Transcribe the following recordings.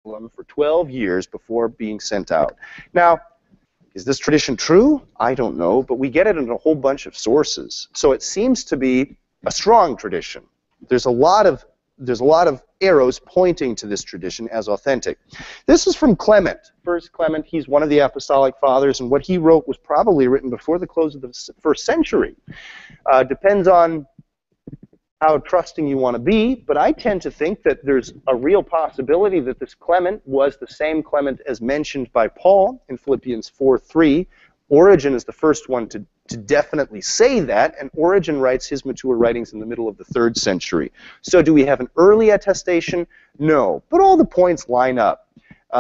for 12 years before being sent out. Now, is this tradition true? I don't know, but we get it in a whole bunch of sources. So it seems to be a strong tradition. There's a lot of arrows pointing to this tradition as authentic. This is from Clement. First Clement, he's one of the Apostolic Fathers, and what he wrote was probably written before the close of the first century. Depends on how trusting you want to be, but I tend to think that there's a real possibility that this Clement was the same Clement as mentioned by Paul in Philippians 4:3. Origen is the first one to definitely say that, and Origen writes his mature writings in the middle of the 3rd century. So do we have an early attestation? No, but all the points line up.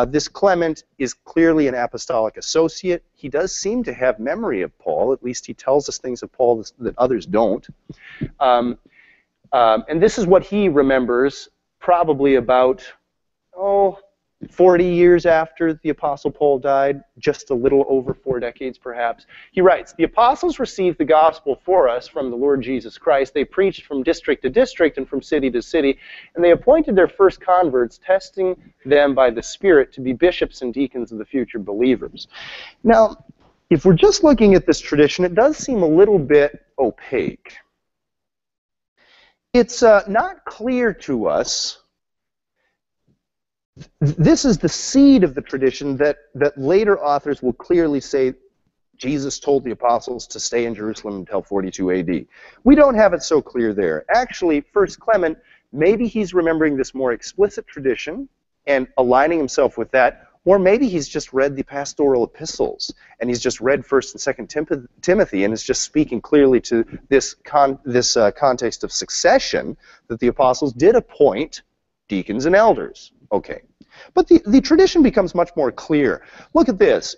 This Clement is clearly an apostolic associate. He does seem to have memory of Paul. At least he tells us things of Paul that others don't. And this is what he remembers probably about, 40 years after the Apostle Paul died, just a little over 4 decades perhaps. He writes, "The apostles received the gospel for us from the Lord Jesus Christ. They preached from district to district and from city to city, and they appointed their first converts, testing them by the Spirit to be bishops and deacons of the future believers." Now, if we're just looking at this tradition, it does seem a little bit opaque. It's not clear to us. This is the seed of the tradition that later authors will clearly say Jesus told the apostles to stay in Jerusalem until 42 AD. We don't have it so clear there. Actually, First Clement, maybe he's remembering this more explicit tradition and aligning himself with that, or maybe he's just read the pastoral epistles and he's just read 1st and 2nd Timothy and is just speaking clearly to this context of succession that the apostles did appoint deacons and elders. Okay. But the tradition becomes much more clear. Look at this.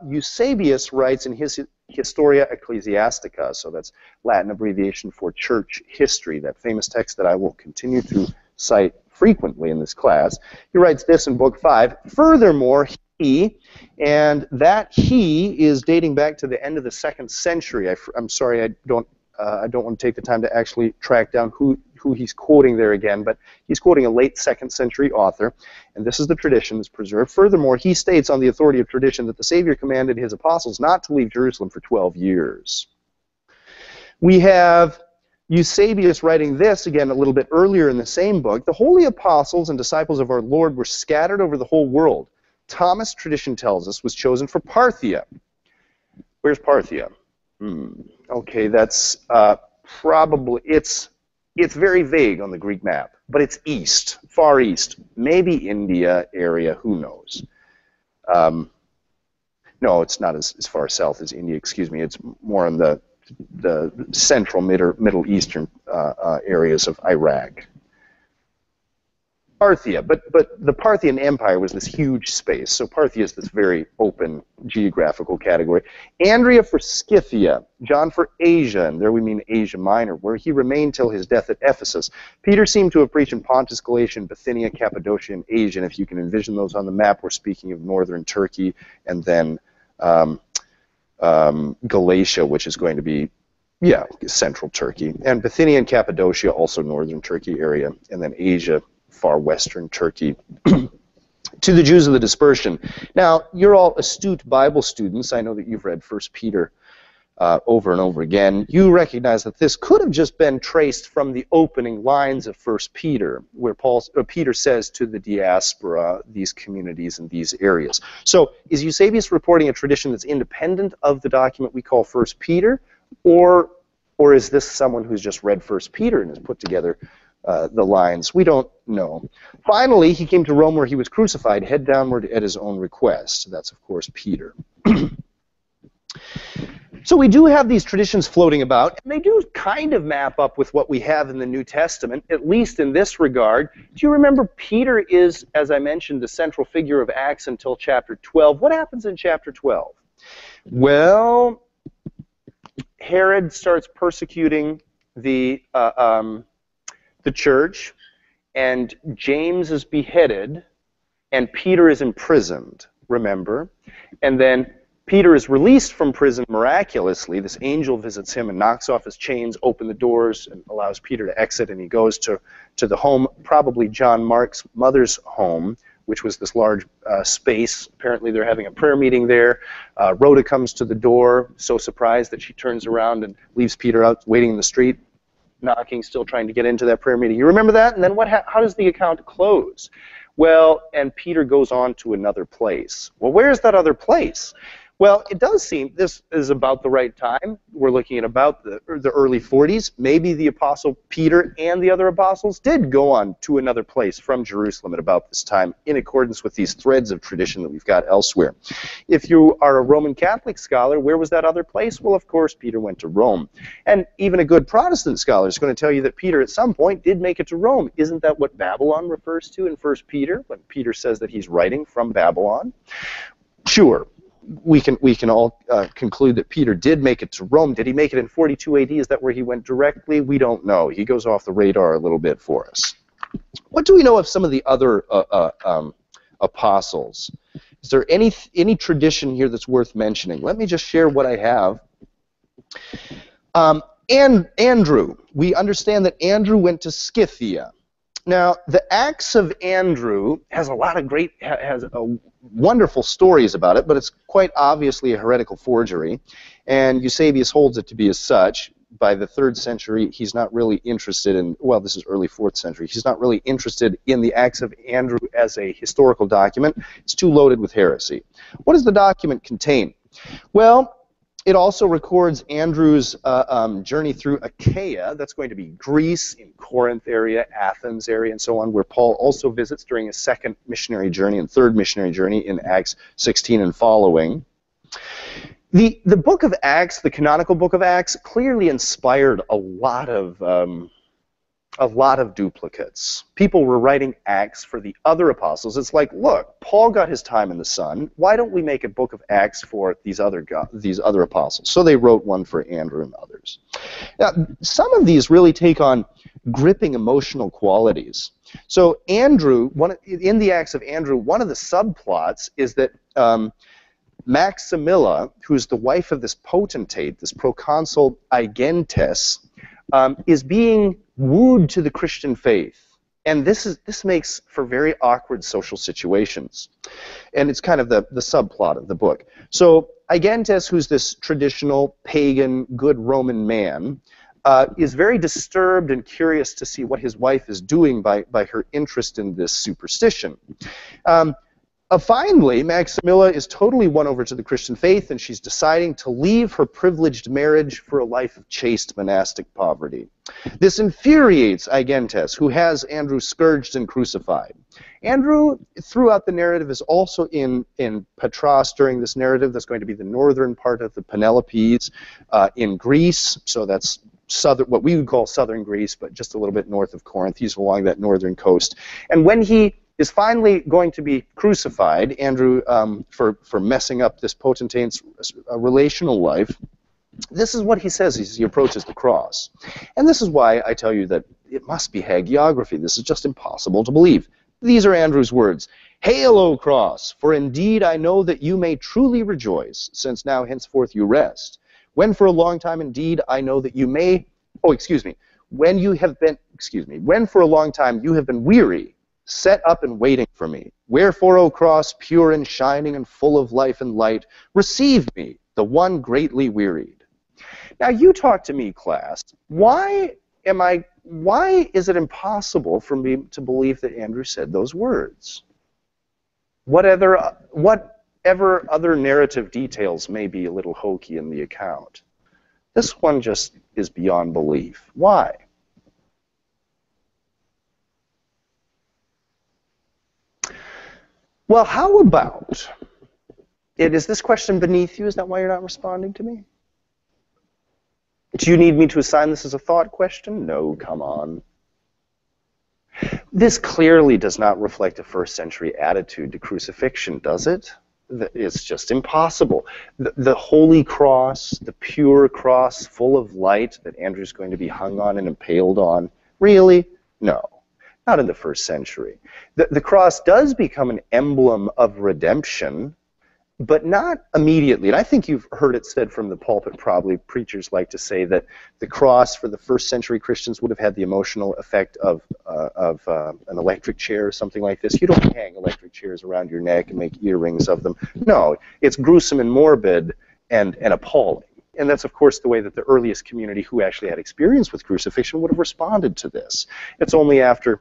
Eusebius writes in his Historia Ecclesiastica, so that's Latin abbreviation for church history, that famous text that I will continue to cite frequently in this class. He writes this in Book 5. Furthermore, and that he is dating back to the end of the 2nd century. I'm sorry, I don't want to take the time to actually track down who he's quoting there again, but he's quoting a late 2nd century author, and this is the tradition that's preserved. Furthermore, he states on the authority of tradition that the Savior commanded his apostles not to leave Jerusalem for 12 years. We have Eusebius writing this, again, a little bit earlier in the same book. The holy apostles and disciples of our Lord were scattered over the whole world. Thomas, tradition tells us, was chosen for Parthia. Where's Parthia? Okay, that's probably, it's very vague on the Greek map, but it's east, far east, maybe India area, who knows. No, it's not as far south as India, excuse me, it's more on the central Middle Eastern areas of Iraq. Parthia, but the Parthian Empire was this huge space, so Parthia is this very open geographical category. Andrea for Scythia, John for Asia, and there we mean Asia Minor, where he remained till his death at Ephesus. Peter seemed to have preached in Pontus, Galatia, Bithynia, Cappadocia, and Asia, and if you can envision those on the map, we're speaking of northern Turkey, and then Galatia, which is going to be, yeah, central Turkey, and Bithynia and Cappadocia, also northern Turkey area, and then Asia, far western Turkey, to the Jews of the dispersion. Now, you're all astute Bible students. I know that you've read 1 Peter over and over again. You recognize that this could have just been traced from the opening lines of 1 Peter, where Peter says to the diaspora, these communities in these areas. So, is Eusebius reporting a tradition that's independent of the document we call 1 Peter, or is this someone who's just read 1 Peter and has put together the lines? We don't know. Finally, he came to Rome where he was crucified, head downward at his own request. That's, of course, Peter. So we do have these traditions floating about, and they do kind of map up with what we have in the New Testament, at least in this regard. Do you remember Peter is, as I mentioned, the central figure of Acts until chapter 12. What happens in chapter 12? Well, Herod starts persecuting the church, and James is beheaded, and Peter is imprisoned, remember? And then Peter is released from prison miraculously. This angel visits him and knocks off his chains, opens the doors, and allows Peter to exit, and he goes to the home, probably John Mark's mother's home, which was this large space. Apparently they're having a prayer meeting there. Rhoda comes to the door, so surprised that she turns around and leaves Peter out waiting in the street, knocking, still trying to get into that prayer meeting. You remember that? And then how does the account close? Well, and Peter goes on to another place. Well, where is that other place? Well, it does seem this is about the right time. We're looking at about the early 40s. Maybe the Apostle Peter and the other apostles did go on to another place from Jerusalem at about this time, in accordance with these threads of tradition that we've got elsewhere. If you are a Roman Catholic scholar, where was that other place? Well, of course, Peter went to Rome. And even a good Protestant scholar is going to tell you that Peter at some point did make it to Rome. Isn't that what Babylon refers to in 1 Peter, when Peter says that he's writing from Babylon? Sure. We can all conclude that Peter did make it to Rome. Did he make it in 42 AD? Is that where he went directly? We don't know. He goes off the radar a little bit for us. What do we know of some of the other apostles? Is there any tradition here that's worth mentioning? Let me just share what I have. And Andrew. We understand that Andrew went to Scythia. Now, the Acts of Andrew has wonderful stories about it, but it's quite obviously a heretical forgery, and Eusebius holds it to be as such. By the 3rd century, he's not really interested in, well, this is early 4th century, he's not really interested in the Acts of Andrew as a historical document. It's too loaded with heresy. What does the document contain? Well, it also records Andrew's journey through Achaia. That's going to be Greece, in Corinth area, Athens area, and so on, where Paul also visits during his 2nd missionary journey and 3rd missionary journey in Acts 16 and following. The book of Acts, the canonical book of Acts, clearly inspired a lot of duplicates. People were writing Acts for the other apostles. It's like, look, Paul got his time in the sun. Why don't we make a book of Acts for these other apostles? So they wrote one for Andrew and others. Now, some of these really take on gripping emotional qualities. So Andrew, in the Acts of Andrew, one of the subplots is that Maximilla, who's the wife of this potentate, this proconsul Agentes, is being wooed to the Christian faith. And this makes for very awkward social situations. And it's kind of the subplot of the book. So Agentes, who's this traditional pagan, good Roman man, is very disturbed and curious to see what his wife is doing by her interest in this superstition. Finally, Maximilla is totally won over to the Christian faith, and she's deciding to leave her privileged marriage for a life of chaste monastic poverty. This infuriates Agentes, who has Andrew scourged and crucified. Andrew, throughout the narrative, is also in Patras during this narrative. That's going to be the northern part of the Penelopes in Greece, so that's what we would call southern Greece, but just a little bit north of Corinth. He's along that northern coast. And when he is finally going to be crucified, Andrew, for messing up this potentate's relational life, this is what he says as he approaches the cross. And this is why I tell you that it must be hagiography. This is just impossible to believe. These are Andrew's words. "Hail, O cross, for indeed I know that you may truly rejoice, since now henceforth you rest. When for a long time indeed I know that you may, when for a long time you have been weary, set up and waiting for me. Wherefore, O cross, pure and shining and full of life and light, receive me, the one greatly wearied." Now you talk to me, class. Why is it impossible for me to believe that Andrew said those words? Whatever other narrative details may be a little hokey in the account, this one just is beyond belief. Why? Well, how about, is this question beneath you? Is that why you're not responding to me? Do you need me to assign this as a thought question? No, come on. This clearly does not reflect a first century attitude to crucifixion, does it? It's just impossible. The holy cross, the pure cross full of light that Andrew's going to be hung on and impaled on, really? No. Not in the first century. The cross does become an emblem of redemption but not immediately. And I think you've heard it said from the pulpit, probably preachers like to say that the cross for the first century Christians would have had the emotional effect of an electric chair or something like this. You don't hang electric chairs around your neck and make earrings of them. No, it's gruesome and morbid and appalling. And that's, of course, the way that the earliest community who actually had experience with crucifixion would have responded to this. It's only after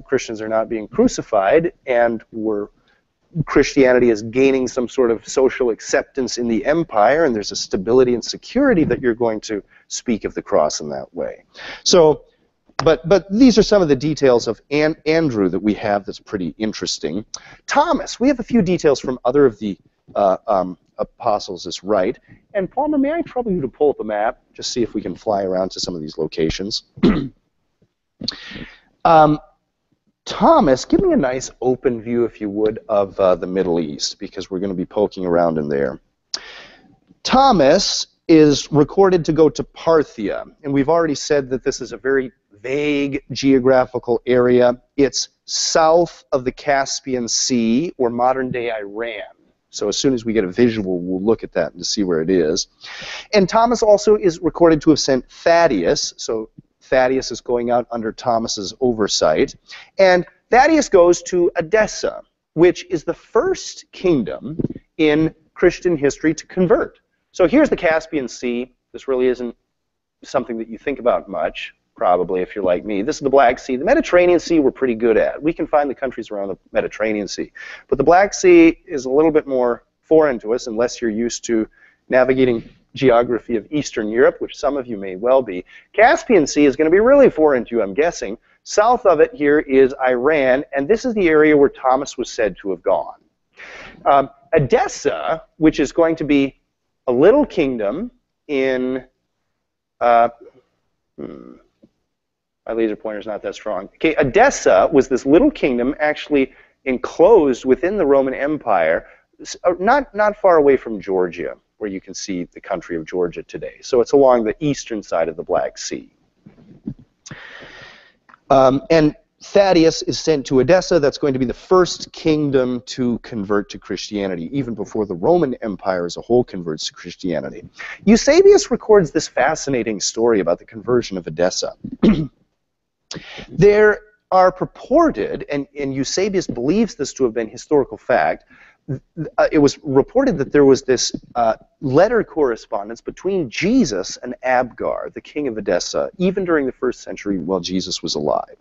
Christians are not being crucified and Christianity is gaining some sort of social acceptance in the empire, and there's a stability and security that you're going to speak of the cross in that way. So, but these are some of the details of Andrew that we have that's pretty interesting. Thomas, we have a few details from other of the apostles is right. And Palmer, may I trouble you to pull up a map, just see if we can fly around to some of these locations. Thomas, give me a nice open view, if you would, of the Middle East, because we're going to be poking around in there. Thomas is recorded to go to Parthia, and we've already said that this is a very vague geographical area. It's south of the Caspian Sea, or modern-day Iran. So as soon as we get a visual, we'll look at that and see where it is. And Thomas also is recorded to have sent Thaddeus, so Thaddeus is going out under Thomas's oversight. And Thaddeus goes to Edessa, which is the first kingdom in Christian history to convert. So here's the Caspian Sea. This really isn't something that you think about much, probably, if you're like me. This is the Black Sea. The Mediterranean Sea we're pretty good at. We can find the countries around the Mediterranean Sea. But the Black Sea is a little bit more foreign to us unless you're used to navigating geography of Eastern Europe, which some of you may well be. Caspian Sea is going to be really foreign to you, I'm guessing. South of it here is Iran, and this is the area where Thomas was said to have gone. Edessa, which is going to be a little kingdom in... my laser pointer's not that strong. Okay, Edessa was this little kingdom actually enclosed within the Roman Empire, not far away from Georgia, where you can see the country of Georgia today. So it's along the eastern side of the Black Sea. And Thaddeus is sent to Edessa. That's going to be the first kingdom to convert to Christianity, even before the Roman Empire as a whole converts to Christianity. Eusebius records this fascinating story about the conversion of Edessa. There are purported, and Eusebius believes this to have been historical fact, it was reported that there was this letter correspondence between Jesus and Abgar, the king of Edessa, even during the first century while Jesus was alive.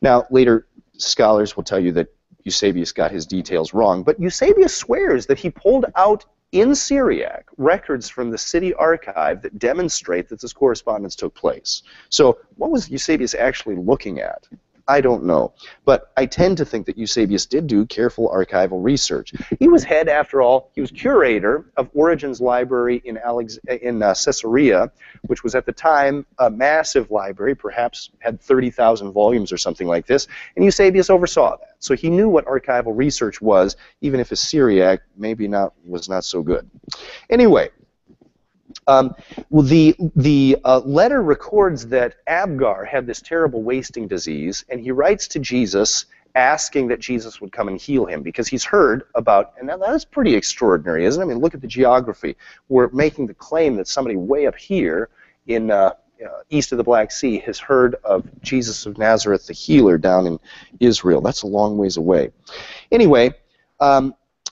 Now, later scholars will tell you that Eusebius got his details wrong, but Eusebius swears that he pulled out in Syriac records from the city archive that demonstrate that this correspondence took place. So what was Eusebius actually looking at? I don't know, but I tend to think that Eusebius did do careful archival research. He was head, after all, he was curator of Origen's library in Caesarea, which was at the time a massive library, perhaps had 30,000 volumes or something like this, and Eusebius oversaw that. So he knew what archival research was, even if his Syriac maybe was not so good. Anyway, the letter records that Abgar had this terrible wasting disease, and he writes to Jesus asking that Jesus would come and heal him, because he's heard about, and now that's pretty extraordinary, isn't it? I mean, look at the geography. We're making the claim that somebody way up here in east of the Black Sea has heard of Jesus of Nazareth, the healer, down in Israel. That's a long ways away. Anyway,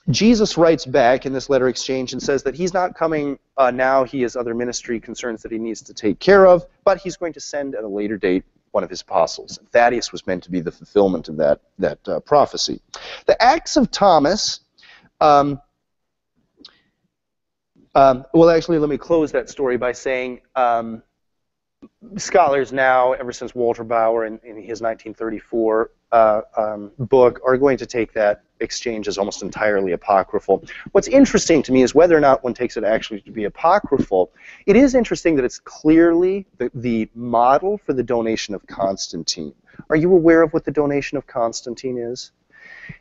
Jesus writes back in this letter exchange and says that he's not coming now. He has other ministry concerns that he needs to take care of, but he's going to send at a later date one of his apostles. Thaddeus was meant to be the fulfillment of that prophecy. The Acts of Thomas, well, actually, let me close that story by saying scholars now, ever since Walter Bauer in his 1934 book, are going to take that exchange as almost entirely apocryphal. What's interesting to me is whether or not one takes it actually to be apocryphal. It is interesting that it's clearly the model for the donation of Constantine. Are you aware of what the donation of Constantine is?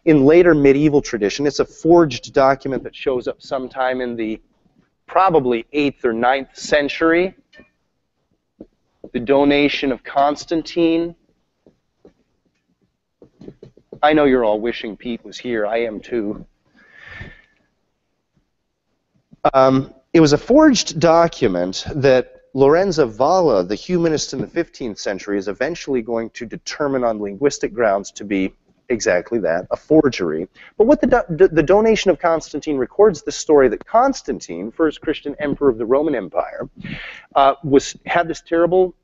In later medieval tradition, it's a forged document that shows up sometime in the probably 8th or 9th century. The donation of Constantine. I know you're all wishing Pete was here. I am too. It was a forged document that Lorenzo Valla, the humanist in the 15th century, is eventually going to determine on linguistic grounds to be exactly that, a forgery. But what the donation of Constantine records the story that Constantine, first Christian emperor of the Roman Empire, had this terrible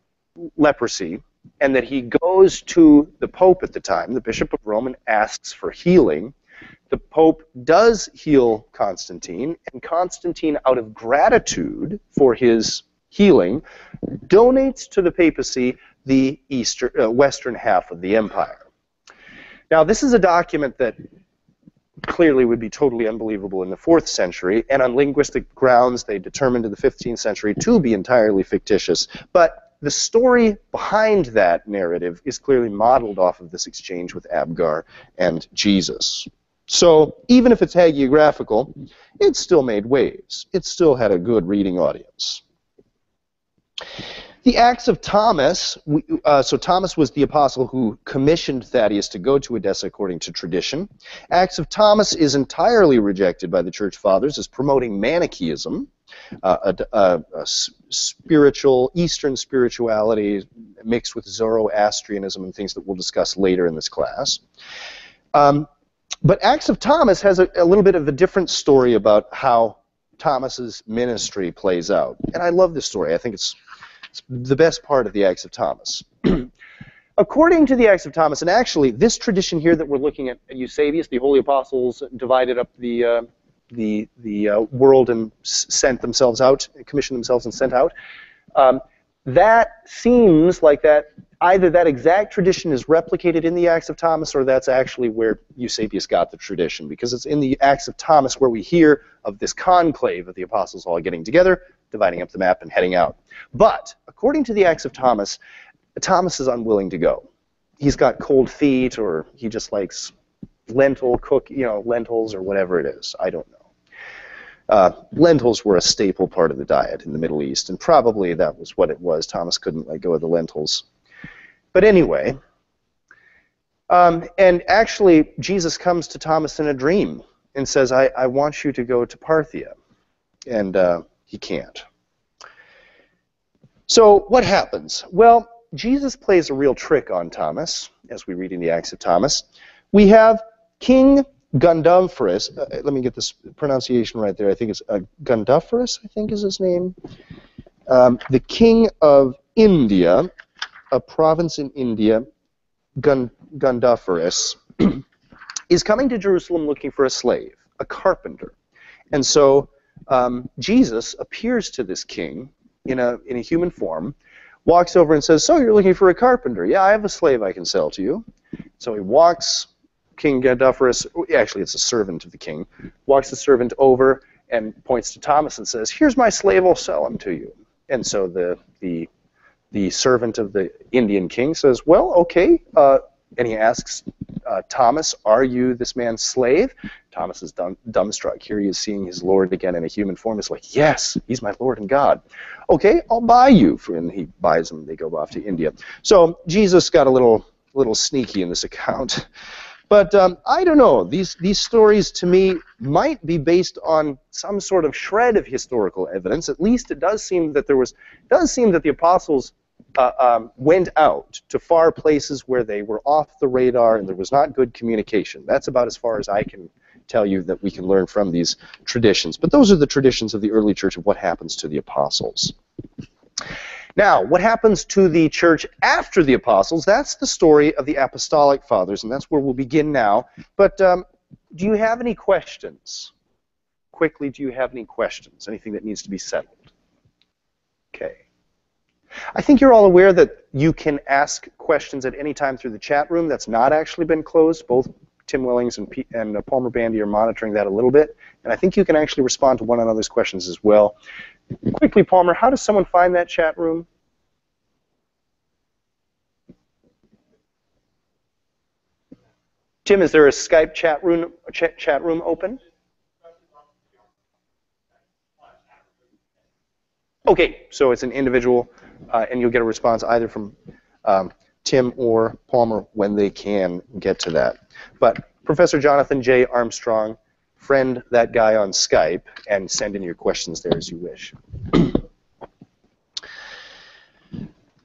leprosy, and that he goes to the Pope at the time, the Bishop of Rome, and asks for healing. The Pope does heal Constantine, and Constantine, out of gratitude for his healing, donates to the papacy the western half of the empire. Now, this is a document that clearly would be totally unbelievable in the 4th century, and on linguistic grounds they determined in the 15th century to be entirely fictitious. But the story behind that narrative is clearly modeled off of this exchange with Abgar and Jesus. So even if it's hagiographical, it still made waves. It still had a good reading audience. The Acts of Thomas, so Thomas was the apostle who commissioned Thaddeus to go to Edessa according to tradition. Acts of Thomas is entirely rejected by the Church Fathers as promoting Manichaeism, a spiritual, Eastern spirituality mixed with Zoroastrianism and things that we'll discuss later in this class. But Acts of Thomas has a little bit of a different story about how Thomas's ministry plays out. And I love this story. I think it's the best part of the Acts of Thomas. According to the Acts of Thomas, and actually this tradition here that we're looking at Eusebius, the holy apostles divided up the world and sent themselves out, commissioned themselves and sent out, that seems like that either that exact tradition is replicated in the Acts of Thomas, or that's actually where Eusebius got the tradition, because it's in the Acts of Thomas where we hear of this conclave of the apostles all getting together, dividing up the map and heading out. But according to the Acts of Thomas, Thomas is unwilling to go. He's got cold feet, or he just likes lentils or whatever it is. I don't know. Lentils were a staple part of the diet in the Middle East, and probably that was what it was. Thomas couldn't let go of the lentils. But anyway, and actually Jesus comes to Thomas in a dream and says, I want you to go to Parthia. And he can't. So what happens? Well, Jesus plays a real trick on Thomas, as we read in the Acts of Thomas. We have King Gondopharus. Let me get this pronunciation right there. I think it's Gondopharus, I think is his name. The king of India, a province in India, Gondopharus, is coming to Jerusalem looking for a slave, a carpenter. And so Jesus appears to this king in a human form, walks over and says, so you're looking for a carpenter? Yeah, I have a slave I can sell to you. So he walks King Gondopharus, actually it's a servant of the king, walks the servant over and points to Thomas and says, here's my slave, I'll sell him to you. And so the servant of the Indian king says, well, okay, and he asks Thomas, are you this man's slave? Thomas is dumbstruck. Here he is seeing his Lord again in a human form. He's like, yes, he's my Lord and God. Okay, I'll buy you. And he buys him. They go off to India. So Jesus got a little sneaky in this account. But I don't know. These stories, to me, might be based on some sort of shred of historical evidence. At least it does seem that the apostles went out to far places where they were off the radar and there was not good communication. That's about as far as I can tell you that we can learn from these traditions. But those are the traditions of the early church of what happens to the apostles. Now, what happens to the church after the apostles, that's the story of the Apostolic Fathers, and that's where we'll begin now. But do you have any questions? Quickly, do you have any questions? Anything that needs to be settled? Okay. I think you're all aware that you can ask questions at any time through the chat room. That's not actually been closed. Both Tim Willings and Palmer Bandy are monitoring that a little bit. And I think you can actually respond to one another's questions as well. Quickly, Palmer, how does someone find that chat room? Tim, is there a Skype chat room open? Okay, so it's an individual, and you'll get a response either from Tim or Palmer when they can get to that. But Professor Jonathan J. Armstrong friend that guy on Skype and send in your questions there as you wish.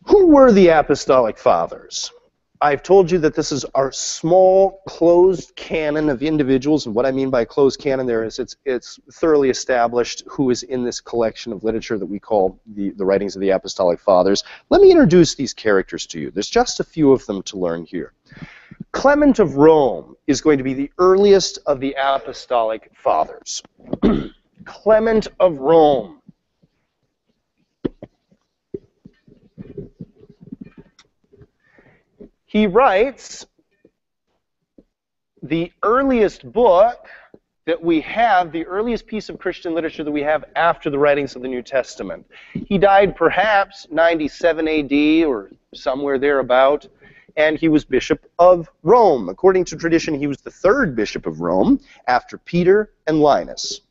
Who were the Apostolic Fathers? I've told you that this is our small, closed canon of individuals, and what I mean by closed canon there is it's thoroughly established who is in this collection of literature that we call the writings of the Apostolic Fathers. Let me introduce these characters to you. There's just a few of them to learn here. Clement of Rome is going to be the earliest of the Apostolic Fathers. Clement of Rome. He writes the earliest book that we have, the earliest piece of Christian literature that we have after the writings of the New Testament. He died perhaps 97 AD or somewhere thereabout, and he was Bishop of Rome. According to tradition, he was the third Bishop of Rome after Peter and Linus.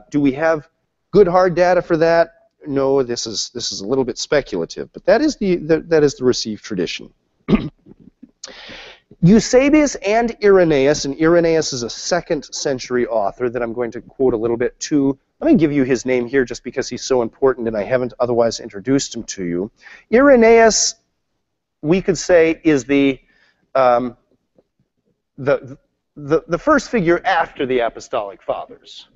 Do we have good hard data for that? No, this is a little bit speculative, but that is the received tradition. Eusebius and Irenaeus, and Irenaeus is a 2nd century author that I'm going to quote a little bit too. Let me give you his name here just because he's so important and I haven't otherwise introduced him to you. Irenaeus, we could say, is the first figure after the Apostolic Fathers.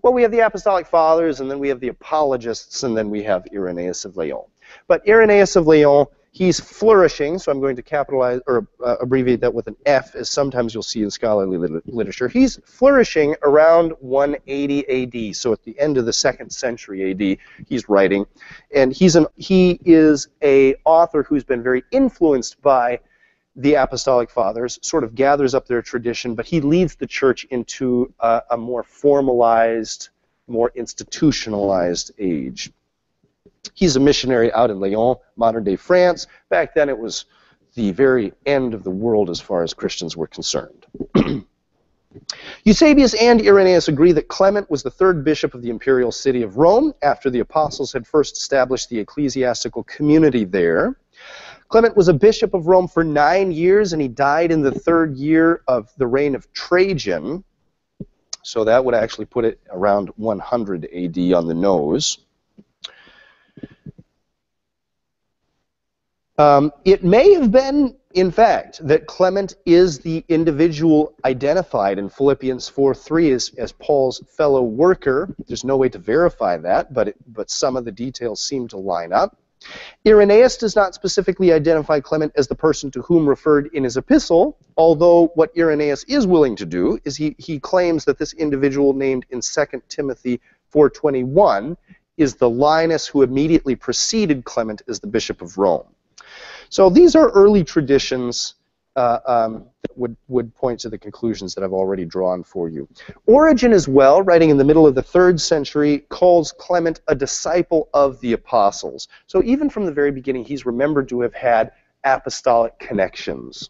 Well, we have the Apostolic Fathers, and then we have the Apologists, and then we have Irenaeus of Lyon. But Irenaeus of Lyon, he's flourishing, so I'm going to capitalize or abbreviate that with an F, as sometimes you'll see in scholarly literature. He's flourishing around 180 AD, so at the end of the 2nd century AD, he's writing, and he is a author who's been very influenced by the Apostolic Fathers, sort of gathers up their tradition, but he leads the church into a more formalized, more institutionalized age. He's a missionary out in Lyon, modern-day France. Back then it was the very end of the world as far as Christians were concerned. Eusebius and Irenaeus agree that Clement was the 3rd bishop of the imperial city of Rome after the apostles had first established the ecclesiastical community there. Clement was a bishop of Rome for 9 years, and he died in the 3rd year of the reign of Trajan. So that would actually put it around 100 AD on the nose. It may have been, in fact, that Clement is the individual identified in Philippians 4:3 as Paul's fellow worker. There's no way to verify that, but some of the details seem to line up. Irenaeus does not specifically identify Clement as the person to whom referred in his epistle, although what Irenaeus is willing to do is he claims that this individual named in 2 Timothy 4:21 is the Linus who immediately preceded Clement as the Bishop of Rome. So these are early traditions that would point to the conclusions that I've already drawn for you. Origen as well, writing in the middle of the 3rd century, calls Clement a disciple of the apostles. So even from the very beginning, he's remembered to have had apostolic connections.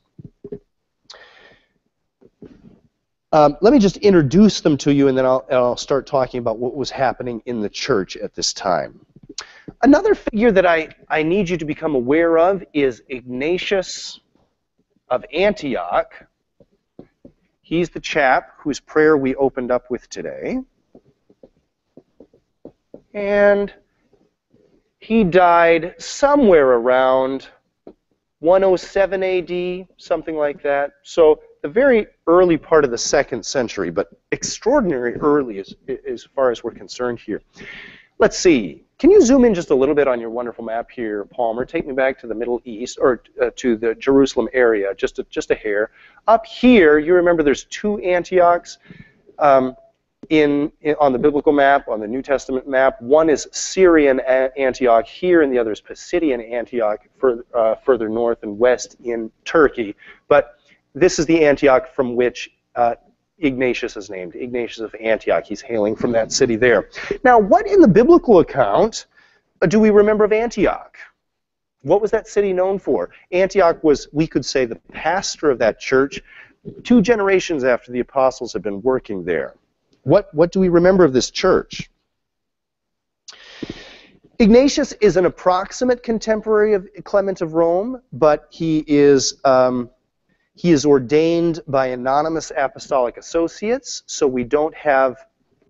Let me just introduce them to you, and then I'll start talking about what was happening in the church at this time. Another figure that I need you to become aware of is Ignatius of Antioch. He's the chap whose prayer we opened up with today. And he died somewhere around 107 AD, something like that. So the very early part of the 2nd century, but extraordinary early as far as we're concerned here. Let's see. Can you zoom in just a little bit on your wonderful map here, Palmer? Take me back to the Middle East, or to the Jerusalem area, just a hair. Up here, you remember there's 2 Antiochs on the biblical map, on the New Testament map. One is Syrian Antioch here, and the other is Pisidian Antioch further north and west in Turkey. But this is the Antioch from which Ignatius is named, Ignatius of Antioch. He's hailing from that city there. Now, what in the biblical account do we remember of Antioch? What was that city known for? Antioch was, we could say, the pastor of that church 2 generations after the apostles had been working there. What do we remember of this church? Ignatius is an approximate contemporary of Clement of Rome, but he is He is ordained by anonymous apostolic associates, so we don't have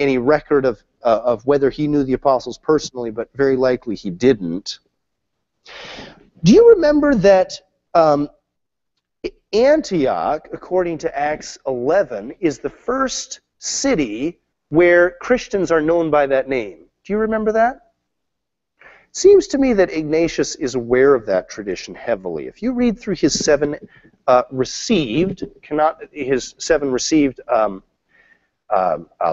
any record of whether he knew the apostles personally, but very likely he didn't. Do you remember that Antioch, according to Acts 11, is the first city where Christians are known by that name? Do you remember that? Seems to me that Ignatius is aware of that tradition heavily. If you read through his seven received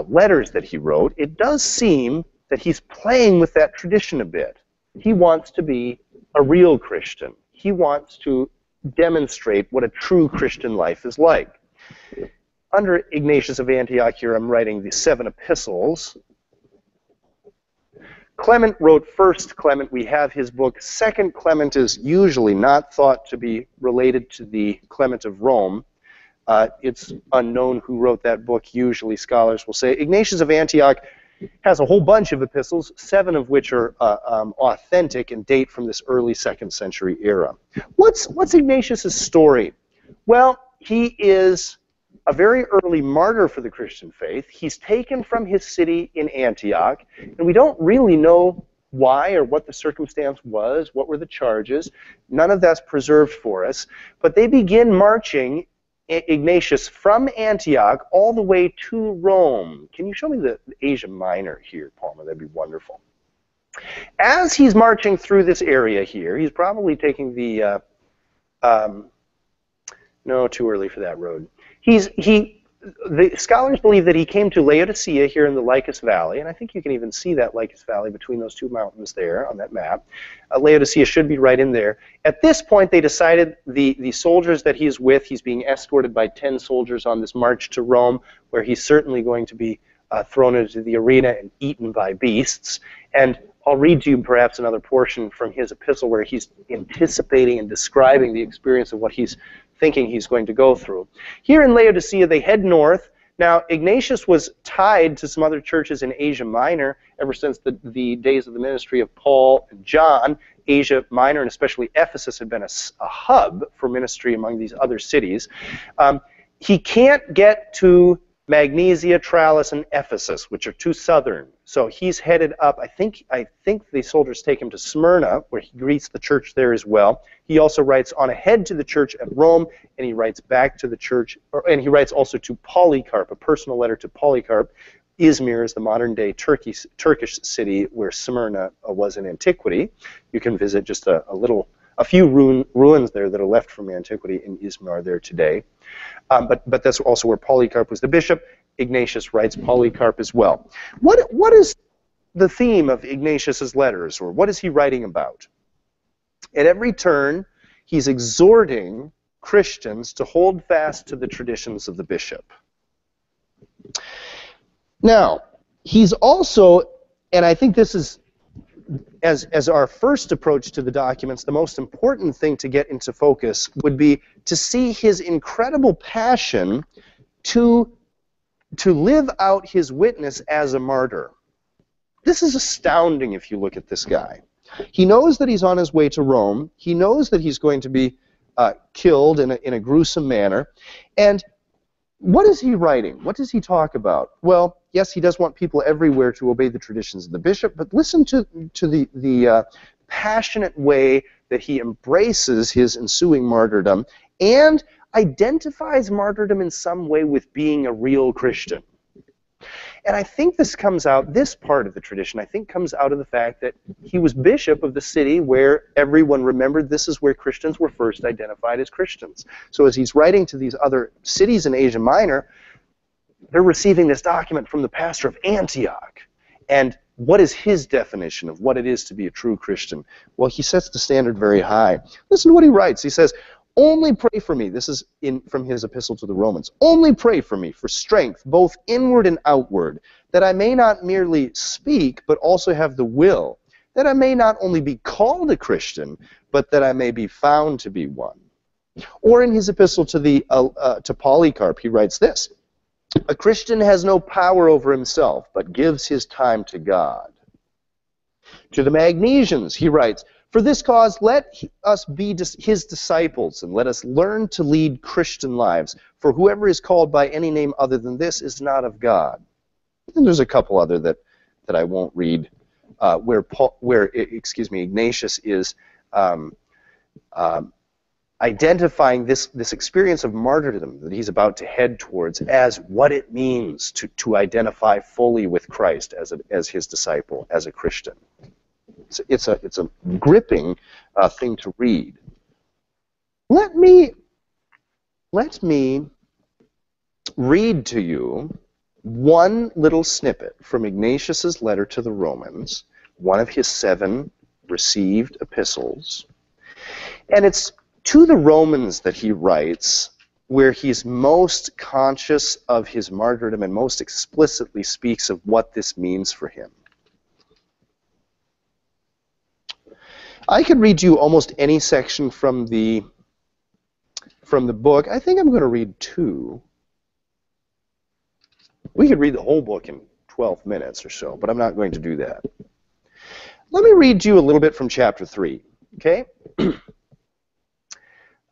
letters that he wrote, it does seem that he's playing with that tradition a bit. He wants to be a real Christian. He wants to demonstrate what a true Christian life is like. Under Ignatius of Antioch here, I'm writing the 7 epistles. Clement wrote First Clement. We have his book. Second Clement is usually not thought to be related to the Clement of Rome. It's unknown who wrote that book. Usually scholars will say Ignatius of Antioch has a whole bunch of epistles, 7 of which are authentic and date from this early 2nd century era. What's Ignatius' story? Well, he is a very early martyr for the Christian faith. He's taken from his city in Antioch, and we don't really know why or what the circumstance was, what were the charges. None of that's preserved for us. But they begin marching Ignatius from Antioch all the way to Rome. Can you show me the Asia Minor here, Palmer? That'd be wonderful. As he's marching through this area here, he's probably taking the, no, too early for that road. The scholars believe that he came to Laodicea here in the Lycus Valley, and I think you can even see that Lycus Valley between those 2 mountains there on that map. Laodicea should be right in there. At this point, they decided the soldiers that he's with, he's being escorted by 10 soldiers on this march to Rome, where he's certainly going to be thrown into the arena and eaten by beasts. And I'll read to you perhaps another portion from his epistle where he's anticipating and describing the experience of what he's thinking he's going to go through. Here in Laodicea, they head north. Now, Ignatius was tied to some other churches in Asia Minor ever since the days of the ministry of Paul and John. Asia Minor, and especially Ephesus, had been a hub for ministry among these other cities. He can't get to Magnesia, Tralles, and Ephesus, which are too southern. So he's headed up. I think the soldiers take him to Smyrna, where he greets the church there as well. He also writes on ahead to the church at Rome, and he writes back to the church, and he writes also to Polycarp, a personal letter to Polycarp. Izmir is the modern-day Turkish city where Smyrna was in antiquity. You can visit just a few ruins there that are left from antiquity in Izmir there today. But that's also where Polycarp was the bishop. Ignatius writes Polycarp as well. What is the theme of Ignatius's letters, or what is he writing about? At every turn, he's exhorting Christians to hold fast to the traditions of the bishop. Now, he's also, and I think this is, as our first approach to the documents, the most important thing to get into focus would be to see his incredible passion to live out his witness as a martyr. This is astounding if you look at this guy. He knows that he's on his way to Rome. He knows that he's going to be killed in a gruesome manner. And what is he writing? What does he talk about? Well, yes, he does want people everywhere to obey the traditions of the bishop, but listen to the passionate way that he embraces his ensuing martyrdom and identifies martyrdom in some way with being a real Christian. And I think this part of the tradition, I think comes out of the fact that he was bishop of the city where everyone remembered this is where Christians were first identified as Christians. So as he's writing to these other cities in Asia Minor, they're receiving this document from the pastor of Antioch. And what is his definition of what it is to be a true Christian? Well, he sets the standard very high. Listen to what he writes. He says, "Only pray for me." This is from his epistle to the Romans. "Only pray for me for strength, both inward and outward, that I may not merely speak, but also have the will, that I may not only be called a Christian, but that I may be found to be one." Or in his epistle to Polycarp, he writes this: "A Christian has no power over himself, but gives his time to God." To the Magnesians, he writes, For this cause, let us be his disciples, and let us learn to lead Christian lives. For whoever is called by any name other than this is not of God. And there's a couple other that I won't read, where Ignatius is identifying this experience of martyrdom that he's about to head towards as what it means to identify fully with Christ as his disciple, as a Christian. It's a gripping thing to read. Let me read to you one little snippet from Ignatius's letter to the Romans, one of his 7 received epistles. And it's to the Romans that he writes, where he's most conscious of his martyrdom and most explicitly speaks of what this means for him. I could read you almost any section from the book. I think I'm going to read 2. We could read the whole book in 12 minutes or so, but I'm not going to do that. Let me read you a little bit from chapter 3, okay?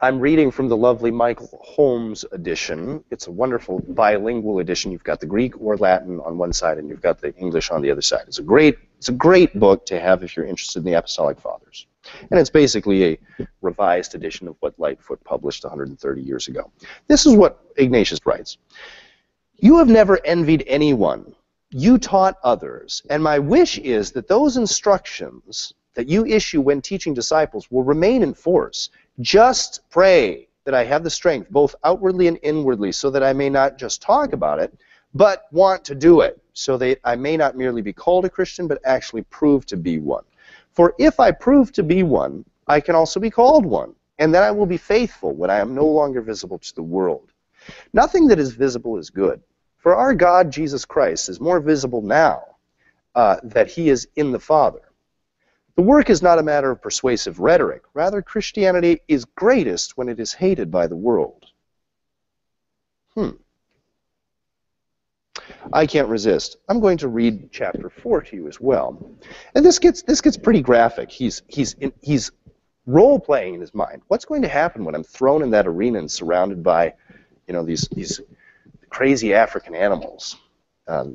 I'm reading from the lovely Michael Holmes edition. It's a wonderful bilingual edition. You've got the Greek or Latin on one side, and you've got the English on the other side. It's a great book to have if you're interested in the Apostolic Fathers. And it's basically a revised edition of what Lightfoot published 130 years ago. This is what Ignatius writes. You have never envied anyone. You taught others. And my wish is that those instructions that you issue when teaching disciples will remain in force. Just pray that I have the strength, both outwardly and inwardly, so that I may not just talk about it, but want to do it, so that I may not merely be called a Christian, but actually prove to be one. For if I prove to be one, I can also be called one, and then I will be faithful when I am no longer visible to the world. Nothing that is visible is good. For our God, Jesus Christ, is more visible now that he is in the Father. The work is not a matter of persuasive rhetoric. Rather, Christianity is greatest when it is hated by the world. I can't resist. I'm going to read chapter 4 to you as well. And this gets pretty graphic. He's role-playing in his mind. What's going to happen when I'm thrown in that arena and surrounded by, these crazy African animals,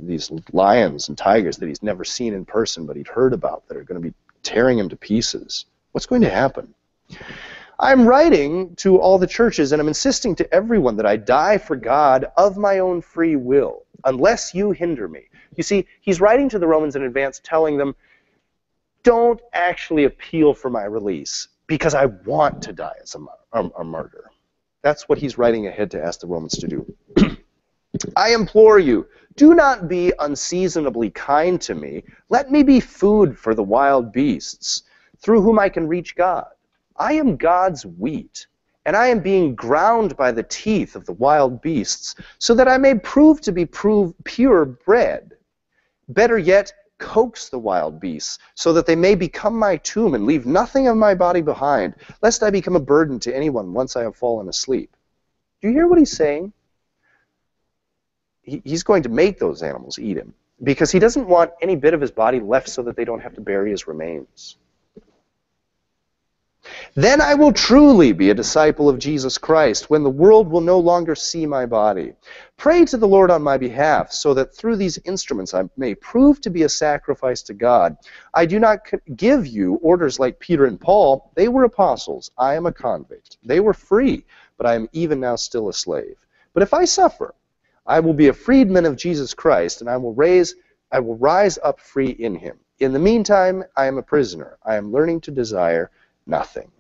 these lions and tigers that he's never seen in person, but he'd heard about, that are going to be tearing him to pieces. What's going to happen? I'm writing to all the churches, and I'm insisting to everyone that I die for God of my own free will, unless you hinder me. You see, he's writing to the Romans in advance, telling them, don't actually appeal for my release, because I want to die as a martyr. That's what he's writing ahead to ask the Romans to do. I implore you, do not be unseasonably kind to me. Let me be food for the wild beasts, through whom I can reach God. I am God's wheat, and I am being ground by the teeth of the wild beasts, so that I may prove to be pure bread. Better yet, coax the wild beasts, so that they may become my tomb and leave nothing of my body behind, lest I become a burden to anyone once I have fallen asleep. Do you hear what he's saying? He's going to make those animals eat him, because he doesn't want any bit of his body left so that they don't have to bury his remains. Then I will truly be a disciple of Jesus Christ, when the world will no longer see my body. Pray to the Lord on my behalf, so that through these instruments I may prove to be a sacrifice to God. I do not give you orders like Peter and Paul. They were apostles. I am a convict. They were free, but I am even now still a slave. But if I suffer, I will be a freedman of Jesus Christ, and I will rise up free in him. In the meantime, I am a prisoner. I am learning to desire nothing.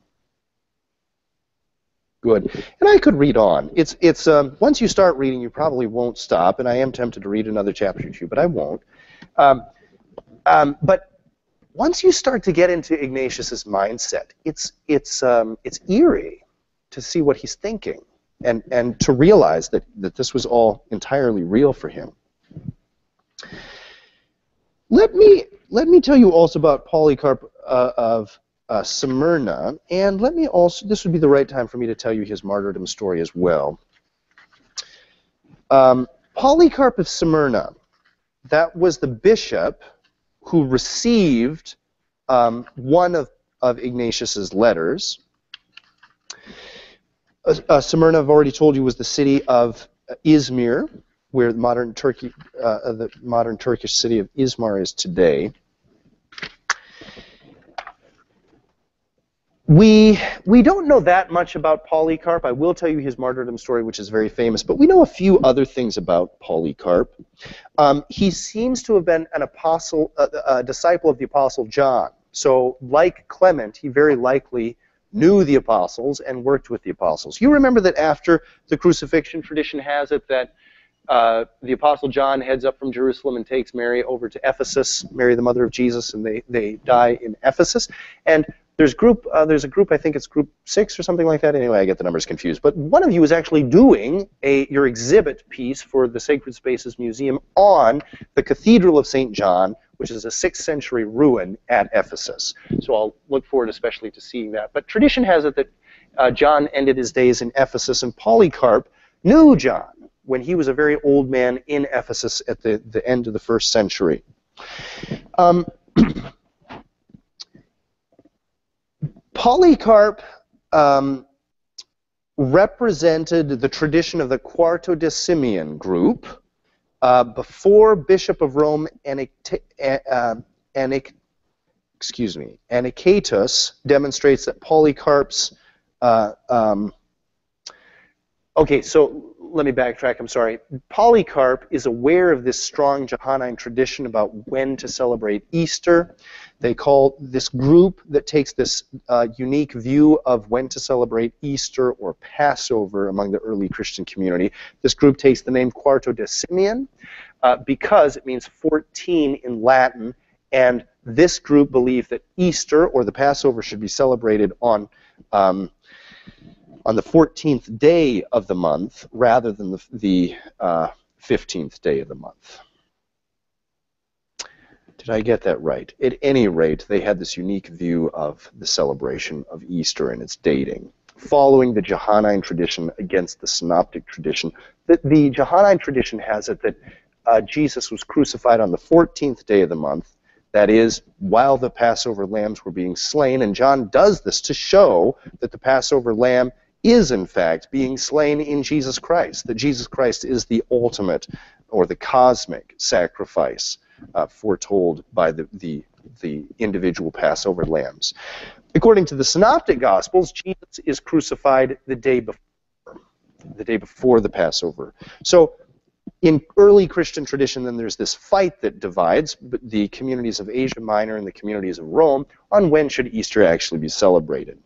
Good. And I could read on. It's once you start reading, you probably won't stop, and I am tempted to read another chapter or two, but I won't. But once you start to get into Ignatius's mindset, it's eerie to see what he's thinking. And to realize that this was all entirely real for him. Let me tell you also about Polycarp of Smyrna, and let me also, this would be the right time for me to tell you his martyrdom story as well. Polycarp of Smyrna, that was the bishop who received one of of Ignatius's letters. Smyrna, I've already told you, was the city of Izmir, where the modern Turkish city of Izmir is today. We don't know that much about Polycarp. I will tell you his martyrdom story, which is very famous, but we know a few other things about Polycarp. He seems to have been an apostle, a disciple of the Apostle John. So, like Clement, he very likely knew the apostles and worked with the apostles. You remember that after the crucifixion, tradition has it that the Apostle John heads up from Jerusalem and takes Mary over to Ephesus, Mary the mother of Jesus, and they die in Ephesus. And there's a group, I think it's group 6 or something like that. Anyway, I get the numbers confused. But one of you is actually doing your exhibit piece for the Sacred Spaces Museum on the Cathedral of St. John, which is a 6th century ruin at Ephesus. So I'll look forward especially to seeing that. But tradition has it that John ended his days in Ephesus, and Polycarp knew John when he was a very old man in Ephesus at the end of the 1st century. Polycarp represented the tradition of the Quartodecimian group before Bishop of Rome Anicetus demonstrates that Polycarp's okay, so let me backtrack, I'm sorry. Polycarp is aware of this strong Johannine tradition about when to celebrate Easter. They call this group that takes this unique view of when to celebrate Easter or Passover among the early Christian community. This group takes the name Quartodecimian because it means 14 in Latin, and this group believed that Easter or the Passover should be celebrated on the 14th day of the month rather than the 15th day of the month. Did I get that right? At any rate, they had this unique view of the celebration of Easter and its dating, following the Johannine tradition against the Synoptic tradition. The Johannine tradition has it that Jesus was crucified on the 14th day of the month, that is, while the Passover lambs were being slain, and John does this to show that the Passover lamb is in fact being slain in Jesus Christ, that Jesus Christ is the ultimate or the cosmic sacrifice foretold by the individual Passover lambs. According to the Synoptic Gospels, Jesus is crucified the day before the Passover. So in early Christian tradition, then there's this fight that divides the communities of Asia Minor and the communities of Rome on when should Easter actually be celebrated,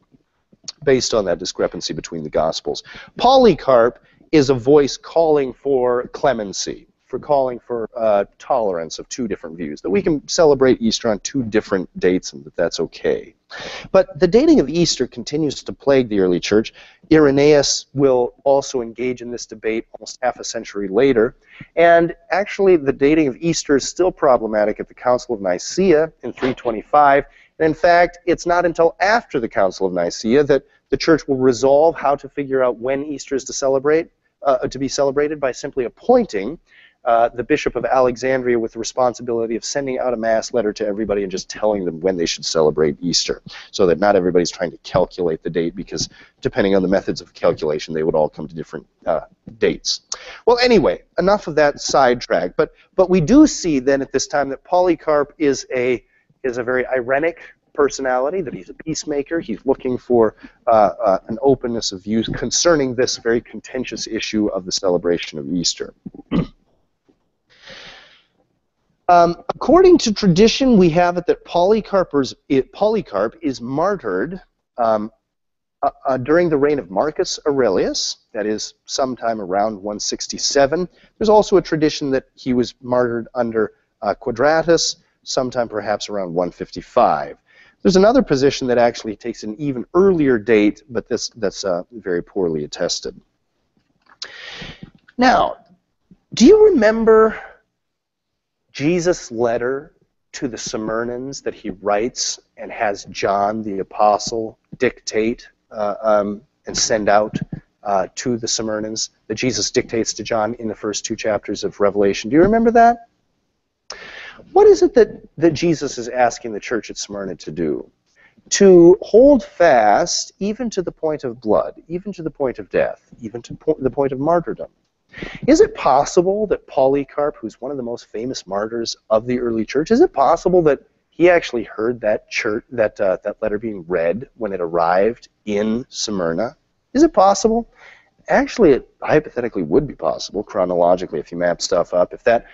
based on that discrepancy between the Gospels. Polycarp is a voice calling for clemency, for calling for tolerance of two different views, that we can celebrate Easter on two different dates and that's okay. But the dating of Easter continues to plague the early church. Irenaeus will also engage in this debate almost half a century later, and actually the dating of Easter is still problematic at the Council of Nicaea in 325. And in fact, it's not until after the Council of Nicaea that the church will resolve how to figure out when Easter is to be celebrated by simply appointing the Bishop of Alexandria with the responsibility of sending out a mass letter to everybody and just telling them when they should celebrate Easter, so that not everybody's trying to calculate the date, because depending on the methods of calculation, they would all come to different dates. Well, anyway, enough of that sidetrack. But we do see then at this time that Polycarp is a very irenic personality, that he's a peacemaker. He's looking for an openness of views concerning this very contentious issue of the celebration of Easter. According to tradition, we have it that Polycarp is martyred during the reign of Marcus Aurelius, that is sometime around 167. There's also a tradition that he was martyred under Quadratus, sometime perhaps around 155. There's another position that actually takes an even earlier date, but that's very poorly attested. Now, do you remember Jesus' letter to the Smyrnans that he writes and has John the Apostle dictate and send out to the Smyrnans, that Jesus dictates to John in the first 2 chapters of Revelation? Do you remember that? What is it that Jesus is asking the church at Smyrna to do? to hold fast even to the point of blood, even to the point of death, even to the point of martyrdom. Is it possible that Polycarp, who's one of the most famous martyrs of the early church, is it possible that he actually heard that letter being read when it arrived in Smyrna? Is it possible? Actually, it hypothetically would be possible chronologically if you map stuff up. If that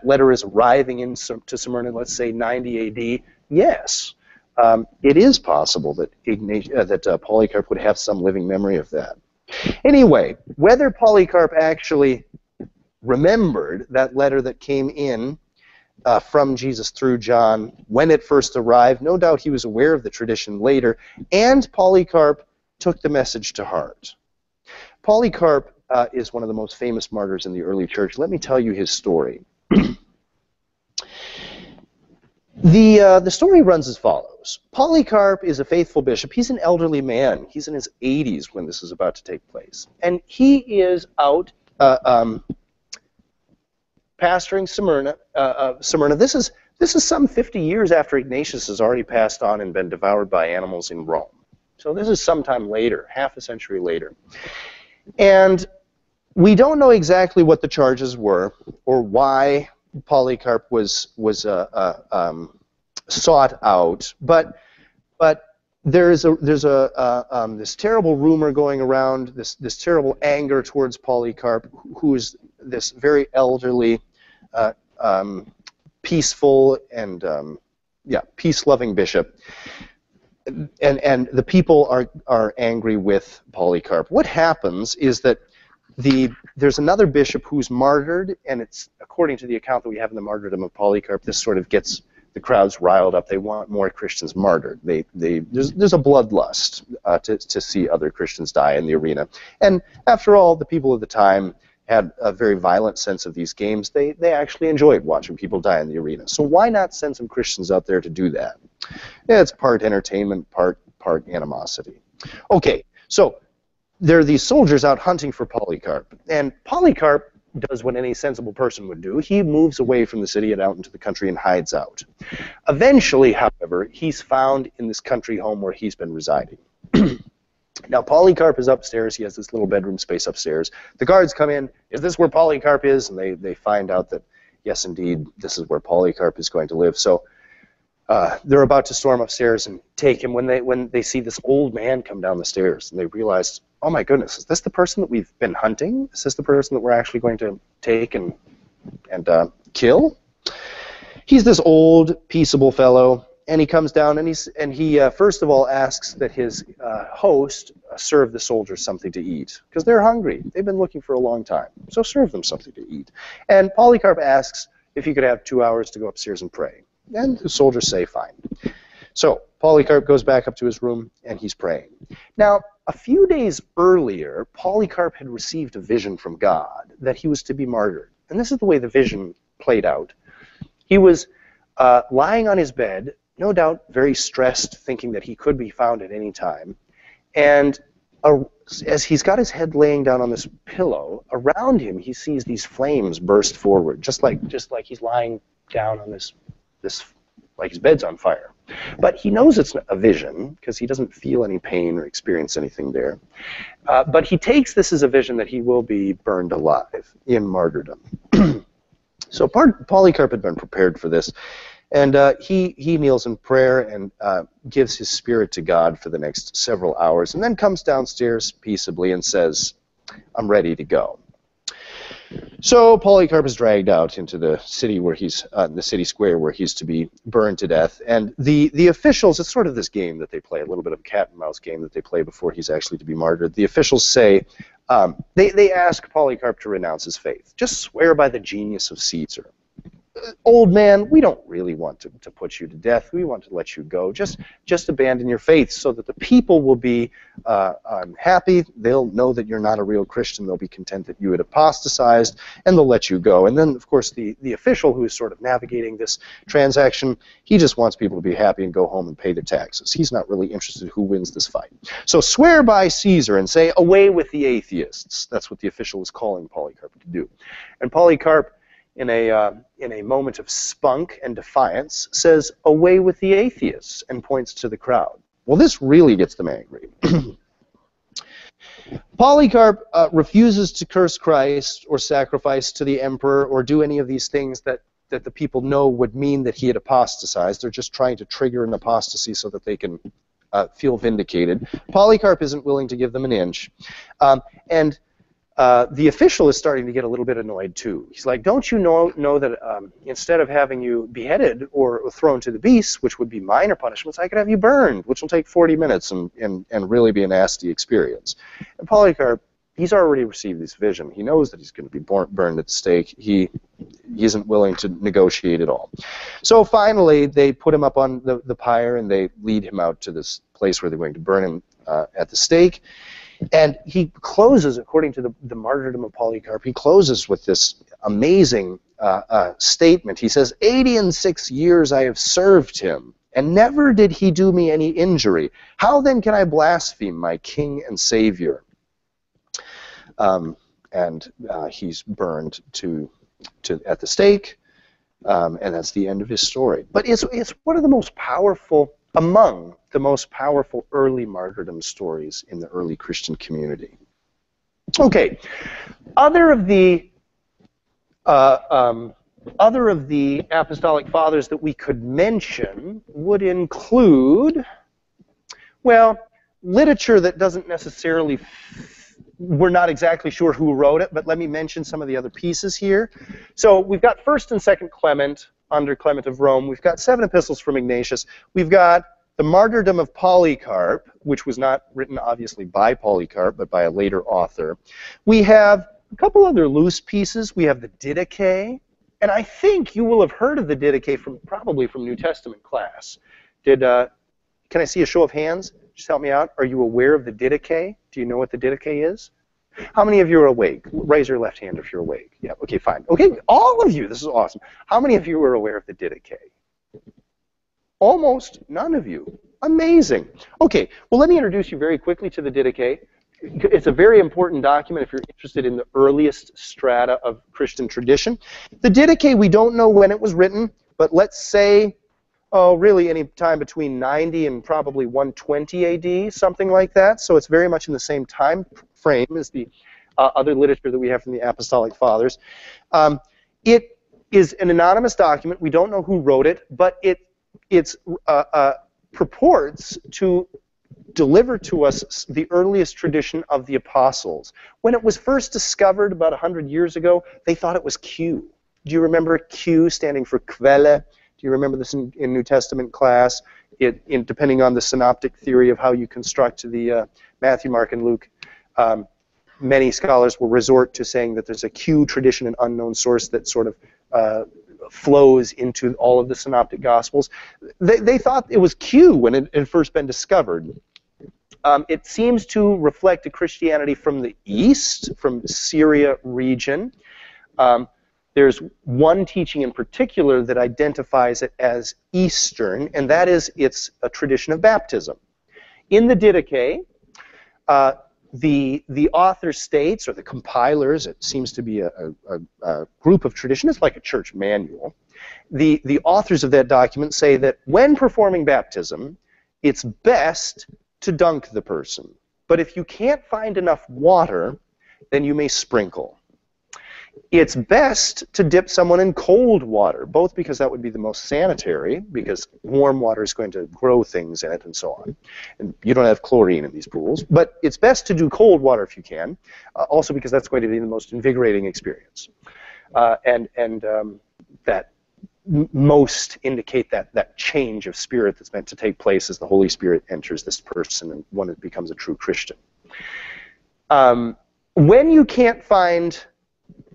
letter is arriving to Smyrna, let's say 90 A.D., yes, it is possible that Polycarp would have some living memory of that. Anyway, whether Polycarp actually remembered that letter that came in from Jesus through John when it first arrived, no doubt he was aware of the tradition later, and Polycarp took the message to heart. Polycarp is one of the most famous martyrs in the early church. Let me tell you his story. The story runs as follows. Polycarp is a faithful bishop. He's an elderly man. He's in his 80s when this is about to take place. And he is out pastoring Smyrna. This is some 50 years after Ignatius has already passed on and been devoured by animals in Rome. So this is sometime later, half a century later. And we don't know exactly what the charges were or why Polycarp was sought out, but there's this terrible rumor going around, this terrible anger towards Polycarp, who is this very elderly, peaceful and peace-loving bishop. And the people are angry with Polycarp. What happens is that there's another bishop who's martyred, and it's according to the account that we have in the martyrdom of Polycarp, this sort of gets the crowds riled up. They want more Christians martyred. There's a bloodlust to see other Christians die in the arena. And after all, the people of the time had a very violent sense of these games. They actually enjoyed watching people die in the arena. So why not send some Christians out there to do that? Yeah, it's part entertainment, part animosity. Okay, so there are these soldiers out hunting for Polycarp, and Polycarp does what any sensible person would do. He moves away from the city and out into the country and hides out. Eventually, however, he's found in this country home where he's been residing. Now, Polycarp is upstairs. He has this little bedroom space upstairs. The guards come in. Is this where Polycarp is? And they find out that, yes, indeed, this is where Polycarp is going to live. So they're about to storm upstairs and take him when they see this old man come down the stairs, and they realize, oh my goodness, is this the person that we've been hunting? Is this the person that we're actually going to take and kill? He's this old, peaceable fellow, and he comes down and he first of all asks that his host serve the soldiers something to eat, because they're hungry. They've been looking for a long time, so serve them something to eat. And Polycarp asks if he could have 2 hours to go upstairs and pray. And the soldiers say, fine. So Polycarp goes back up to his room, and he's praying. Now, a few days earlier, Polycarp had received a vision from God that he was to be martyred. And this is the way the vision played out. He was lying on his bed, no doubt very stressed, thinking that he could be found at any time. And as he's got his head laying down on this pillow, around him he sees these flames burst forward, just like he's lying down on this like his bed's on fire. But he knows it's a vision because he doesn't feel any pain or experience anything there. But he takes this as a vision that he will be burned alive in martyrdom. So Polycarp had been prepared for this, and he kneels in prayer and gives his spirit to God for the next several hours, and then comes downstairs peaceably and says, I'm ready to go. So Polycarp is dragged out into the city where he's the city square where he's to be burned to death, and the officials, it's sort of this game that they play, a little bit of a cat and mouse game that they play before he's actually to be martyred. The officials say they ask Polycarp to renounce his faith. Just swear by the genius of Caesar. Old man, we don't really want to put you to death. We want to let you go. Just abandon your faith so that the people will be happy. They'll know that you're not a real Christian. They'll be content that you had apostatized, and they'll let you go. And then, of course, the official who is sort of navigating this transaction, he just wants people to be happy and go home and pay their taxes. He's not really interested in who wins this fight. So swear by Caesar and say, away with the atheists. That's what the official is calling Polycarp to do. And Polycarp, in a moment of spunk and defiance, says, away with the atheists, and points to the crowd. Well, this really gets them angry. Polycarp refuses to curse Christ or sacrifice to the emperor or do any of these things that the people know would mean that he had apostatized. They're just trying to trigger an apostasy so that they can feel vindicated. Polycarp isn't willing to give them an inch. And the official is starting to get a little bit annoyed too. He's like, don't you know that instead of having you beheaded or thrown to the beasts, which would be minor punishments, I could have you burned, which will take 40 minutes and really be a nasty experience. And Polycarp, he's already received this vision. He knows that he's going to be burned at the stake. He isn't willing to negotiate at all. So finally, they put him up on the pyre and they lead him out to this place where they're going to burn him at the stake. And he closes, according to the martyrdom of Polycarp, he closes with this amazing statement. He says, 86 years I have served him, and never did he do me any injury. How then can I blaspheme my King and Savior? And he's burned at the stake, and that's the end of his story. But it's one of the most powerful, among the most powerful early martyrdom stories in the early Christian community. Okay, other of the apostolic fathers that we could mention would include, well, literature that doesn't necessarily, we're not exactly sure who wrote it, but let me mention some of the other pieces here. So we've got 1st and 2nd Clement under Clement of Rome. We've got 7 epistles from Ignatius. We've got the martyrdom of Polycarp, which was not written obviously by Polycarp, but by a later author. We have a couple other loose pieces. We have the Didache, and I think you will have heard of the Didache probably from New Testament class. Can I see a show of hands? Just help me out. Are you aware of the Didache? Do you know what the Didache is? How many of you are awake? Raise your left hand if you're awake. Yeah, okay, fine. Okay, all of you. This is awesome. How many of you are aware of the Didache? Almost none of you. Amazing. Okay, well, let me introduce you very quickly to the Didache. It's a very important document if you're interested in the earliest strata of Christian tradition. The Didache, we don't know when it was written, but let's say, really any time between 90 and probably 120 AD, something like that. So it's very much in the same time frame as the other literature that we have from the Apostolic Fathers. It is an anonymous document. We don't know who wrote it, but it purports to deliver to us the earliest tradition of the apostles. When it was first discovered about 100 years ago, they thought it was Q. Do you remember Q standing for Quelle? Do you remember this in New Testament class? Depending on the synoptic theory of how you construct the Matthew, Mark, and Luke, many scholars will resort to saying that there's a Q tradition, an unknown source that sort of flows into all of the synoptic gospels. They thought it was Q when it had first been discovered. It seems to reflect a Christianity from the east, from Syria region. There's one teaching in particular that identifies it as Eastern, and that is it's a tradition of baptism. In the Didache, the author states, or the compilers, it seems to be a group of tradition, it's like a church manual. The authors of that document say that when performing baptism, it's best to dunk the person. But if you can't find enough water, then you may sprinkle. It's best to dip someone in cold water, both because that would be the most sanitary, because warm water is going to grow things in it and so on. And you don't have chlorine in these pools. But it's best to do cold water if you can, also because that's going to be the most invigorating experience. That most indicate that change of spirit that's meant to take place as the Holy Spirit enters this person and one that becomes a true Christian. When you can't find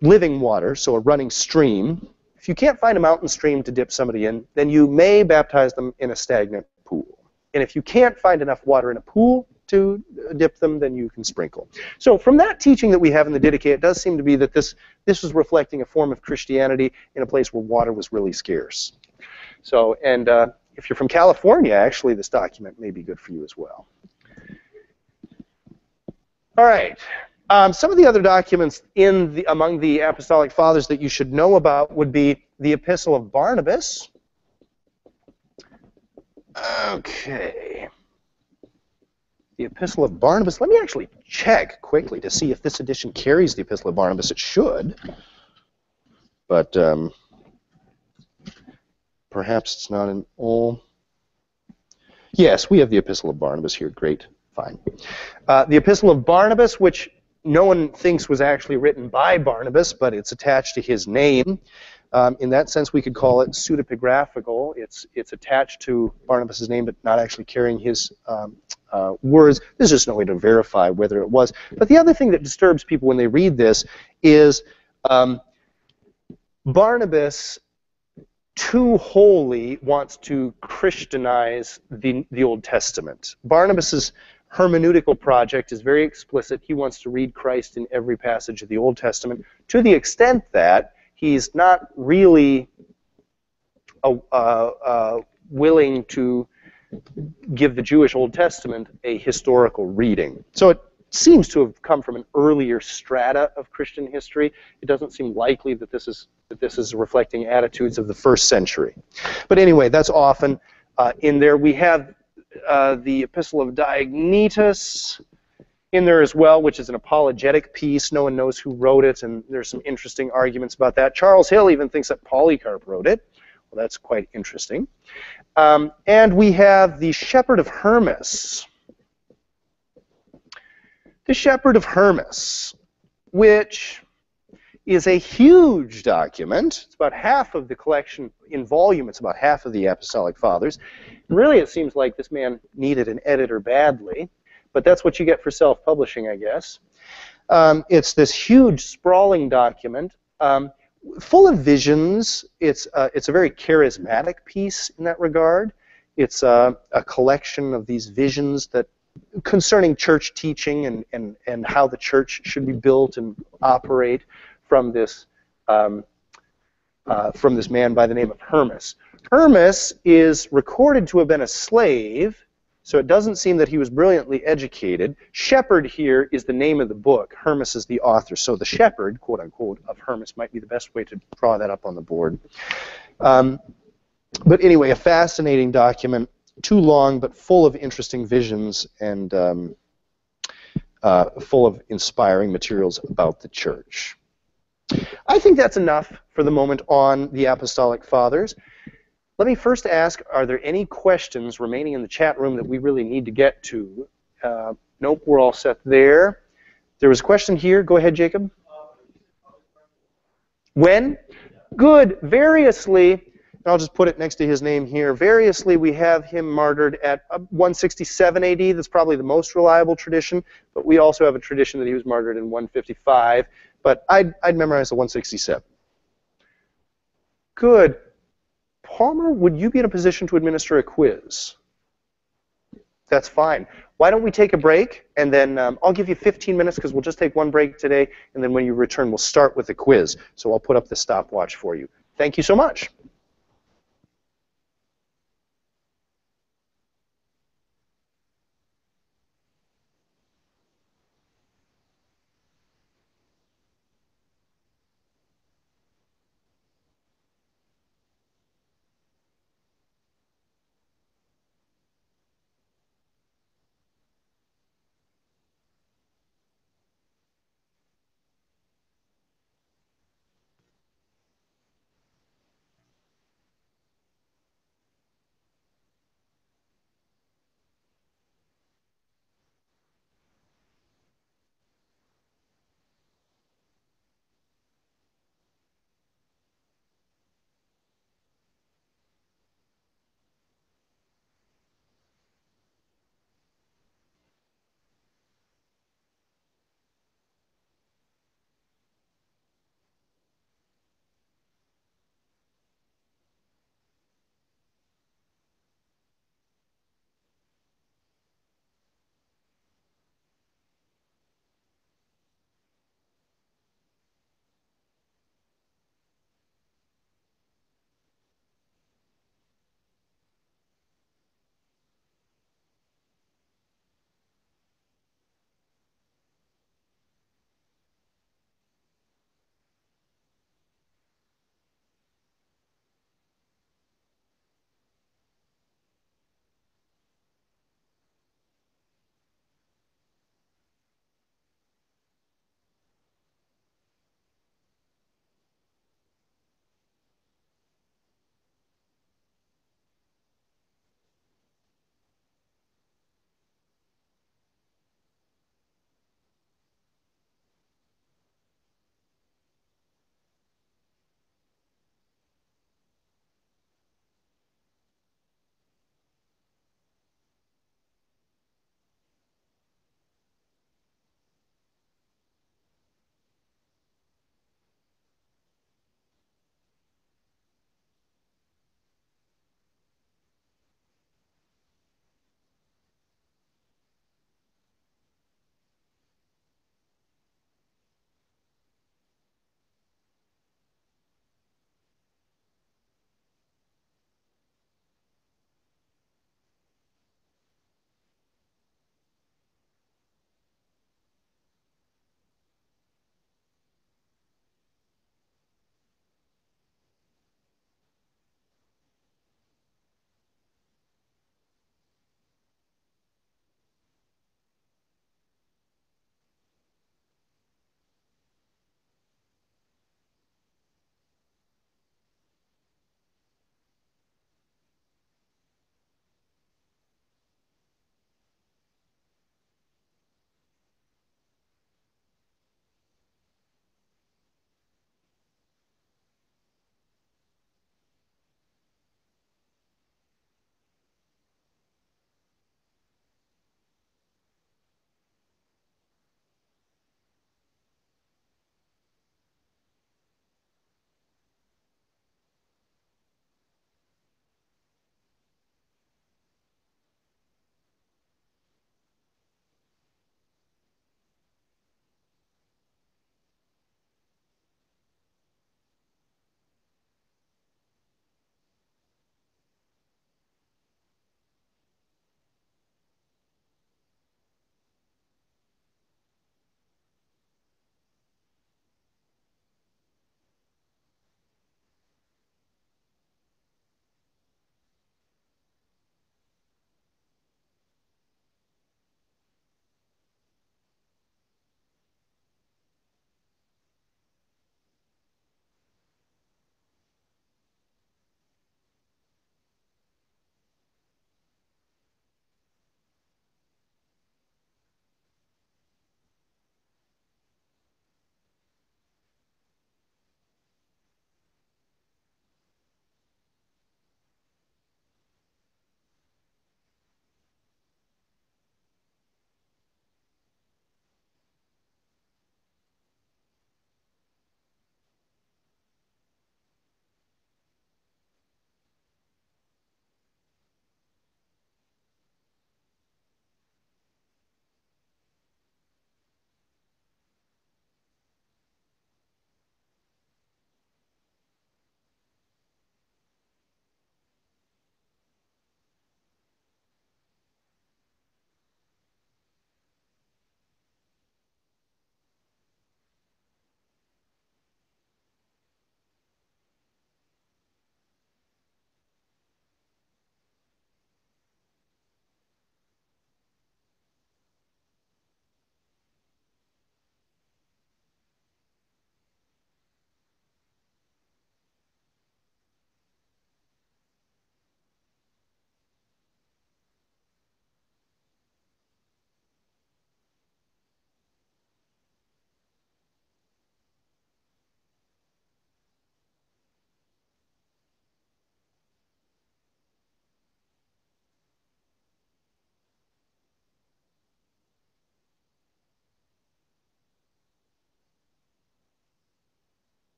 living water, so a running stream, if you can't find a mountain stream to dip somebody in, then you may baptize them in a stagnant pool. And if you can't find enough water in a pool to dip them, then you can sprinkle. So from that teaching that we have in the Didache, it does seem to be that this was reflecting a form of Christianity in a place where water was really scarce. So, and if you're from California, actually, this document may be good for you as well. All right. Some of the other documents among the Apostolic Fathers that you should know about would be the Epistle of Barnabas. Okay. The Epistle of Barnabas. Let me actually check quickly to see if this edition carries the Epistle of Barnabas. It should, but perhaps it's not in all. Yes, we have the Epistle of Barnabas here. Great, fine. The Epistle of Barnabas, which no one thinks was actually written by Barnabas, but it's attached to his name. In that sense, we could call it pseudepigraphical. It's attached to Barnabas' name, but not actually carrying his words. There's just no way to verify whether it was. But the other thing that disturbs people when they read this is Barnabas too wholly wants to Christianize the Old Testament. Barnabas's hermeneutical project is very explicit. He wants to read Christ in every passage of the Old Testament, to the extent that he's not really willing to give the Jewish Old Testament a historical reading. So it seems to have come from an earlier strata of Christian history. It doesn't seem likely that this is reflecting attitudes of the first century. But anyway, that's often in there. We have the Epistle of Diognetus in there as well, which is an apologetic piece. No one knows who wrote it, and there's some interesting arguments about that. Charles Hill even thinks that Polycarp wrote it. Well, that's quite interesting. And we have the Shepherd of Hermas. The Shepherd of Hermas, which is a huge document. It's about half of the collection in volume. It's about half of the Apostolic Fathers. And really, it seems like this man needed an editor badly, but that's what you get for self-publishing, I guess. It's this huge, sprawling document, full of visions. It's a very charismatic piece in that regard. It's a collection of these visions that concerning church teaching and how the church should be built and operate from this man by the name of Hermas. Hermas is recorded to have been a slave, so it doesn't seem that he was brilliantly educated. Shepherd here is the name of the book. Hermas is the author. So the shepherd, quote unquote, of Hermas might be the best way to draw that up on the board. But anyway, a fascinating document. Too long, but full of interesting visions and full of inspiring materials about the church. I think that's enough for the moment on the Apostolic Fathers. Let me first ask, are there any questions remaining in the chat room that we really need to get to? Nope, we're all set there. There was a question here. Go ahead, Jacob. When? Good. Variously, and I'll just put it next to his name here. Variously, we have him martyred at 167 AD. That's probably the most reliable tradition. But we also have a tradition that he was martyred in 155. But I'd memorize the 167. Good. Palmer, would you be in a position to administer a quiz? That's fine. Why don't we take a break, and then I'll give you 15 minutes because we'll just take one break today, and then when you return, we'll start with the quiz. So I'll put up the stopwatch for you. Thank you so much.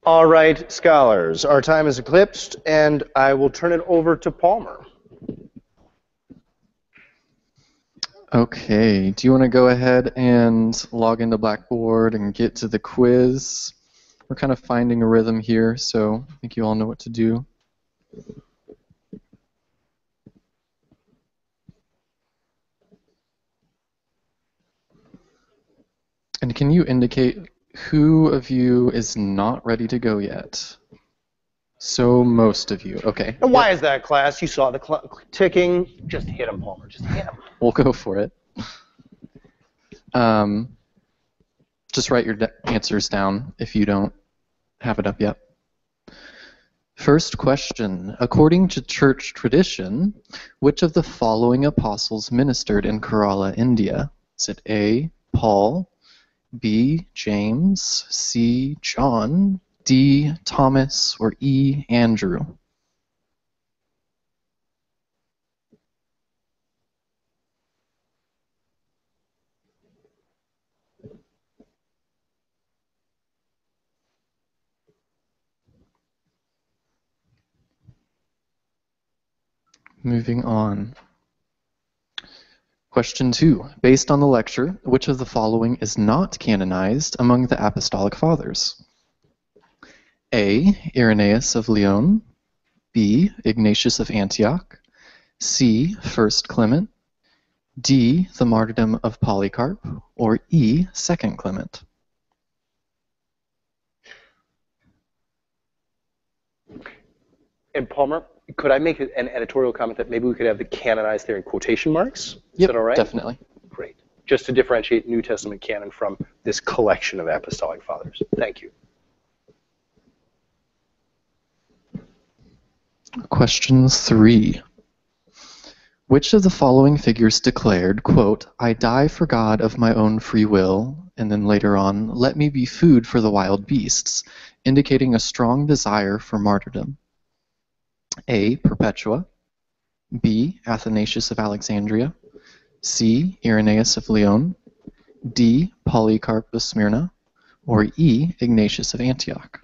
All right, scholars, our time is eclipsed, and I will turn it over to Palmer. Okay, do you want to go ahead and log into Blackboard and get to the quiz? We're kind of finding a rhythm here, so I think you all know what to do. And can you indicate who of you is not ready to go yet? So most of you. Okay. And why is that, class? You saw the ticking. Just hit him, Palmer. Just hit him. We'll go for it. Just write your answers down if you don't have it up yet. First question. According to church tradition, which of the following apostles ministered in Kerala, India? Is it A, Paul, B, James, C, John, D, Thomas, or E, Andrew? Moving on. Question 2. Based on the lecture, which of the following is not canonized among the Apostolic Fathers? A, Irenaeus of Lyon, B, Ignatius of Antioch, C, First Clement, D, the martyrdom of Polycarp, or E, Second Clement? And Palmer, could I make an editorial comment that maybe we could have the canonized there in quotation marks? Is Yep, that all right? Definitely. Great. Just to differentiate New Testament canon from this collection of Apostolic Fathers. Thank you. Question 3. Which of the following figures declared, quote, I die for God of my own free will, and then later on, let me be food for the wild beasts, indicating a strong desire for martyrdom? A, Perpetua, B, Athanasius of Alexandria, C, Irenaeus of Lyon, D, Polycarp of Smyrna, or E, Ignatius of Antioch?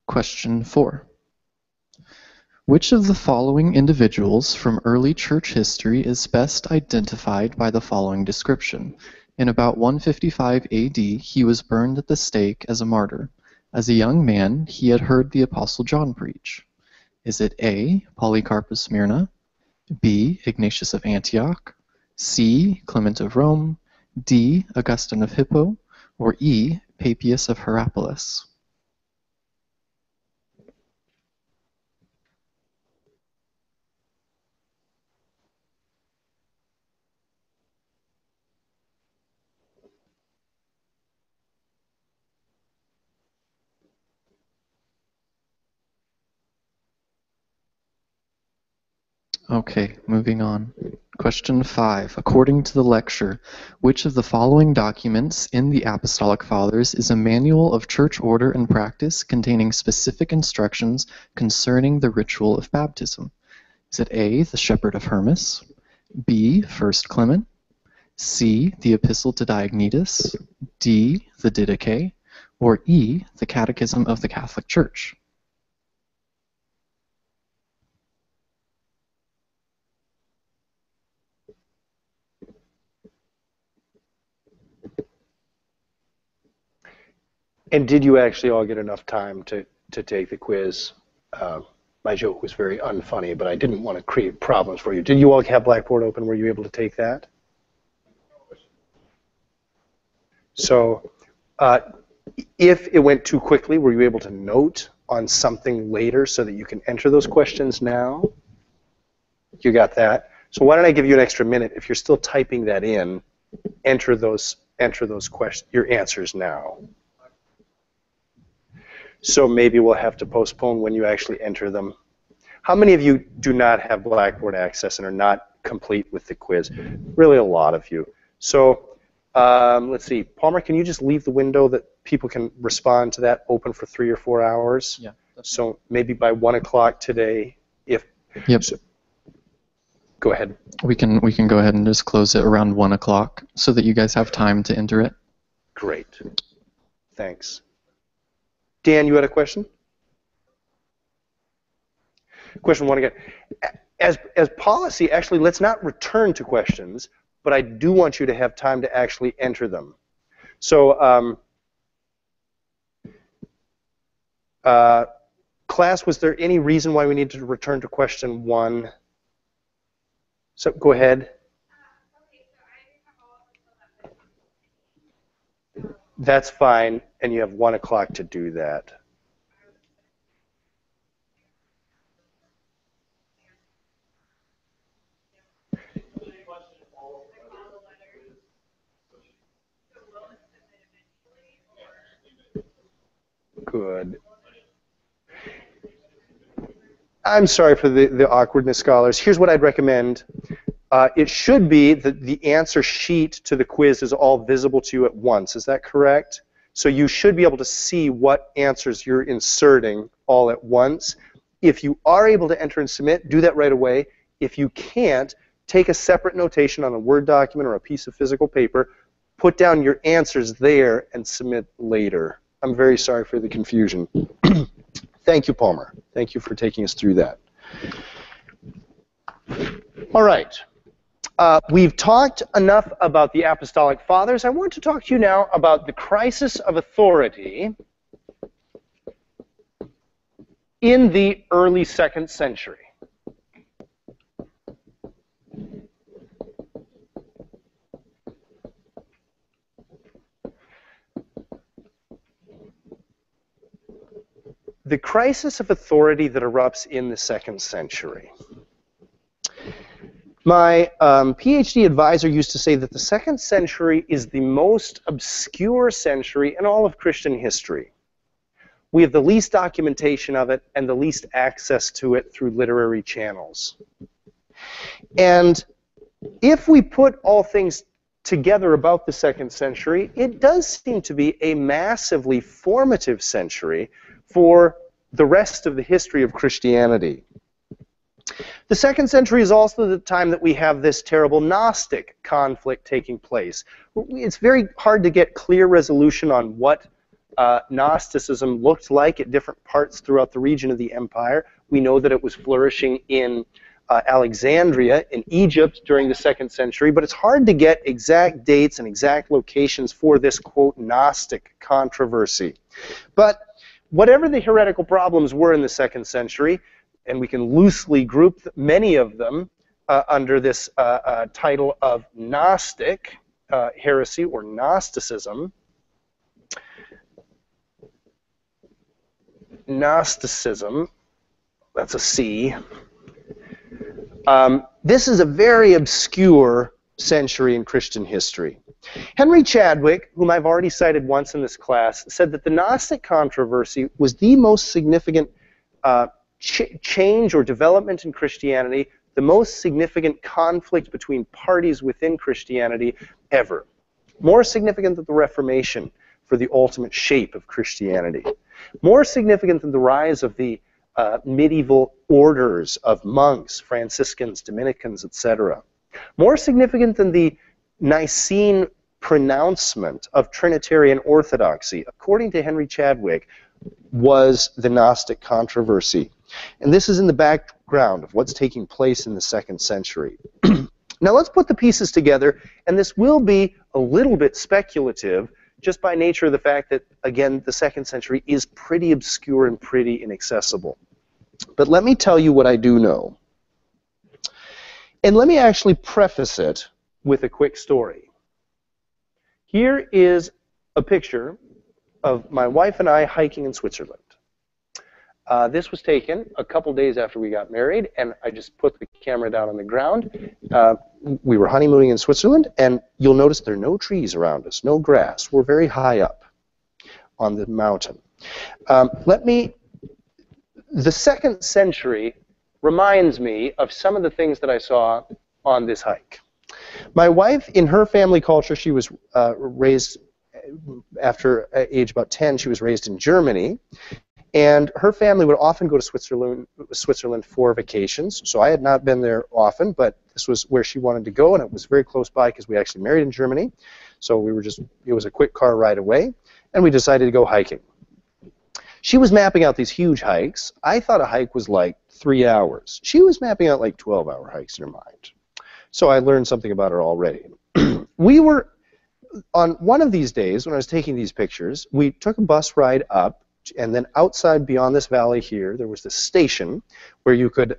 Question 4. Which of the following individuals from early church history is best identified by the following description? In about 155 AD, he was burned at the stake as a martyr. As a young man, he had heard the Apostle John preach. Is it A, Polycarp of Smyrna, B, Ignatius of Antioch, C, Clement of Rome, D, Augustine of Hippo, or E, Papias of Hierapolis? Okay, moving on. Question 5. According to the lecture, which of the following documents in the Apostolic Fathers is a manual of church order and practice containing specific instructions concerning the ritual of baptism? Is it A, the Shepherd of Hermas, B, First Clement, C, the Epistle to Diognetus, D, the Didache, or E, the Catechism of the Catholic Church? And did you actually all get enough time to take the quiz? My joke was very unfunny, but I didn't want to create problems for you. Did you all have Blackboard open? Were you able to take that? So if it went too quickly, were you able to note on something later so that you can enter those questions now? You got that? So why don't I give you an extra minute? If you're still typing that in, enter those questions, your answers now. So maybe we'll have to postpone when you actually enter them. How many of you do not have Blackboard access and are not complete with the quiz? Really a lot of you. So let's see. Palmer, can you just leave the window that people can respond to that open for 3 or 4 hours? Yeah. So maybe by 1 o'clock today, if... Yep. So, go ahead. We can go ahead and just close it around 1 o'clock so that you guys have time to enter it. Great. Thanks. Dan, you had a question? Question 1 again. As policy, actually, let's not return to questions, but I do want you to have time to actually enter them. So, class, was there any reason why we need to return to question 1? So, go ahead. That's fine, and you have 1 o'clock to do that. Good. I'm sorry for the awkwardness, scholars. Here's what I'd recommend. It should be that the answer sheet to the quiz is all visible to you at once. Is that correct? So you should be able to see what answers you're inserting all at once. If you are able to enter and submit, do that right away. If you can't, take a separate notation on a Word document or a piece of physical paper, put down your answers there, and submit later. I'm very sorry for the confusion. Thank you, Palmer. Thank you for taking us through that. All right. We've talked enough about the Apostolic Fathers. I want to talk to you now about the crisis of authority in the early 2nd century. The crisis of authority that erupts in the 2nd century. My PhD advisor used to say that the 2nd century is the most obscure century in all of Christian history. We have the least documentation of it and the least access to it through literary channels. And if we put all things together about the 2nd century, it does seem to be a massively formative century for the rest of the history of Christianity. The 2nd century is also the time that we have this terrible Gnostic conflict taking place. It's very hard to get clear resolution on what Gnosticism looked like at different parts throughout the region of the empire. We know that it was flourishing in Alexandria in Egypt during the 2nd century, but it's hard to get exact dates and exact locations for this, quote, Gnostic controversy. But whatever the heretical problems were in the 2nd century, and we can loosely group many of them under this title of Gnostic heresy or Gnosticism. Gnosticism, that's a C. This is a very obscure century in Christian history. Henry Chadwick, whom I've already cited once in this class, said that the Gnostic controversy was the most significant change or development in Christianity, the most significant conflict between parties within Christianity ever. More significant than the Reformation for the ultimate shape of Christianity. More significant than the rise of the medieval orders of monks, Franciscans, Dominicans, etc. More significant than the Nicene pronouncement of Trinitarian orthodoxy, according to Henry Chadwick, was the Gnostic controversy. And this is in the background of what's taking place in the 2nd century. Now let's put the pieces together, and this will be a little bit speculative, just by nature of the fact that, again, the 2nd century is pretty obscure and pretty inaccessible. But let me tell you what I do know. And let me actually preface it with a quick story. Here is a picture of my wife and I hiking in Switzerland. This was taken a couple days after we got married, and I just put the camera down on the ground. We were honeymooning in Switzerland, and you'll notice there are no trees around us, no grass. We're very high up on the mountain. The 2nd century reminds me of some of the things that I saw on this hike. My wife, in her family culture, she was raised, after age about 10, she was raised in Germany. And her family would often go to Switzerland for vacations. So I had not been there often, but this was where she wanted to go, and it was very close by because we actually married in Germany. So it was a quick car ride away, and we decided to go hiking. She was mapping out these huge hikes. I thought a hike was like 3 hours. She was mapping out like 12-hour hikes in her mind. So I learned something about her already. We were, on one of these days when I was taking these pictures, we took a bus ride up, and then outside beyond this valley here, there was this station where you could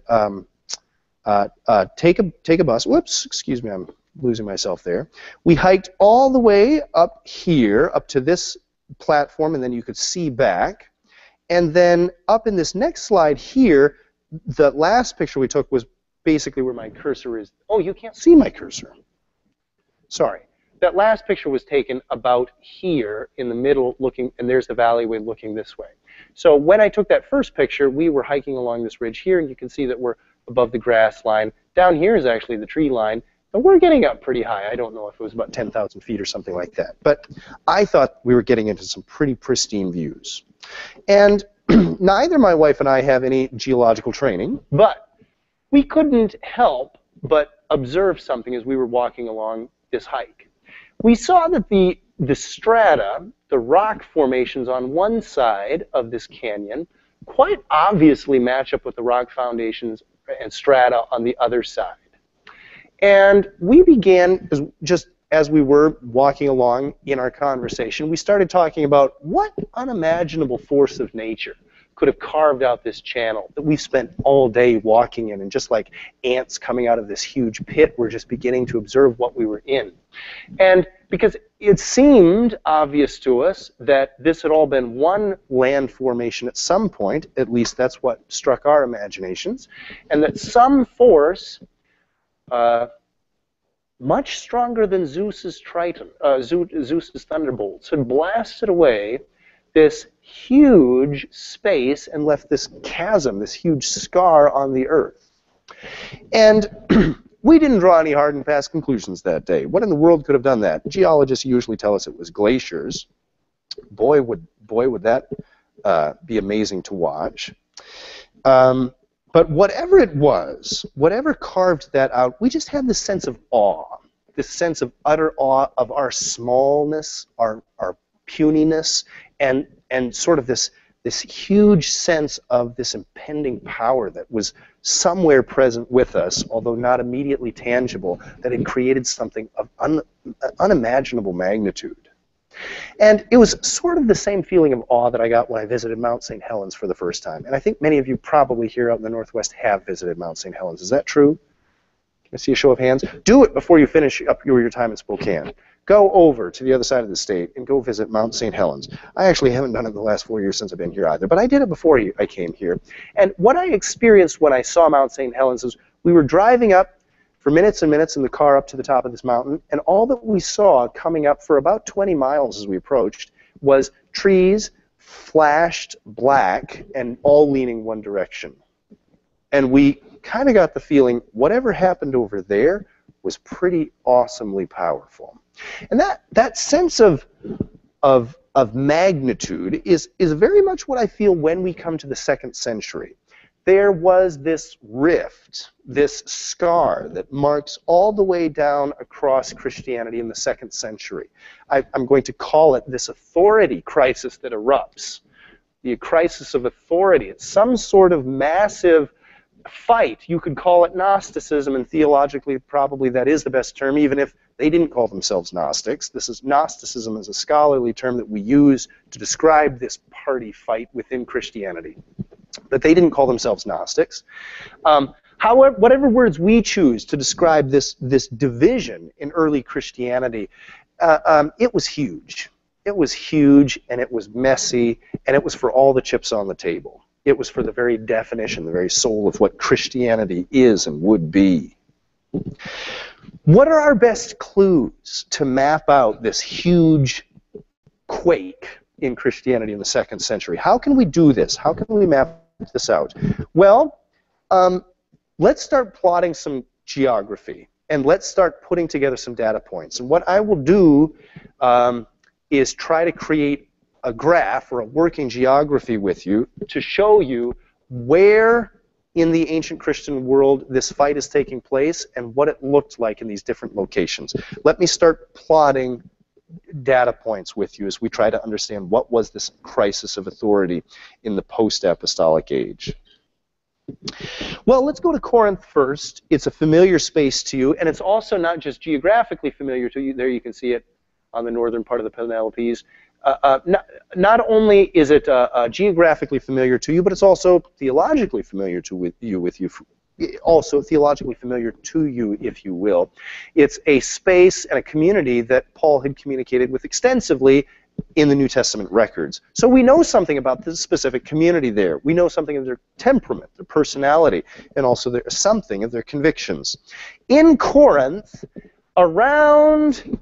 take a bus. Whoops, excuse me, I'm losing myself there. We hiked all the way up here, up to this platform, and then you could see back. And then up in this next slide here, the last picture we took was basically where my cursor is. Oh, you can't see my cursor. Sorry. That last picture was taken about here in the middle looking, and there's the valleyway looking this way. So when I took that first picture, we were hiking along this ridge here, and you can see that we're above the grass line. Down here is actually the tree line, and we're getting up pretty high. I don't know if it was about 10,000 feet or something like that. But I thought we were getting into some pretty pristine views. And neither my wife and I have any geological training, but we couldn't help but observe something as we were walking along this hike. We saw that the strata, the rock formations on one side of this canyon, quite obviously match up with the rock foundations and strata on the other side. And we began, just as we were walking along in our conversation, we started talking about what unimaginable force of nature could have carved out this channel that we've spent all day walking in, and just like ants coming out of this huge pit, we're just beginning to observe what we were in. And because it seemed obvious to us that this had all been one land formation at some point, at least that's what struck our imaginations, and that some force much stronger than Zeus's Zeus's thunderbolts had blasted away this huge space and left this chasm, this huge scar on the earth. And we didn't draw any hard and fast conclusions that day. What in the world could have done that? Geologists usually tell us it was glaciers. Boy, would that be amazing to watch. But whatever it was, whatever carved that out, we just had this sense of awe, this sense of utter awe of our smallness, our puniness, and sort of this huge sense of this impending power that was somewhere present with us, although not immediately tangible, that had created something of unimaginable magnitude. And it was sort of the same feeling of awe that I got when I visited Mount St. Helens for the first time. And I think many of you probably here out in the Northwest have visited Mount St. Helens. Is that true? Can I see a show of hands? Do it before you finish up your time in Spokane. Go over to the other side of the state and go visit Mount St. Helens. I actually haven't done it the last 4 years since I've been here either, but I did it before I came here. And what I experienced when I saw Mount St. Helens is we were driving up for minutes and minutes in the car up to the top of this mountain, and all that we saw coming up for about 20 miles as we approached was trees flashed black and all leaning one direction. And we kind of got the feeling whatever happened over there was pretty awesomely powerful. And that sense of magnitude is very much what I feel when we come to the 2nd century. There was this rift, this scar that marks all the way down across Christianity in the 2nd century. I'm going to call it this authority crisis that erupts. The crisis of authority. It's some sort of massive fight. You could call it Gnosticism, and theologically probably that is the best term, even if they didn't call themselves Gnostics. Gnosticism is a scholarly term that we use to describe this party fight within Christianity. But they didn't call themselves Gnostics. However, whatever words we choose to describe this division in early Christianity, it was huge. It was huge, and it was messy, and it was for all the chips on the table. It was for the very definition, the very soul of what Christianity is and would be. What are our best clues to map out this huge quake in Christianity in the 2nd century? How can we do this? How can we map this out? Well, let's start plotting some geography, and let's start putting together some data points. And what I will do is try to create a graph or a working geography with you to show you where in the ancient Christian world this fight is taking place and what it looked like in these different locations. Let me start plotting data points with you as we try to understand what was this crisis of authority in the post-apostolic age. Well, let's go to Corinth first. It's a familiar space to you, and it's also not just geographically familiar to you. There you can see it on the northern part of the Penelope. Not only is it geographically familiar to you, but it's also theologically familiar to you, also theologically familiar to you, if you will. It's a space and a community that Paul had communicated with extensively in the New Testament records. So we know something about this specific community there. We know something of their temperament, their personality, and also something of their convictions. In Corinth, around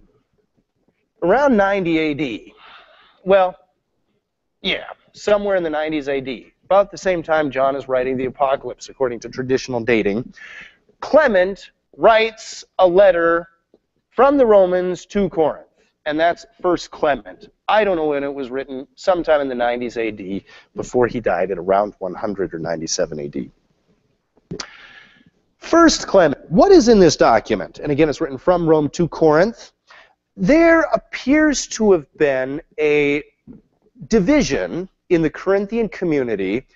90 A.D., well, yeah, somewhere in the 90s A.D., about the same time John is writing the Apocalypse, according to traditional dating, Clement writes a letter from the Romans to Corinth, and that's First Clement. I don't know when it was written, sometime in the 90s A.D., before he died at around 100 or 97 A.D. First Clement, what is in this document? And again, it's written from Rome to Corinth. There appears to have been a division in the Corinthian community,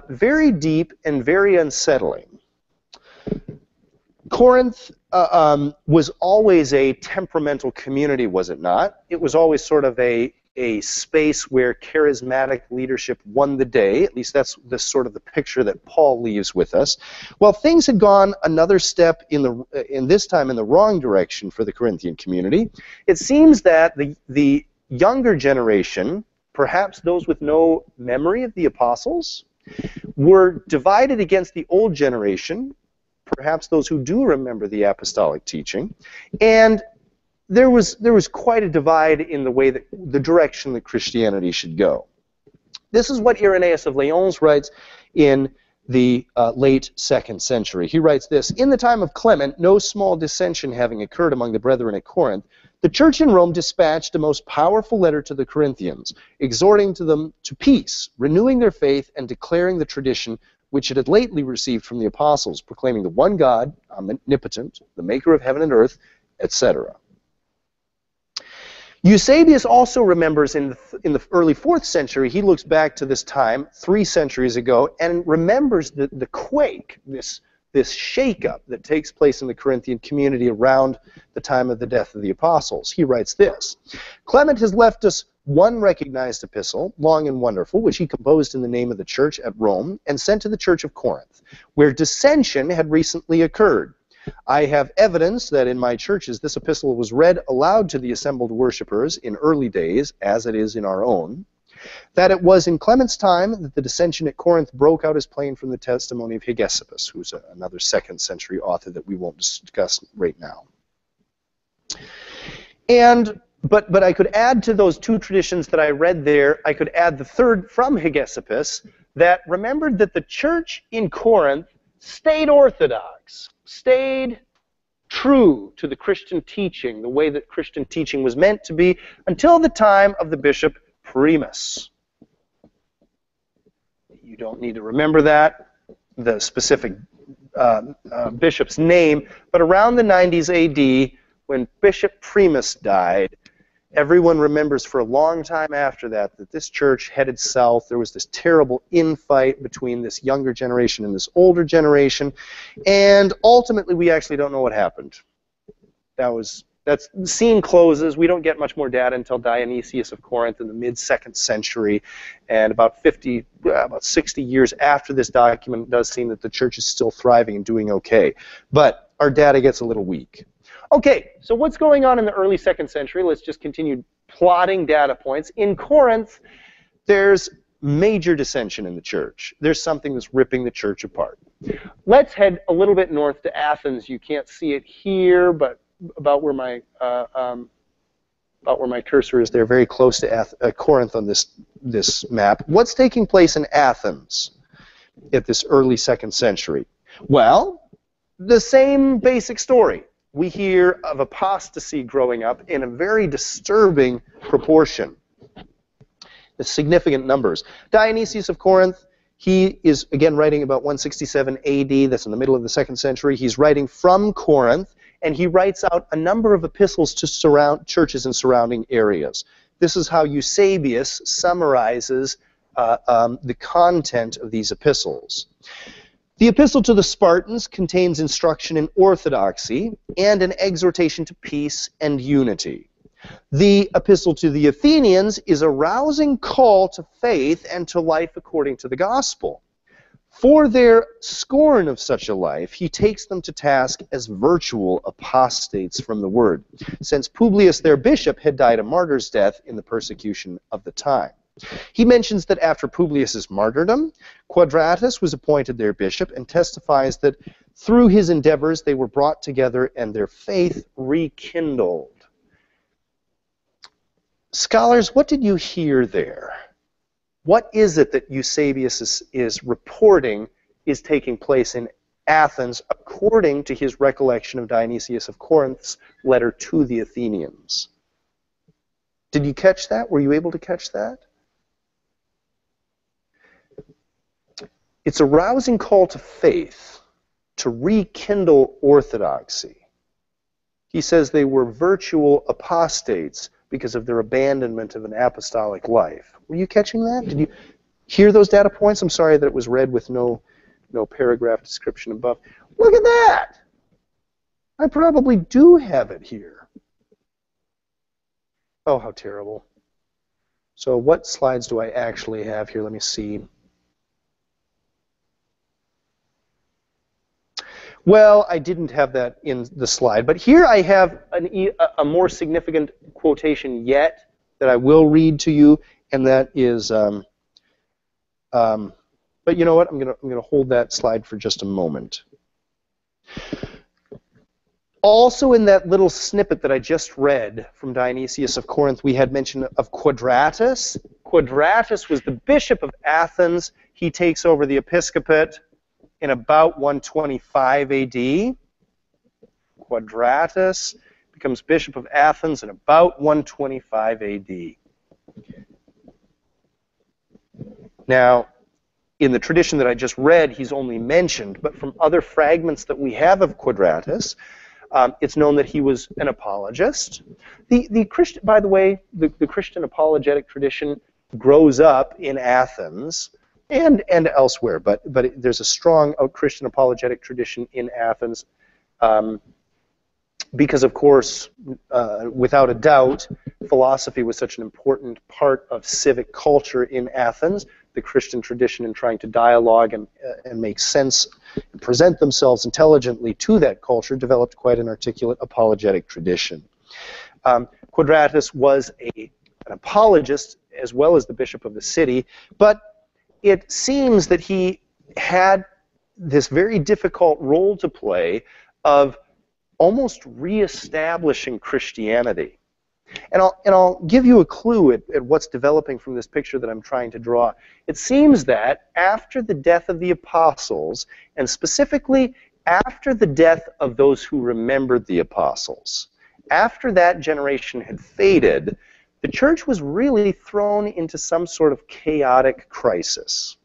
very deep and very unsettling. Corinth was always a temperamental community, was it not? It was always sort of a space where charismatic leadership won the day. At least that's sort of the picture that Paul leaves with us. Well, things had gone another step in this time in the wrong direction for the Corinthian community. It seems that the younger generation, perhaps those with no memory of the apostles, were divided against the old generation, perhaps those who do remember the apostolic teaching, and there was quite a divide in the direction that Christianity should go. This is what Irenaeus of Lyons writes in the late 2nd century. He writes this: "In the time of Clement, no small dissension having occurred among the brethren at Corinth, the church in Rome dispatched a most powerful letter to the Corinthians, exhorting to them to peace, renewing their faith, and declaring the tradition which it had lately received from the apostles, proclaiming the one God, omnipotent, the maker of heaven and earth, etc." Eusebius also remembers in the early 4th century, he looks back to this time 3 centuries ago and remembers the quake, this shakeup that takes place in the Corinthian community around the time of the death of the apostles. He writes this: "Clement has left us one recognized epistle, long and wonderful, which he composed in the name of the church at Rome and sent to the church of Corinth, where dissension had recently occurred. I have evidence that in my churches this epistle was read aloud to the assembled worshippers in early days, as it is in our own, that it was in Clement's time that the dissension at Corinth broke out as plain from the testimony of Hegesippus," who's another 2nd century author that we won't discuss right now. But I could add to those 2 traditions that I read there, I could add the third from Hegesippus, that remembered that the church in Corinth stayed orthodox, stayed true to the Christian teaching, the way that Christian teaching was meant to be, until the time of the bishop Primus. You don't need to remember that, the specific bishop's name, but around the 90s AD, when Bishop Primus died, everyone remembers for a long time after that this church headed south. There was this terrible infight between this younger generation and this older generation, and ultimately we actually don't know what happened. That's scene closes. We don't get much more data until Dionysius of Corinth in the mid-2nd century, and about 60 years after this document, it does seem that the church is still thriving and doing okay. But our data gets a little weak. Okay, so what's going on in the early 2nd century? Let's just continue plotting data points. In Corinth, there's major dissension in the church. There's something that's ripping the church apart. Let's head a little bit north to Athens. You can't see it here, but about where my cursor is there, very close to Corinth on this map. What's taking place in Athens at this early 2nd century? Well, the same basic story. We hear of apostasy growing up in a very disturbing proportion. The significant numbers. Dionysius of Corinth, he is, again, writing about 167 AD. That's in the middle of the 2nd century. He's writing from Corinth, and he writes out a number of epistles to churches in surrounding areas. This is how Eusebius summarizes the content of these epistles. The epistle to the Spartans contains instruction in orthodoxy and an exhortation to peace and unity. The epistle to the Athenians is a rousing call to faith and to life according to the gospel. For their scorn of such a life, he takes them to task as virtual apostates from the word, since Publius, their bishop, had died a martyr's death in the persecution of the time. He mentions that after Publius's martyrdom, Quadratus was appointed their bishop and testifies that through his endeavors they were brought together and their faith rekindled. Scholars, what did you hear there? What is it that Eusebius is reporting is taking place in Athens according to his recollection of Dionysius of Corinth's letter to the Athenians? Did you catch that? Were you able to catch that? It's a rousing call to faith, to rekindle orthodoxy. He says they were virtual apostates because of their abandonment of an apostolic life. Were you catching that? Did you hear those data points? I'm sorry that it was read with no paragraph description above. Look at that! I probably do have it here. Oh, how terrible. So what slides do I actually have here? Let me see. Well, I didn't have that in the slide, but here I have a more significant quotation yet that I will read to you, and that is, but you know what? I'm gonna hold that slide for just a moment. Also, in that little snippet that I just read from Dionysius of Corinth, we had mention of Quadratus. Quadratus was the bishop of Athens. He takes over the episcopate in about 125 AD. Quadratus becomes bishop of Athens in about 125 AD. Now, in the tradition that I just read, he's only mentioned, but from other fragments that we have of Quadratus, it's known that he was an apologist. The Christian, by the way, the Christian apologetic tradition grows up in Athens and elsewhere, but there's a strong Christian apologetic tradition in Athens because, of course, without a doubt, philosophy was such an important part of civic culture in Athens. The Christian tradition in trying to dialogue and make sense, and present themselves intelligently to that culture developed quite an articulate apologetic tradition. Quadratus was an apologist as well as the bishop of the city, but it seems that he had this very difficult role to play of almost reestablishing Christianity. And I'll give you a clue at what's developing from this picture that I'm trying to draw. It seems that after the death of the apostles, and specifically after the death of those who remembered the apostles, after that generation had faded, the church was really thrown into some sort of chaotic crisis.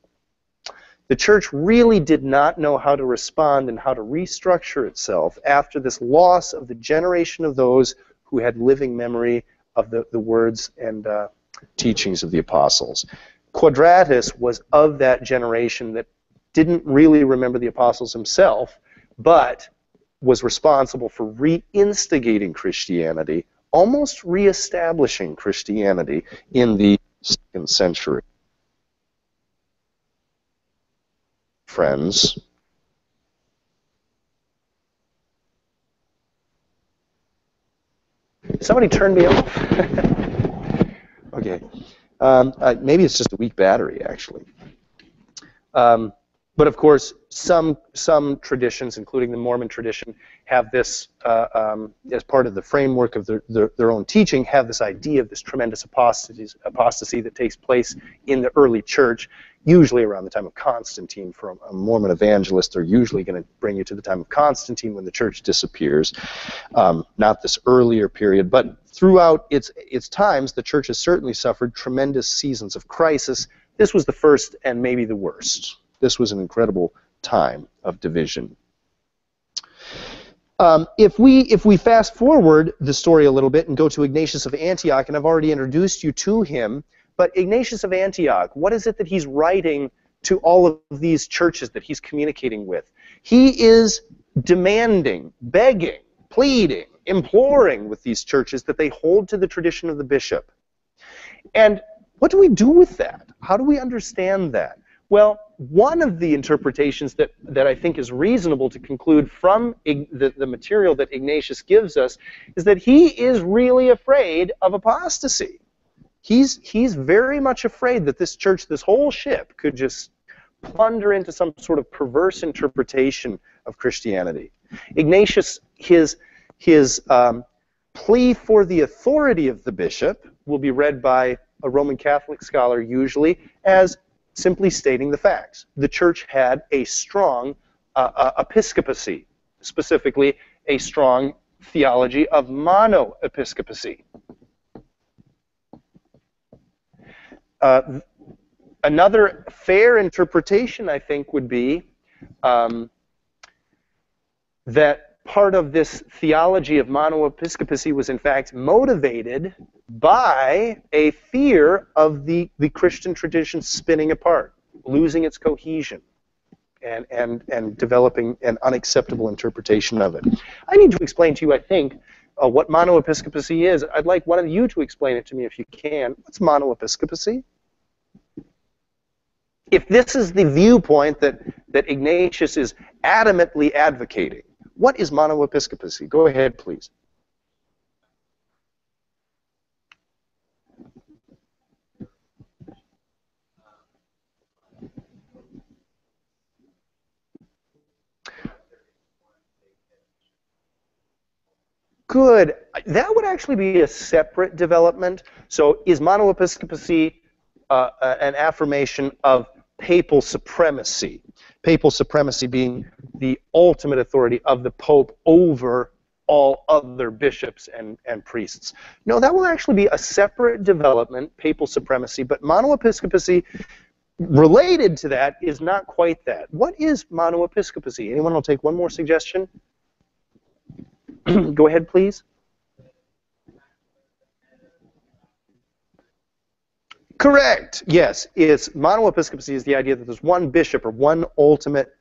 The church really did not know how to respond and how to restructure itself after this loss of the generation of those who had living memory of the words and teachings of the apostles. Quadratus was of that generation that didn't really remember the apostles himself, but was responsible for reinstigating Christianity, almost reestablishing Christianity in the 2nd century. Friends, somebody turned me off. Okay. Maybe it's just a weak battery, actually. But of course, some traditions, including the Mormon tradition, have this, as part of the framework of their own teaching, have this idea of this tremendous apostasy that takes place in the early church, usually around the time of Constantine. For a Mormon evangelist, they're usually going to bring you to the time of Constantine when the church disappears, not this earlier period. But throughout its times, the church has certainly suffered tremendous seasons of crisis. This was the first and maybe the worst. This was an incredible time of division. If we fast forward the story a little bit and go to Ignatius of Antioch, and I've already introduced you to him, but Ignatius of Antioch, what is it that he's writing to all of these churches that he's communicating with? He is demanding, begging, pleading, imploring with these churches that they hold to the tradition of the bishop. And what do we do with that? How do we understand that? Well, one of the interpretations that I think is reasonable to conclude from the material that Ignatius gives us is that he is really afraid of apostasy. He's very much afraid that this church, this whole ship, could just plunder into some sort of perverse interpretation of Christianity. Ignatius, his plea for the authority of the bishop will be read by a Roman Catholic scholar usually as simply stating the facts. The church had a strong episcopacy, specifically a strong theology of monoepiscopacy. Another fair interpretation, I think, would be that part of this theology of monoepiscopacy was in fact motivated by a fear of the Christian tradition spinning apart, losing its cohesion, and developing an unacceptable interpretation of it. I need to explain to you, I think, what monoepiscopacy is. I'd like one of you to explain it to me if you can. What's monoepiscopacy? If this is the viewpoint that Ignatius is adamantly advocating, what is monoepiscopacy? Go ahead, please. Good. That would actually be a separate development. So is monoepiscopacy an affirmation of papal supremacy? Papal supremacy being the ultimate authority of the Pope over all other bishops and priests. No, that will actually be a separate development, papal supremacy, but monoepiscopacy related to that is not quite that. What is monoepiscopacy? Anyone will take one more suggestion? Go ahead, please. Correct. Yes, it's monoepiscopacy is the idea that there's one bishop or one ultimate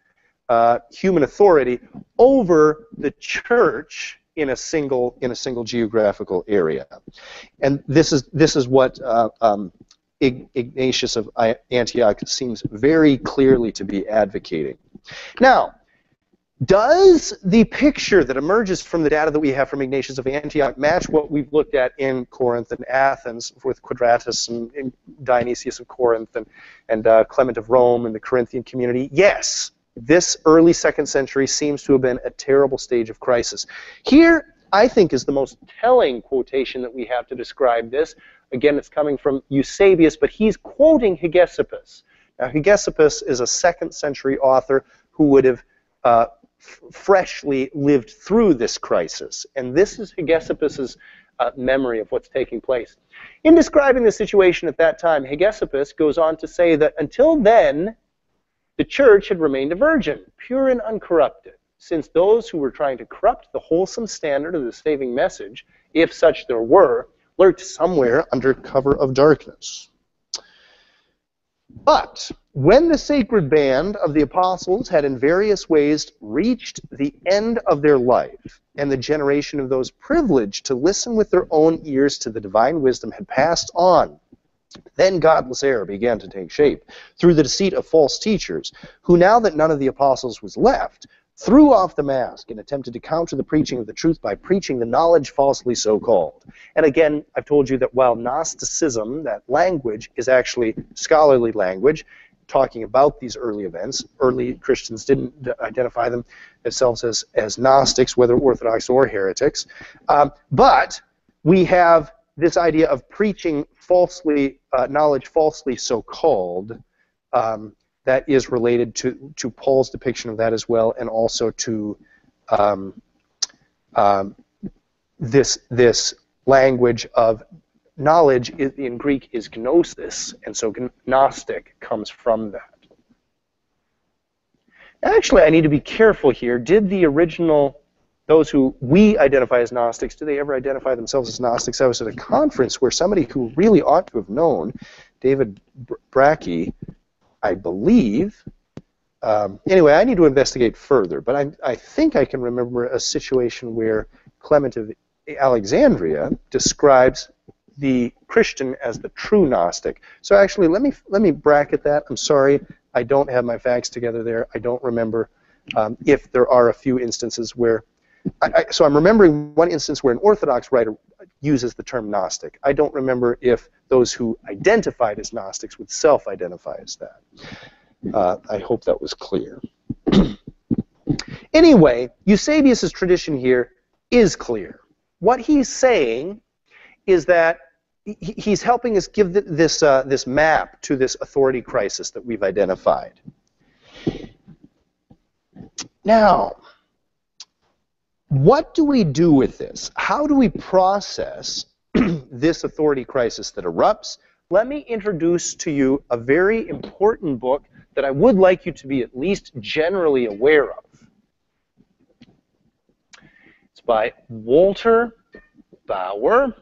human authority over the church in a single geographical area, and this is what Ignatius of Antioch seems very clearly to be advocating. Now, does the picture that emerges from the data that we have from Ignatius of Antioch match what we've looked at in Corinth and Athens with Quadratus and Dionysius of Corinth and Clement of Rome and the Corinthian community? Yes. This early 2nd century seems to have been a terrible stage of crisis. Here, I think, is the most telling quotation that we have to describe this. Again, it's coming from Eusebius, but he's quoting Hegesippus. Now, Hegesippus is a 2nd century author who would have freshly lived through this crisis. And this is Hegesippus's memory of what's taking place. In describing the situation at that time, Hegesippus goes on to say that until then, the church had remained a virgin, pure and uncorrupted, since those who were trying to corrupt the wholesome standard of the saving message, if such there were, lurked somewhere under cover of darkness. But when the sacred band of the apostles had in various ways reached the end of their life, and the generation of those privileged to listen with their own ears to the divine wisdom had passed on, then godless error began to take shape through the deceit of false teachers, who, now that none of the apostles was left, threw off the mask and attempted to counter the preaching of the truth by preaching the knowledge falsely so called. And again, I've told you that while Gnosticism, that language, is actually scholarly language, talking about these early events. Early Christians didn't identify themselves as Gnostics, whether Orthodox or heretics. But we have this idea of preaching falsely, knowledge falsely so-called, that is related to Paul's depiction of that as well, and also to this language of knowledge in Greek is gnosis, and so Gnostic comes from that. Actually, I need to be careful here. Did the original, those who we identify as Gnostics, do they ever identify themselves as Gnostics? I was at a conference where somebody who really ought to have known, David Brackey, I believe. Anyway, I need to investigate further, but I think I can remember a situation where Clement of Alexandria describes the Christian as the true Gnostic. So actually, let me bracket that. I'm sorry, I don't have my facts together there. I don't remember if there are a few instances where. So I'm remembering one instance where an Orthodox writer uses the term Gnostic. I don't remember if those who identified as Gnostics would self-identify as that. I hope that was clear. Anyway, Eusebius's tradition here is clear. What he's saying is that he's helping us give this map to this authority crisis that we've identified. Now, what do we do with this? How do we process this authority crisis that erupts? Let me introduce to you a very important book that I would like you to be at least generally aware of. It's by Walter Bauer.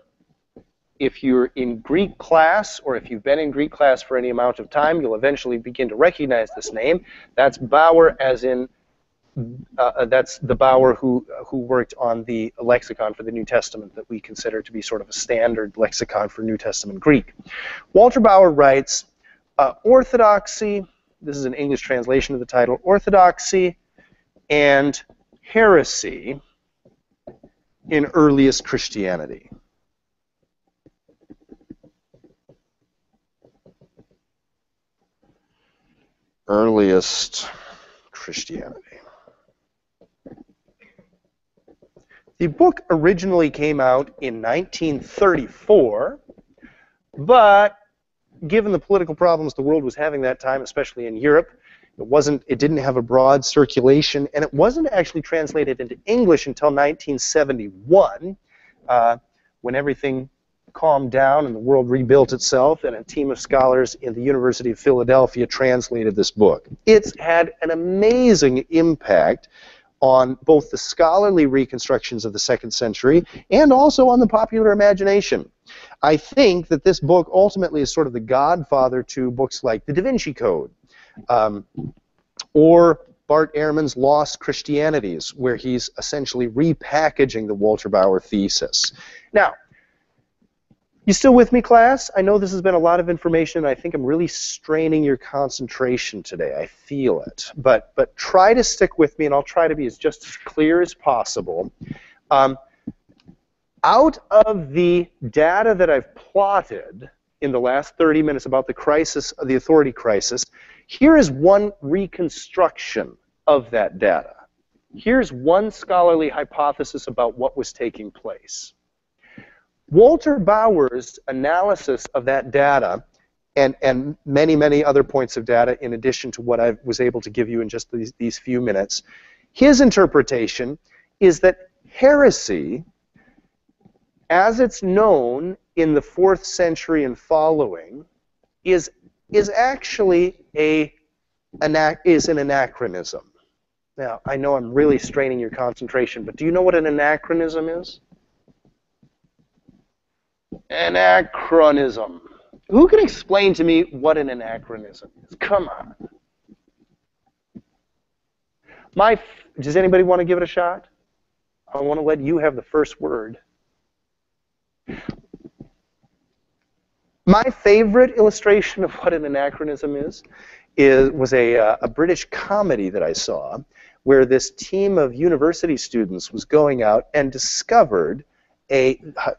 If you're in Greek class, or if you've been in Greek class for any amount of time, you'll eventually begin to recognize this name. That's Bauer, as in that's the Bauer who worked on the lexicon for the New Testament that we consider to be sort of a standard lexicon for New Testament Greek. Walter Bauer writes, orthodoxy, this is an English translation of the title, orthodoxy and heresy in earliest Christianity. Earliest Christianity. The book originally came out in 1934, but given the political problems the world was having that time, especially in Europe, it didn't have a broad circulation, and it wasn't actually translated into English until 1971, when everything calmed down and the world rebuilt itself, and a team of scholars in the University of Philadelphia translated this book. It's had an amazing impact on both the scholarly reconstructions of the 2nd century and also on the popular imagination. I think that this book ultimately is sort of the godfather to books like The Da Vinci Code, or Bart Ehrman's Lost Christianities, where he's essentially repackaging the Walter Bauer thesis. Now, you still with me, class? I know this has been a lot of information, and I think I'm really straining your concentration today. I feel it. But try to stick with me, and I'll try to be just as clear as possible. Out of the data that I've plotted in the last 30 minutes about the crisis, the authority crisis, here is one reconstruction of that data. Here's one scholarly hypothesis about what was taking place. Walter Bauer's analysis of that data, and many, many other points of data in addition to what I was able to give you in just these few minutes, his interpretation is that heresy, as it's known in the 4th century and following, is actually an anachronism. Now, I know I'm really straining your concentration, but do you know what an anachronism is? Anachronism. Who can explain to me what an anachronism is? Come on. Does anybody want to give it a shot? I want to let you have the first word. My favorite illustration of what an anachronism was a British comedy that I saw, where this team of university students was going out and discovered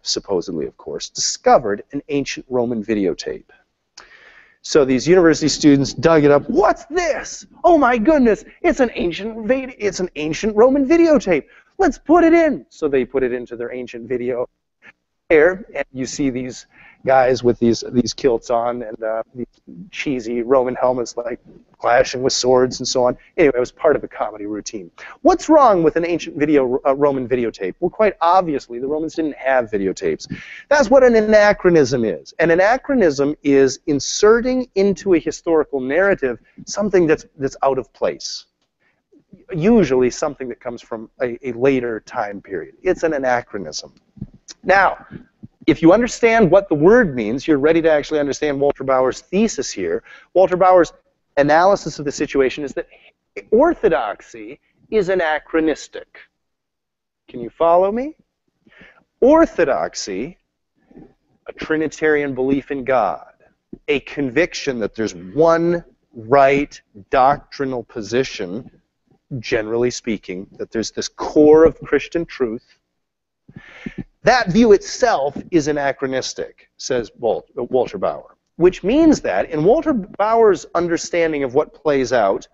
supposedly, of course, discovered an ancient Roman videotape. So these university students dug it up. What's this? Oh my goodness! It's an ancient Roman videotape. Let's put it in. So they put it into their ancient video player, and you see these guys with these kilts on and these cheesy Roman helmets, like clashing with swords and so on. Anyway, it was part of a comedy routine. What's wrong with an ancient Roman videotape? Well, quite obviously, the Romans didn't have videotapes. That's what an anachronism is. An anachronism is inserting into a historical narrative something that's out of place. Usually something that comes from a later time period. It's an anachronism. Now, if you understand what the word means, you're ready to actually understand Walter Bauer's thesis here. Walter Bauer's analysis of the situation is that orthodoxy is anachronistic. Can you follow me? Orthodoxy, a Trinitarian belief in God, a conviction that there's one right doctrinal position, generally speaking, that there's this core of Christian truth. That view itself is anachronistic, says Walter Bauer, which means that in Walter Bauer's understanding of what plays out,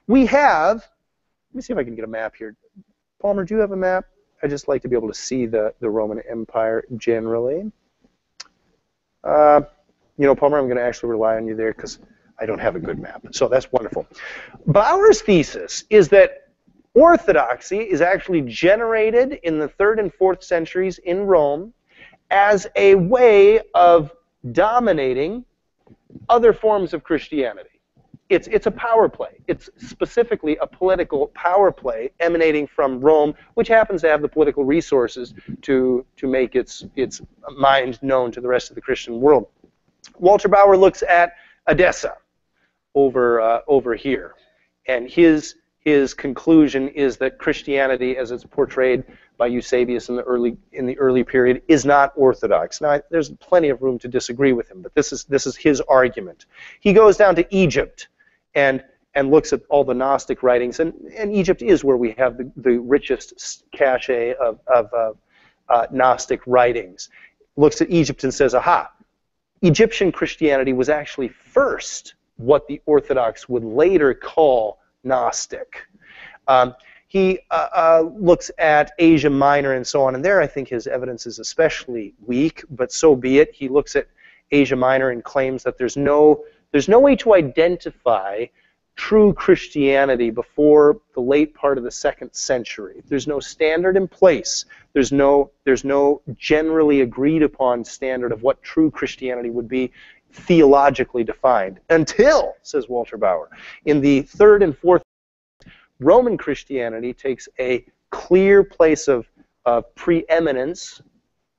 we have, let me see if I can get a map here. Palmer, do you have a map? I'd just like to be able to see the Roman Empire generally. You know, Palmer, I'm going to actually rely on you there because I don't have a good map. So that's wonderful. Bauer's thesis is that orthodoxy is actually generated in the 3rd and 4th centuries in Rome as a way of dominating other forms of Christianity. It's a power play. It's specifically a political power play emanating from Rome, which happens to have the political resources to make its mind known to the rest of the Christian world. Walter Bauer looks at Edessa over here, and his conclusion is that Christianity, as it's portrayed by Eusebius in the early period, is not orthodox. Now, there's plenty of room to disagree with him, but this is his argument. He goes down to Egypt and looks at all the Gnostic writings, and Egypt is where we have the richest cache of Gnostic writings. Looks at Egypt and says, aha, Egyptian Christianity was actually first what the Orthodox would later call Gnostic. He looks at Asia Minor and so on, and there I think his evidence is especially weak, but so be it. He looks at Asia Minor and claims that there's no way to identify true Christianity before the late part of the 2nd century. There's no standard in place. There's no generally agreed upon standard of what true Christianity would be theologically defined until, says Walter Bauer, in the 3rd and 4th, Roman Christianity takes a clear place of preeminence,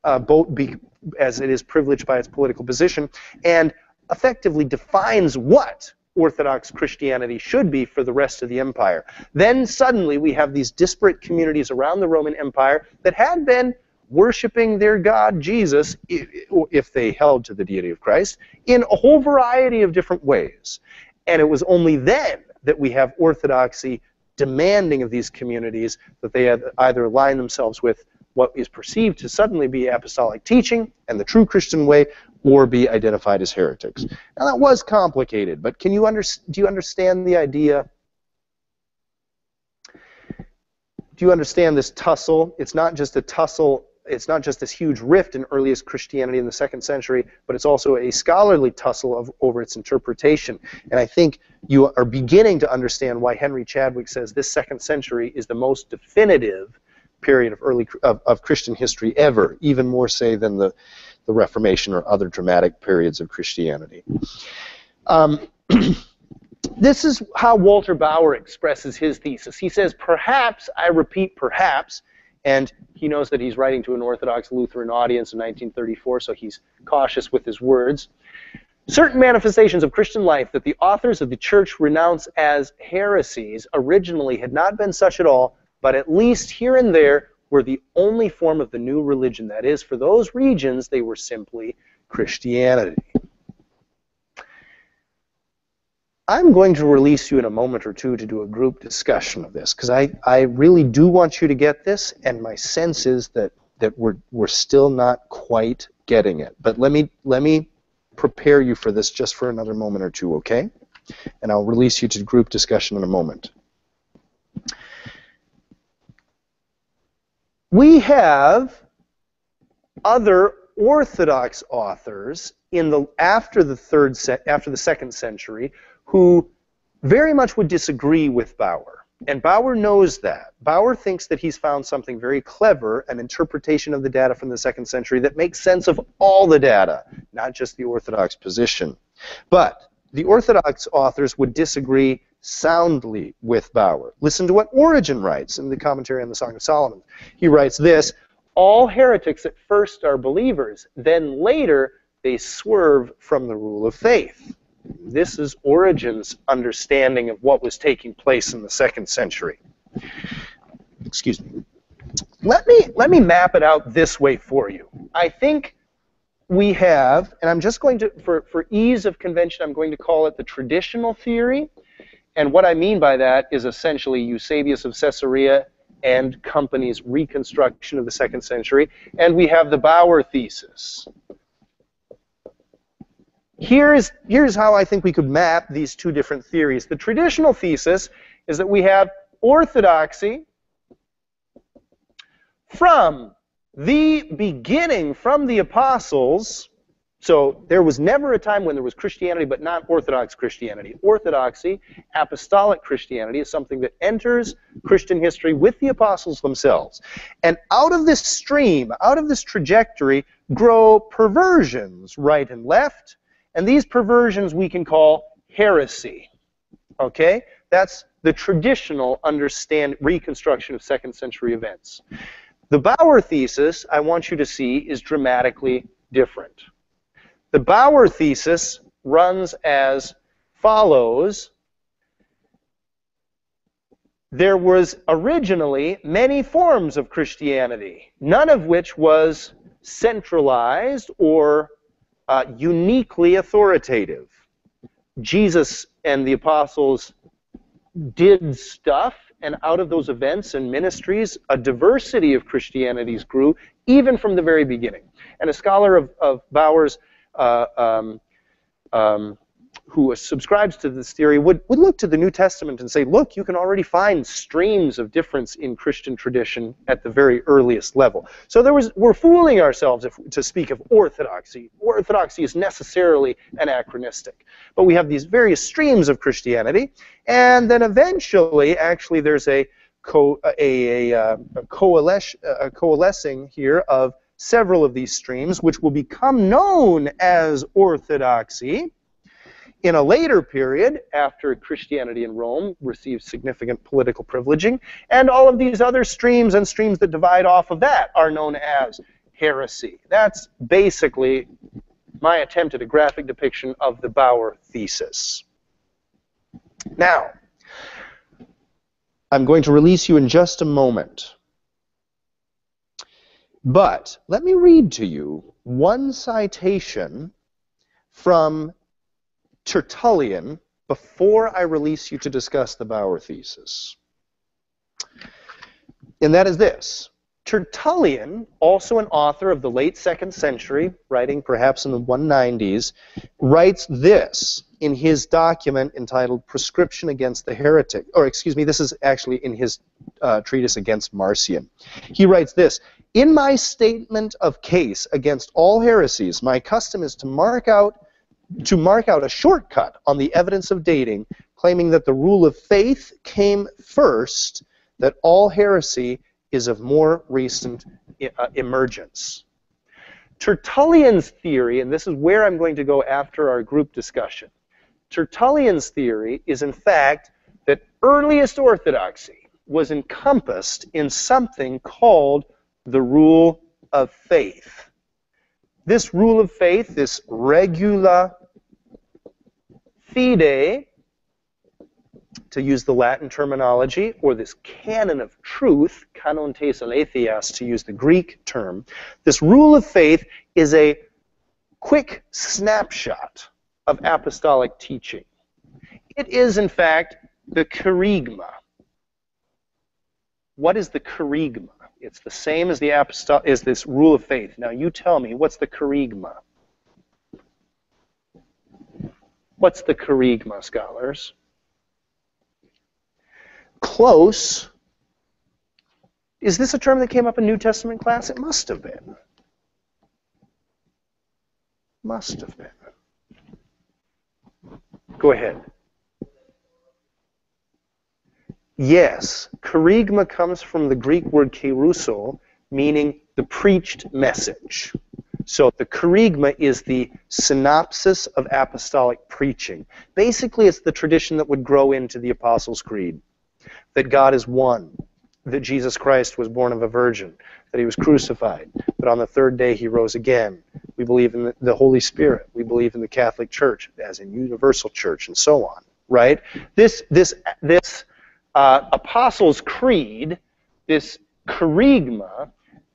as it is privileged by its political position, and effectively defines what Orthodox Christianity should be for the rest of the empire. Then suddenly we have these disparate communities around the Roman Empire that had been worshiping their God Jesus, if they held to the deity of Christ, in a whole variety of different ways. And it was only then that we have orthodoxy demanding of these communities that they either align themselves with what is perceived to suddenly be apostolic teaching and the true Christian way, or be identified as heretics. Now that was complicated, but do you understand the idea? Do you understand this tussle? It's not just a tussle. It's not just this huge rift in earliest Christianity in the 2nd century, but it's also a scholarly tussle over its interpretation. And I think you are beginning to understand why Henry Chadwick says this 2nd century is the most definitive period of Christian history ever, even more say than the Reformation or other dramatic periods of Christianity. This is how Walter Bauer expresses his thesis. He says, perhaps, I repeat, perhaps, and he knows that he's writing to an Orthodox Lutheran audience in 1934, so he's cautious with his words. Certain manifestations of Christian life that the authors of the church renounce as heresies originally had not been such at all, but at least here and there were the only form of the new religion. That is, for those regions, they were simply Christianity. I'm going to release you in a moment or two to do a group discussion of this, because I really do want you to get this, and my sense is that we're still not quite getting it. But let me prepare you for this just for another moment or two, okay? And I'll release you to group discussion in a moment. We have other Orthodox authors after the second century who very much would disagree with Bauer. And Bauer knows that. Bauer thinks that he's found something very clever, an interpretation of the data from the second century that makes sense of all the data, not just the Orthodox position. But the Orthodox authors would disagree soundly with Bauer. Listen to what Origen writes in the commentary on the Song of Solomon. He writes this: all heretics at first are believers, then later they swerve from the rule of faith. This is Origen's understanding of what was taking place in the second century. Excuse me. Let me map it out this way for you. I think we have, and I'm just going to, for ease of convention, I'm going to call it the traditional theory. And what I mean by that is essentially Eusebius of Caesarea and company's reconstruction of the second century. And we have the Bauer thesis. Here's how I think we could map these two different theories. The traditional thesis is that we have orthodoxy from the beginning, from the apostles. So there was never a time when there was Christianity but not Orthodox Christianity. Orthodoxy, apostolic Christianity, is something that enters Christian history with the apostles themselves. And out of this stream, out of this trajectory, grow perversions right and left. And these perversions we can call heresy. Okay? That's the traditional reconstruction of second century events. The Bauer thesis, I want you to see, is dramatically different. The Bauer thesis runs as follows. There was originally many forms of Christianity, none of which was centralized or uniquely authoritative. Jesus and the apostles did stuff, and out of those events and ministries, a diversity of Christianities grew, even from the very beginning. And a scholar of Bauer's who subscribes to this theory would look to the New Testament and say, look, you can already find streams of difference in Christian tradition at the very earliest level. So we're fooling ourselves to speak of orthodoxy. Orthodoxy is necessarily anachronistic. But we have these various streams of Christianity, and then eventually, actually, there's a coalescing here of several of these streams, which will become known as orthodoxy in a later period, after Christianity in Rome received significant political privileging, and all of these other streams and streams that divide off of that are known as heresy. That's basically my attempt at a graphic depiction of the Bauer thesis. Now, I'm going to release you in just a moment. But let me read to you one citation from Tertullian before I release you to discuss the Bauer thesis. And that is this. Tertullian, also an author of the late 2nd century, writing perhaps in the 190s, writes this in his document entitled Prescription Against the Heretic. Or excuse me, this is actually in his treatise against Marcion. He writes this: in my statement of case against all heresies, my custom is to mark out a shortcut on the evidence of dating, claiming that the rule of faith came first, that all heresy is of more recent emergence. Tertullian's theory, and this is where I'm going to go after our group discussion, Tertullian's theory is in fact that earliest orthodoxy was encompassed in something called the rule of faith. This rule of faith, this regula fide, to use the Latin terminology, or this canon of truth, kanon tes aletheas, to use the Greek term, this rule of faith is a quick snapshot of apostolic teaching. It is, in fact, the kerygma. What is the kerygma? It's the same as this rule of faith. Now you tell me, what's the kerygma? What's the kerygma, scholars? Close. Is this a term that came up in New Testament class? It must have been. Must have been. Go ahead. Yes, kerygma comes from the Greek word keruso, meaning the preached message. So the kerygma is the synopsis of apostolic preaching. Basically, it's the tradition that would grow into the Apostles' Creed, that God is one, that Jesus Christ was born of a virgin, that he was crucified, but on the third day he rose again. We believe in the Holy Spirit. We believe in the Catholic Church as a universal church, and so on. Right? This Apostles' Creed, this kerygma,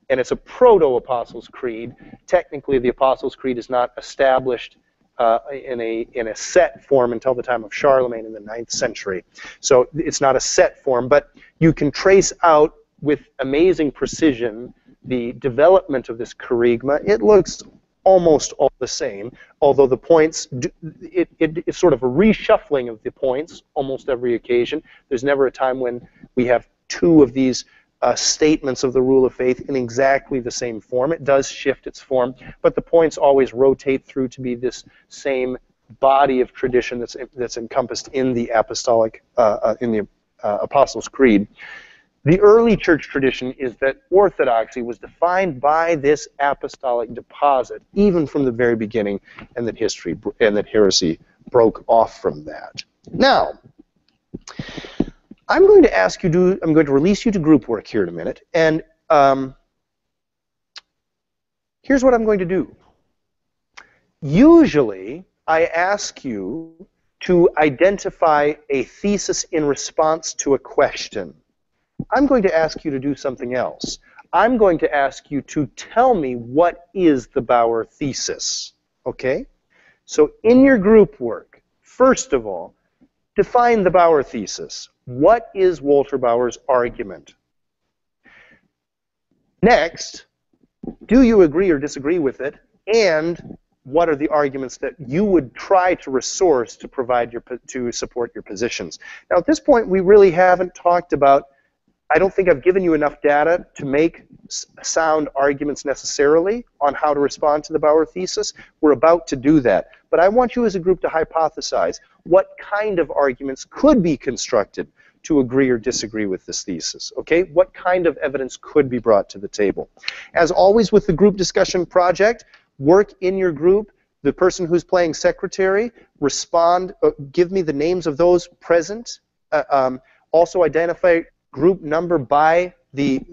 and it's a proto-Apostles' Creed. Technically, the Apostles' Creed is not established in a set form until the time of Charlemagne in the 9th century. So it's not a set form, but you can trace out with amazing precision the development of this kerygma. It looks almost all the same, although the points, it's sort of a reshuffling of the points almost every occasion. There's never a time when we have two of these statements of the rule of faith in exactly the same form. It does shift its form, but the points always rotate through to be this same body of tradition that's encompassed in the apostolic, Apostles' Creed. The early church tradition is that orthodoxy was defined by this apostolic deposit, even from the very beginning, and that heresy broke off from that. Now, I'm going to release you to group work here in a minute, and here's what I'm going to do. Usually, I ask you to identify a thesis in response to a question. I'm going to ask you to do something else. I'm going to ask you to tell me what is the Bauer thesis, okay? So in your group work, first of all, define the Bauer thesis. What is Walter Bauer's argument? Next, do you agree or disagree with it? And what are the arguments that you would try to resource to support your positions? Now, at this point, we really haven't talked about, I don't think I've given you enough data to make sound arguments necessarily on how to respond to the Bauer thesis. We're about to do that. But I want you as a group to hypothesize what kind of arguments could be constructed to agree or disagree with this thesis. Okay? What kind of evidence could be brought to the table? As always with the group discussion project, work in your group. The person who's playing secretary, give me the names of those present. Also identify group number by the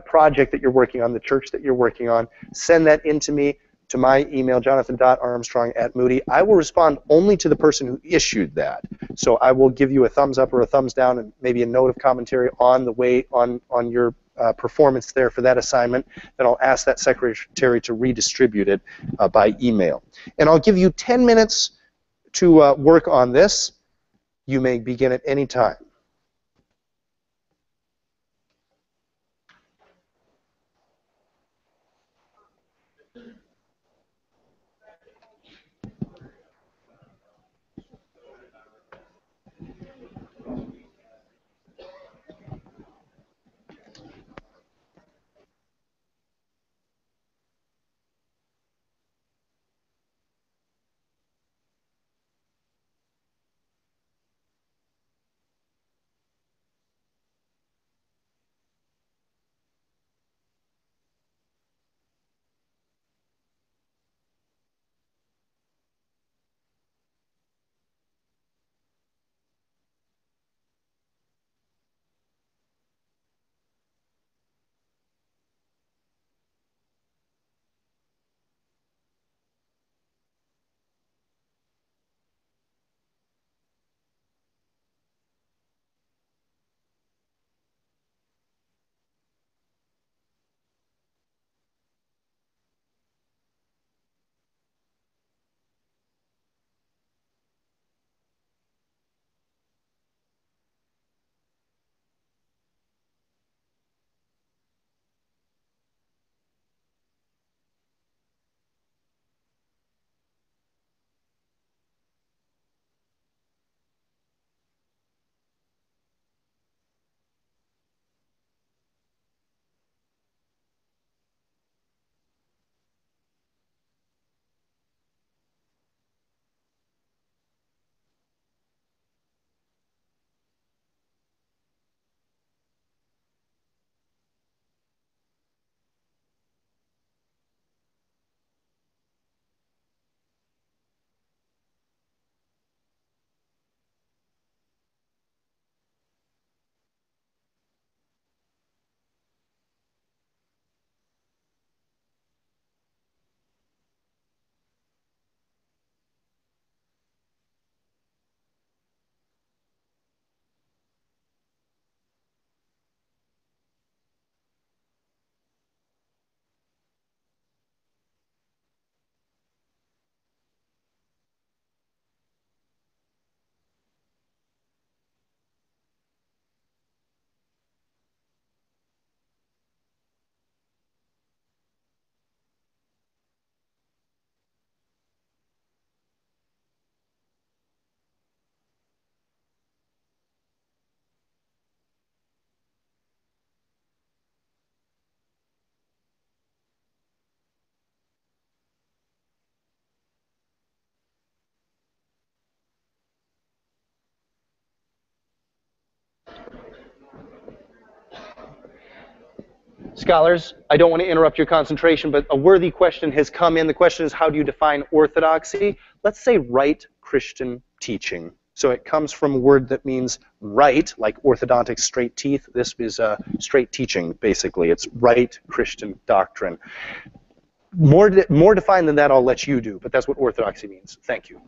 project that you're working on, the church that you're working on. Send that in to me, to my email, jonathan.armstrong@moody. I will respond only to the person who issued that. So I will give you a thumbs up or a thumbs down and maybe a note of commentary on the way on your performance there for that assignment. Then I'll ask that secretary to redistribute it by email. And I'll give you 10 minutes to work on this. You may begin at any time. Scholars, I don't want to interrupt your concentration, but a worthy question has come in. The question is, how do you define orthodoxy? Let's say right Christian teaching. So it comes from a word that means right, like orthodontic, straight teeth. This is straight teaching, basically. It's right Christian doctrine. More defined than that, I'll let you do, but that's what orthodoxy means. Thank you.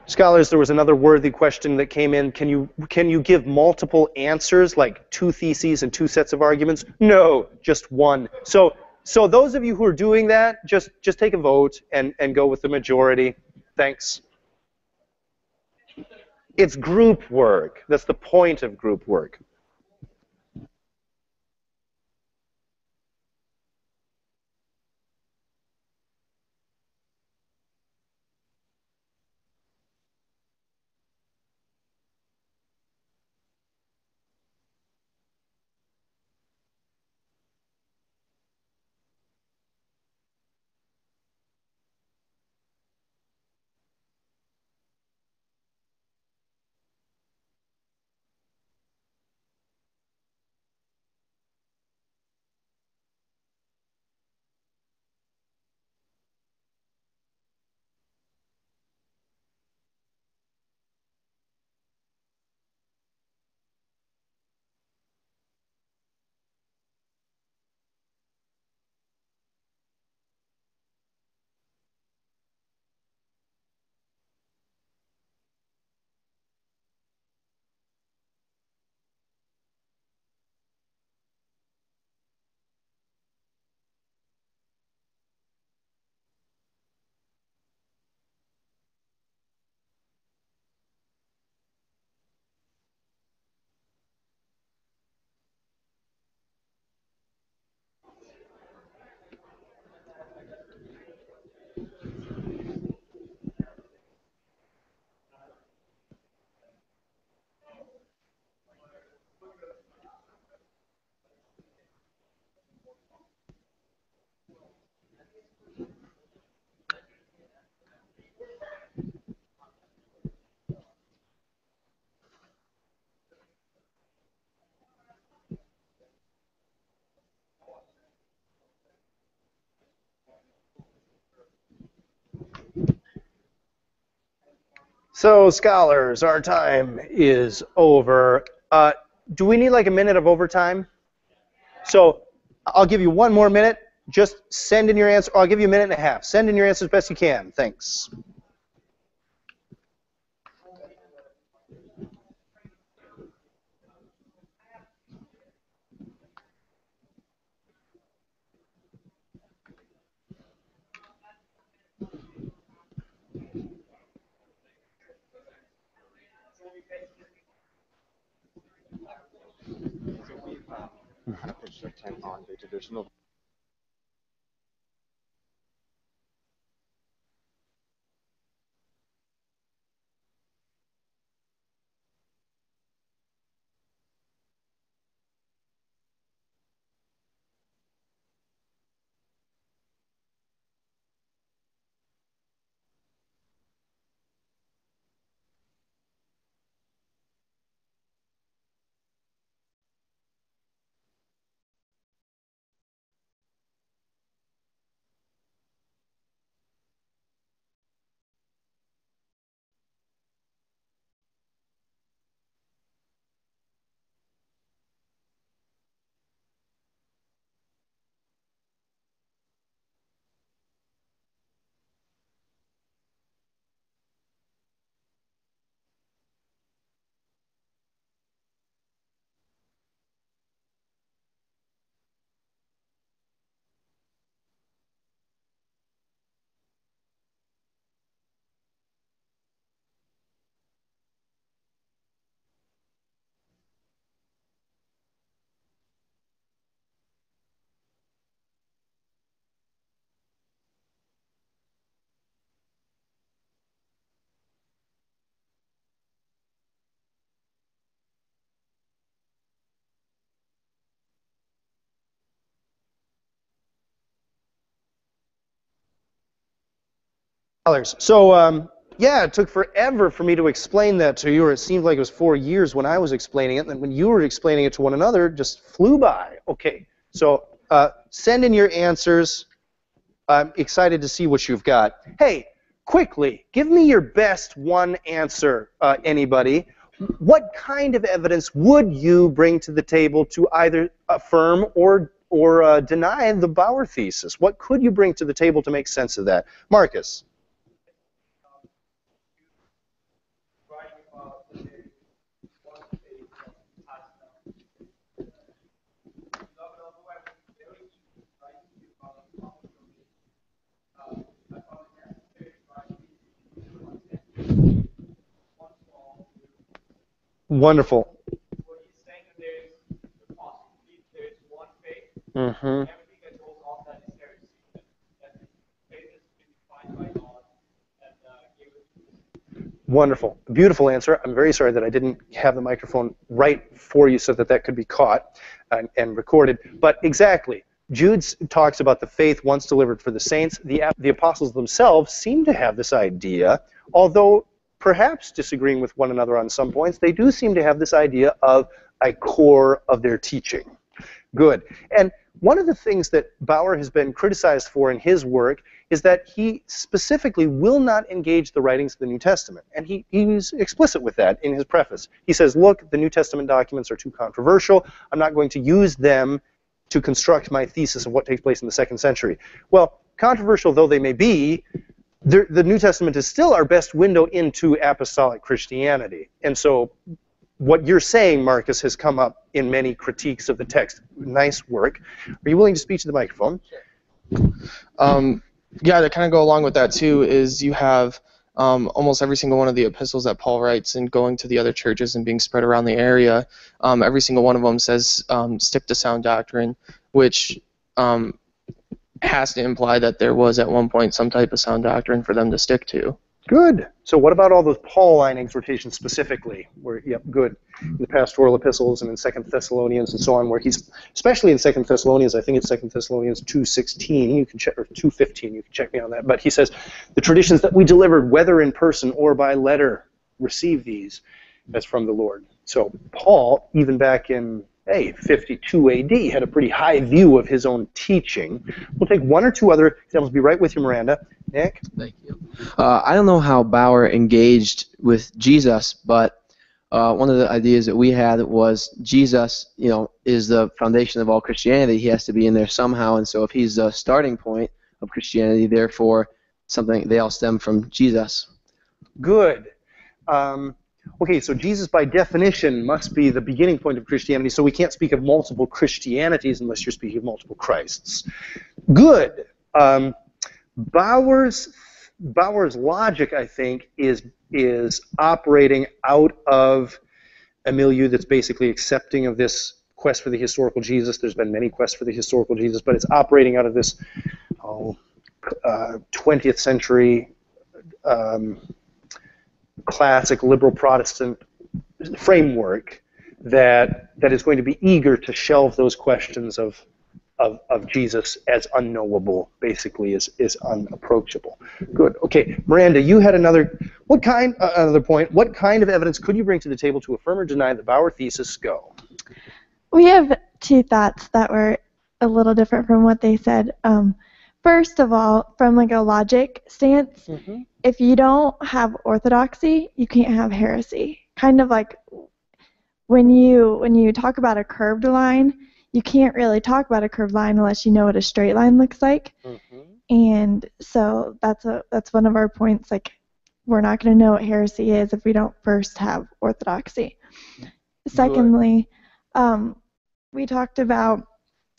Scholars, there was another worthy question that came in. Can you give multiple answers, like 2 theses and 2 sets of arguments? No, just one. So those of you who are doing that, just take a vote and go with the majority. Thanks. It's group work. That's the point of group work. So, scholars, our time is over. Do we need like a minute of overtime? So, I'll give you 1 more minute. Just send in your answer. I'll give you a minute and a half. Send in your answer as best you can. Thanks. So, yeah, it took forever for me to explain that to you, or it seemed like it was 4 years when I was explaining it, and then when you were explaining it to one another, it just flew by. Okay, so send in your answers. I'm excited to see what you've got. Hey, quickly, give me your best one answer, anybody. What kind of evidence would you bring to the table to either affirm or deny the Bauer thesis? What could you bring to the table to make sense of that? Marcus. Wonderful. What he's saying that there's one faith. Mm-hmm. Everything that goes off that is heresy. That faith has been defined by God and gave it. Wonderful. Beautiful answer. I'm very sorry that I didn't have the microphone right for you so that that could be caught and recorded. But exactly. Jude talks about the faith once delivered for the saints. The apostles themselves seem to have this idea, although perhaps disagreeing with one another on some points, they do seem to have this idea of a core of their teaching. Good. And one of the things that Bauer has been criticized for in his work is that he specifically will not engage the writings of the New Testament. And he's explicit with that in his preface. He says, look, the New Testament documents are too controversial. I'm not going to use them to construct my thesis of what takes place in the 2nd century. Well, controversial though they may be, the New Testament is still our best window into apostolic Christianity. And so what you're saying, Marcus, has come up in many critiques of the text. Nice work. Are you willing to speak to the microphone? Yeah, to kind of go along with that too is you have almost every single one of the epistles that Paul writes and going to the other churches and being spread around the area, every single one of them says stick to sound doctrine, which has to imply that there was at one point some type of sound doctrine for them to stick to. Good. So what about all those Pauline exhortations specifically? Where, yep, good. In the pastoral epistles and in 2 Thessalonians and so on, where he's, especially in 2 Thessalonians, I think it's 2 Thessalonians 2:16, you can check, or 2:15, you can check me on that, but he says, the traditions that we delivered, whether in person or by letter, receive these as from the Lord. So Paul, even back in 52 AD, had a pretty high view of his own teaching. We'll take one or two other examples. Be right with you, Miranda. Nick? Thank you. I don't know how Bauer engaged with Jesus, but one of the ideas that we had was Jesus, is the foundation of all Christianity. He has to be in there somehow, and so if he's the starting point of Christianity, therefore they all stem from Jesus. Good. Okay, so Jesus by definition must be the beginning point of Christianity, so we can't speak of multiple Christianities unless you're speaking of multiple Christs. Good. Bauer's logic, I think, is operating out of a milieu that's basically accepting of this quest for the historical Jesus. There's been many quests for the historical Jesus, but it's operating out of this 20th century classic liberal Protestant framework that is going to be eager to shelve those questions of Jesus as unknowable, basically is unapproachable. Good. Okay, Miranda, you had another point. What kind of evidence could you bring to the table to affirm or deny the Bauer thesis? Go. We have two thoughts that were a little different from what they said. First of all, from like a logic stance, if you don't have orthodoxy, you can't have heresy. Kind of like when you talk about a curved line, you can't really talk about a curved line unless you know what a straight line looks like. And so that's one of our points. Like, we're not going to know what heresy is if we don't first have orthodoxy. Secondly, we talked about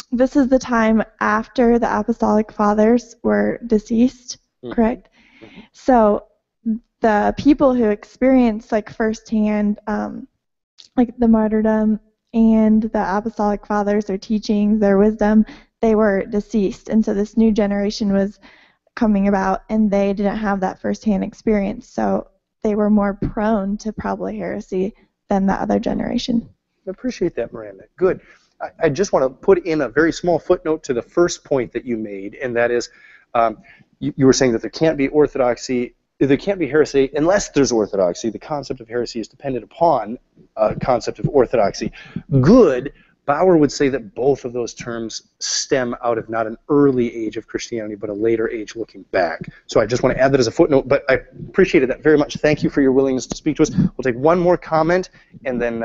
this is the time after the Apostolic Fathers were deceased, correct? So the people who experienced like firsthand like the martyrdom and the Apostolic Fathers, their teachings, their wisdom, they were deceased. And so this new generation was coming about and they didn't have that firsthand experience. So they were more prone to probably heresy than the other generation. I appreciate that, Miranda. Good. I just want to put in a very small footnote to the first point that you made, and that is you were saying that there can't be orthodoxy, there can't be heresy unless there's orthodoxy. The concept of heresy is dependent upon a concept of orthodoxy. Good. Bauer would say that both of those terms stem out of not an early age of Christianity, but a later age looking back. So I just want to add that as a footnote, but I appreciated that very much. Thank you for your willingness to speak to us. We'll take one more comment, and then...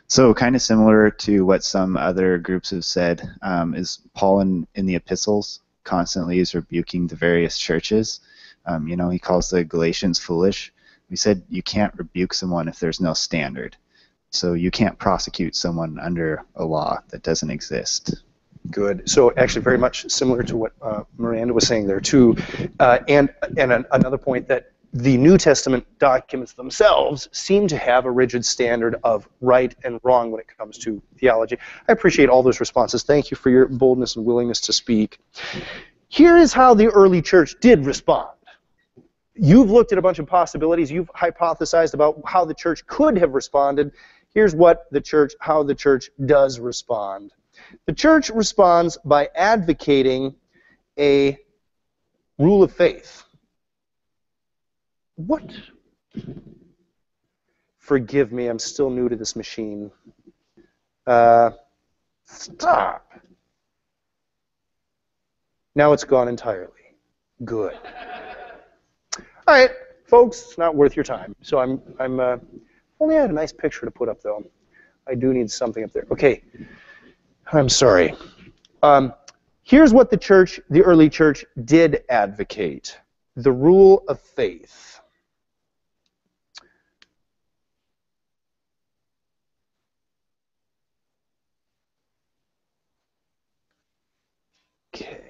So kind of similar to what some other groups have said, is Paul in the epistles constantly is rebuking the various churches. He calls the Galatians foolish. He said you can't rebuke someone if there's no standard. So you can't prosecute someone under a law that doesn't exist. Good. So actually very much similar to what Miranda was saying there too. And another point that the New Testament documents themselves seem to have a rigid standard of right and wrong when it comes to theology. I appreciate all those responses. Thank you for your boldness and willingness to speak. Here is how the early church did respond. You've looked at a bunch of possibilities. You've hypothesized about how the church could have responded. Here's how the church does respond. The church responds by advocating a rule of faith. What? Forgive me, I'm still new to this machine. Stop. Now it's gone entirely. Good. All right, folks, it's not worth your time. So I'm only had a nice picture to put up, though. I do need something up there. Okay, I'm sorry. Here's what the early church did advocate: the rule of faith. Okay.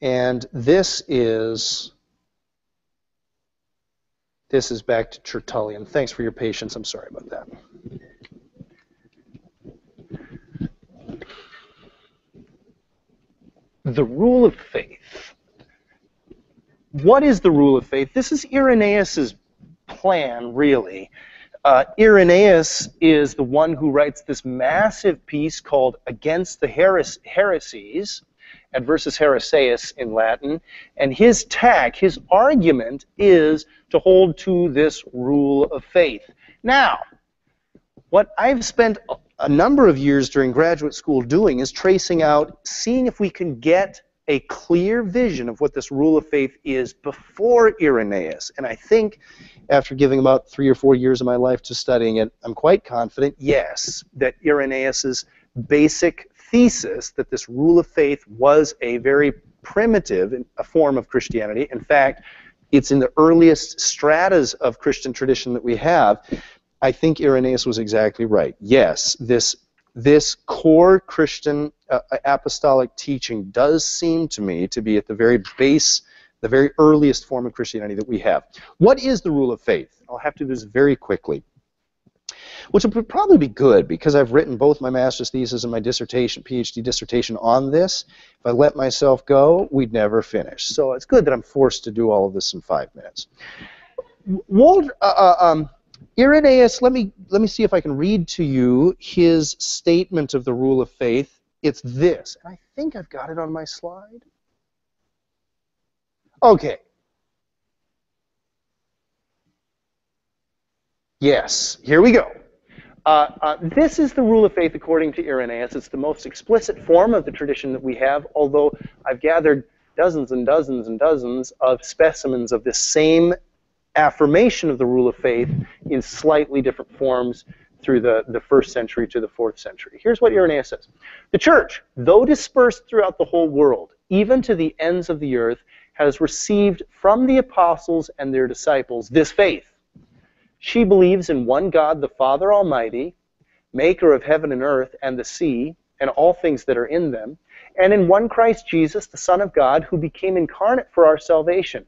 And this is back to Tertullian. Thanks for your patience. I'm sorry about that. The rule of faith. What is the rule of faith? This is Irenaeus' plan, really. Irenaeus is the one who writes this massive piece called Against the Heresies, Adversus Heresias in Latin, and his argument is to hold to this rule of faith. Now, what I've spent a number of years during graduate school doing is tracing out, seeing if we can get a clear vision of what this rule of faith is before Irenaeus. And I think, after giving about 3 or 4 years of my life to studying it, I'm quite confident, yes, that Irenaeus' basic thesis that this rule of faith was a very primitive a form of Christianity. In fact, it's in the earliest stratas of Christian tradition that we have. I think Irenaeus was exactly right. Yes, this core Christian apostolic teaching does seem to me to be at the very base, the very earliest form of Christianity that we have. What is the rule of faith? I'll have to do this very quickly, which would probably be good because I've written both my master's thesis and my dissertation, PhD dissertation on this. If I let myself go, we'd never finish. So it's good that I'm forced to do all of this in 5 minutes. Irenaeus, let me see if I can read to you his statement of the rule of faith. It's this. And I think I've got it on my slide. Okay. Yes, here we go. This is the rule of faith according to Irenaeus. It's the most explicit form of the tradition that we have, although I've gathered dozens and dozens and dozens of specimens of this same affirmation of the rule of faith in slightly different forms through the 1st century to the 4th century. Here's what Irenaeus says. The church, though dispersed throughout the whole world, even to the ends of the earth, has received from the apostles and their disciples this faith. She believes in one God, the Father Almighty, maker of heaven and earth and the sea, and all things that are in them, and in one Christ Jesus, the Son of God, who became incarnate for our salvation,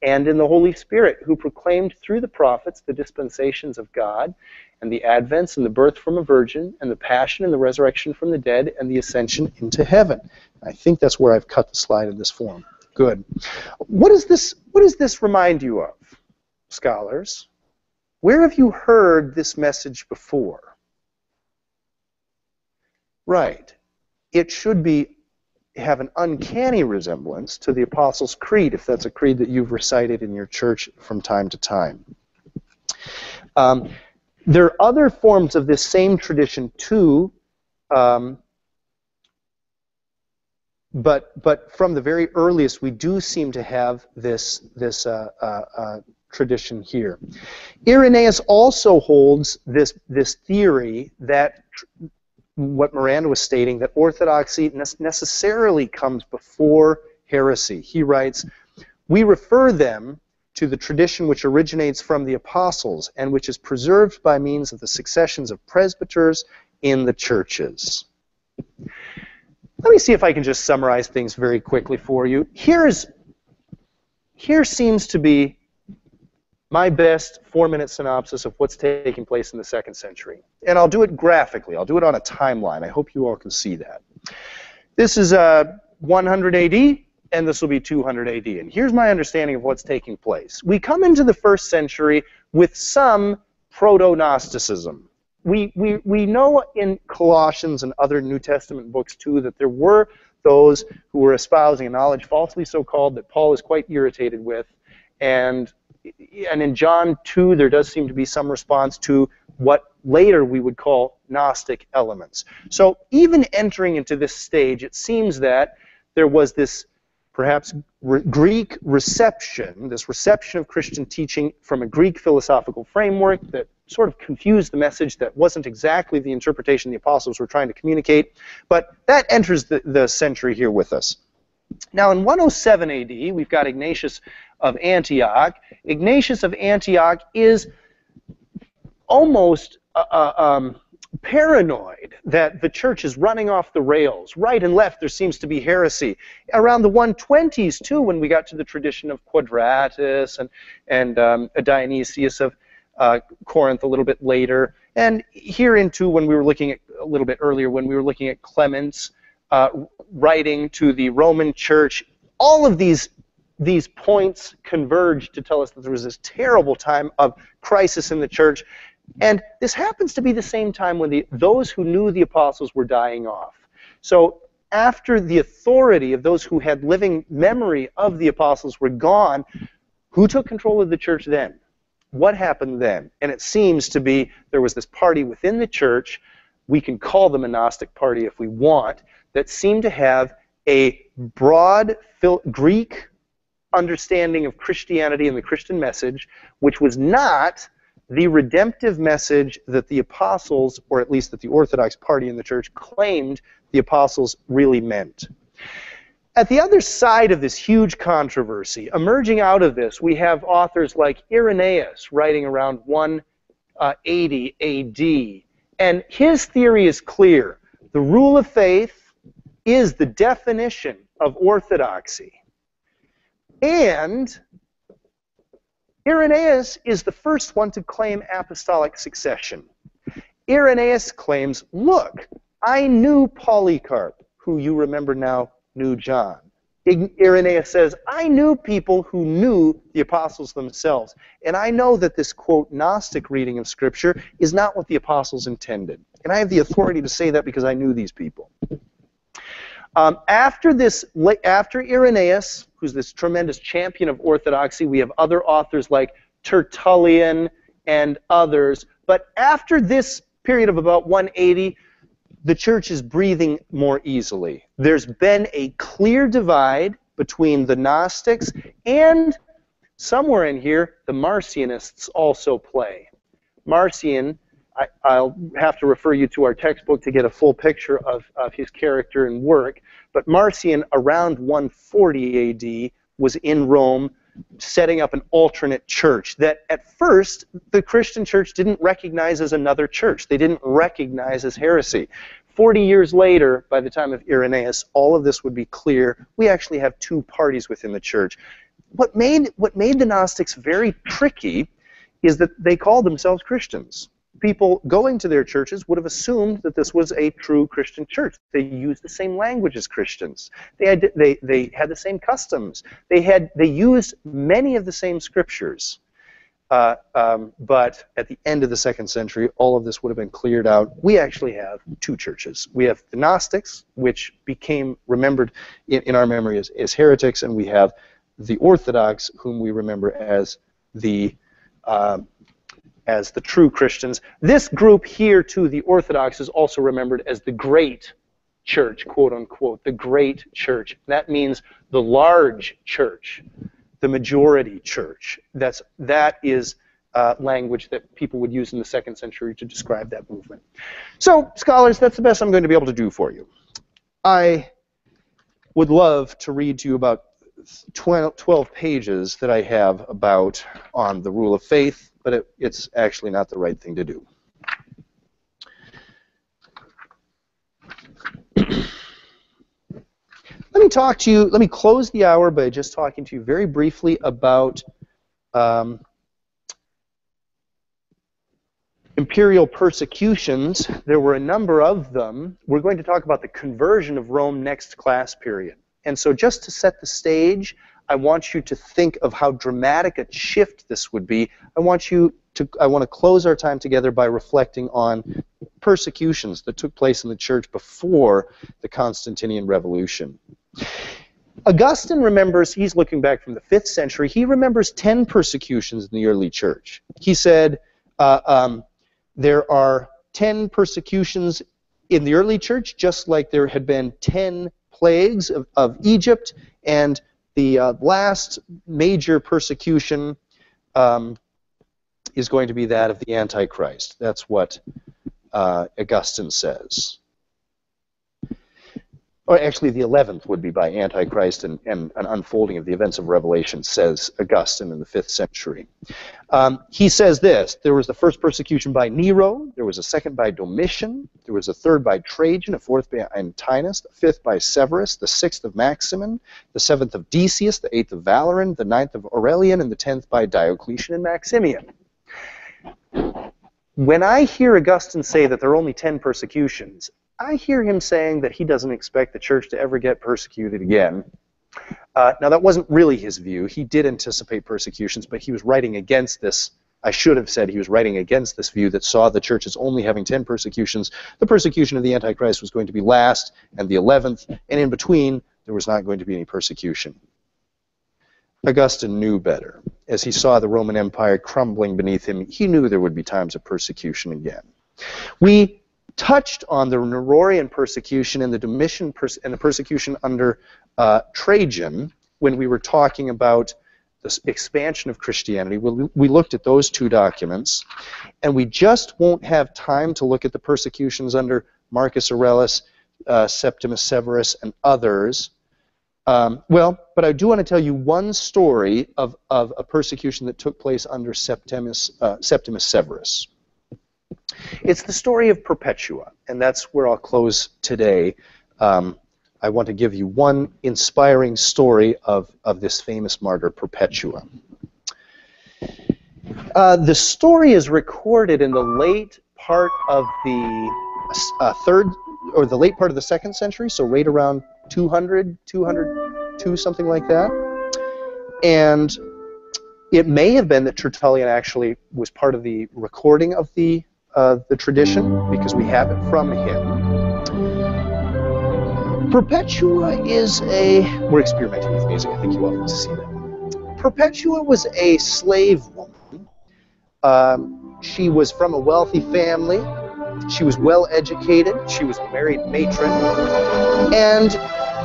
and in the Holy Spirit, who proclaimed through the prophets the dispensations of God, and the advents and the birth from a virgin, and the passion and the resurrection from the dead, and the ascension into heaven. I think that's where I've cut the slide in this form. Good. What does this remind you of, scholars? Where have you heard this message before? Right. It should have an uncanny resemblance to the Apostles' Creed, if that's a creed that you've recited in your church from time to time. There are other forms of this same tradition too, but from the very earliest, we do seem to have this tradition here. Irenaeus also holds this theory that what Miranda was stating, that orthodoxy necessarily comes before heresy. He writes, "We refer them to the tradition which originates from the apostles and which is preserved by means of the successions of presbyters in the churches." Let me see if I can just summarize things very quickly for you. Here's here seems to be my best 4-minute synopsis of what's taking place in the 2nd century. And I'll do it graphically. I'll do it on a timeline. I hope you all can see that. This is 100 AD, and this will be 200 AD. And here's my understanding of what's taking place. We come into the 1st century with some proto-Gnosticism. We know in Colossians and other New Testament books, too, that there were those who were espousing a knowledge falsely so called that Paul is quite irritated with. And in John 2, there does seem to be some response to what later we would call Gnostic elements. So even entering into this stage, it seems that there was this perhaps Greek reception, this reception of Christian teaching from a Greek philosophical framework that sort of confused the message, that wasn't exactly the interpretation the apostles were trying to communicate. But that enters the century here with us. Now in 107 AD, we've got Ignatius of Antioch. Ignatius of Antioch is almost paranoid that the church is running off the rails. Right and left, there seems to be heresy. Around the 120s, too, when we got to the tradition of Quadratus and Dionysius of Corinth a little bit later, and here into when we were looking at a little bit earlier, when we were looking at Clement's writing to the Roman Church, all of these points converge to tell us that there was this terrible time of crisis in the church. And this happens to be the same time when those who knew the apostles were dying off. So after the authority of those who had living memory of the apostles were gone, who took control of the church then? What happened then? And it seems to be there was this party within the church, we can call them a Gnostic party if we want, that seemed to have a broad Greek understanding of Christianity and the Christian message, which was not the redemptive message that the apostles, or at least that the Orthodox party in the church, claimed the apostles really meant. At the other side of this huge controversy, emerging out of this, we have authors like Irenaeus writing around 180 AD. And his theory is clear. The rule of faith is the definition of orthodoxy. And Irenaeus is the first one to claim apostolic succession. Irenaeus claims, look, I knew Polycarp, who you remember now knew John. Irenaeus says, I knew people who knew the apostles themselves. And I know that this, quote, Gnostic reading of Scripture is not what the apostles intended. And I have the authority to say that because I knew these people. After Irenaeus, who's this tremendous champion of orthodoxy, we have other authors like Tertullian and others. But after this period of about 180, the church is breathing more easily. There's been a clear divide between the Gnostics, and somewhere in here, the Marcionists also play. Marcion, I'll have to refer you to our textbook to get a full picture of his character and work, but Marcion, around 140 AD, was in Rome setting up an alternate church that at first the Christian church didn't recognize as another church. They didn't recognize as heresy. 40 years later, by the time of Irenaeus, all of this would be clear. We actually have two parties within the church. What made the Gnostics very tricky is that they called themselves Christians. People going to their churches would have assumed that this was a true Christian church. They used the same language as Christians. They had the same customs. They used many of the same scriptures. But at the end of the 2nd century, all of this would have been cleared out. We actually have two churches. We have the Gnostics, which became remembered in our memory as heretics, and we have the Orthodox, whom we remember as the true Christians. This group here, too, the Orthodox, is also remembered as the great church, quote unquote, the great church. That means the large church, the majority church. That is language that people would use in the 2nd century to describe that movement. So, scholars, that's the best I'm going to be able to do for you. I would love to read to you about 12 pages that I have on the rule of faith, but it's actually not the right thing to do. Let Let me talk to you, let me close the hour by just talking to you very briefly about imperial persecutions. There were a number of them. We're going to talk about the conversion of Rome next class period. And so just to set the stage, I want you to think of how dramatic a shift this would be. I want to close our time together by reflecting on persecutions that took place in the church before the Constantinian Revolution. Augustine remembers, he's looking back from the 5th century, he remembers 10 persecutions in the early church. He said, there are 10 persecutions in the early church, just like there had been 10 plagues of Egypt, and the last major persecution is going to be that of the Antichrist. That's what Augustine says. Or actually, the 11th would be by Antichrist and an unfolding of the events of Revelation, says Augustine in the 5th century. He says this: there was the first persecution by Nero, there was a second by Domitian, there was a third by Trajan, a fourth by Antinous, the fifth by Severus, the sixth of Maximin, the seventh of Decius, the eighth of Valerian, the ninth of Aurelian, and the 10th by Diocletian and Maximian. When I hear Augustine say that there are only 10 persecutions, I hear him saying that he doesn't expect the church to ever get persecuted again. Now, that wasn't really his view. He did anticipate persecutions, but he was writing against this. I should have said he was writing against this view that saw the church as only having 10 persecutions. The persecution of the Antichrist was going to be last, and the 11th, and in between, there was not going to be any persecution. Augustine knew better. As he saw the Roman Empire crumbling beneath him, he knew there would be times of persecution again. We touched on the Nerorian persecution and the Domitian and the persecution under Trajan when we were talking about the expansion of Christianity. We looked at those two documents, and we just won't have time to look at the persecutions under Marcus Aurelius, Septimus Severus, and others. But I do want to tell you one story of a persecution that took place under Septimus Severus. It's the story of Perpetua, and that's where I'll close today. I want to give you one inspiring story of this famous martyr, Perpetua. The story is recorded in the late part of the late part of the 2nd century, so right around 202, something like that. And it may have been that Tertullian actually was part of the recording of the tradition, because we have it from him. Perpetua is we're experimenting with music, I think you all need to see that. Perpetua was a slave woman. She was from a wealthy family. She was well educated. She was a married matron. And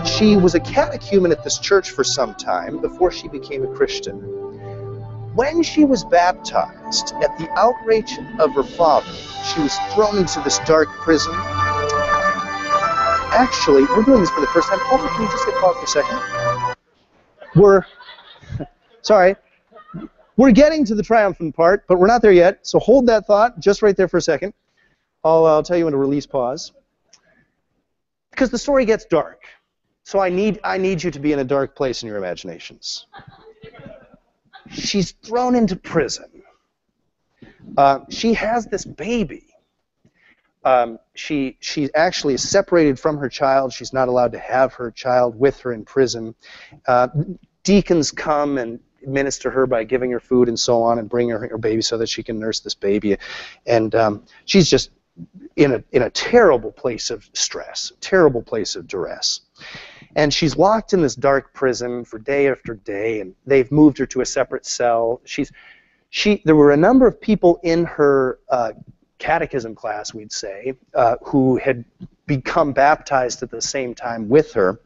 she was a catechumen at this church for some time before she became a Christian. When she was baptized, at the outrage of her father, she was thrown into this dark prison. Actually, we're doing this for the first time. Hold on, can you just get paused for a second? Sorry. We're getting to the triumphant part, but we're not there yet, so hold that thought just right there for a second. I'll tell you when to release pause. Because the story gets dark. So I need you to be in a dark place in your imaginations. She's thrown into prison. She has this baby. She actually is separated from her child. She's not allowed to have her child with her in prison. Deacons come and administer her by giving her food and so on, and bring her baby so that she can nurse this baby. And she's just in a terrible place of stress, terrible place of duress. And she's locked in this dark prison for day after day, and they've moved her to a separate cell. There were a number of people in her catechism class, we'd say, who had become baptized at the same time with her.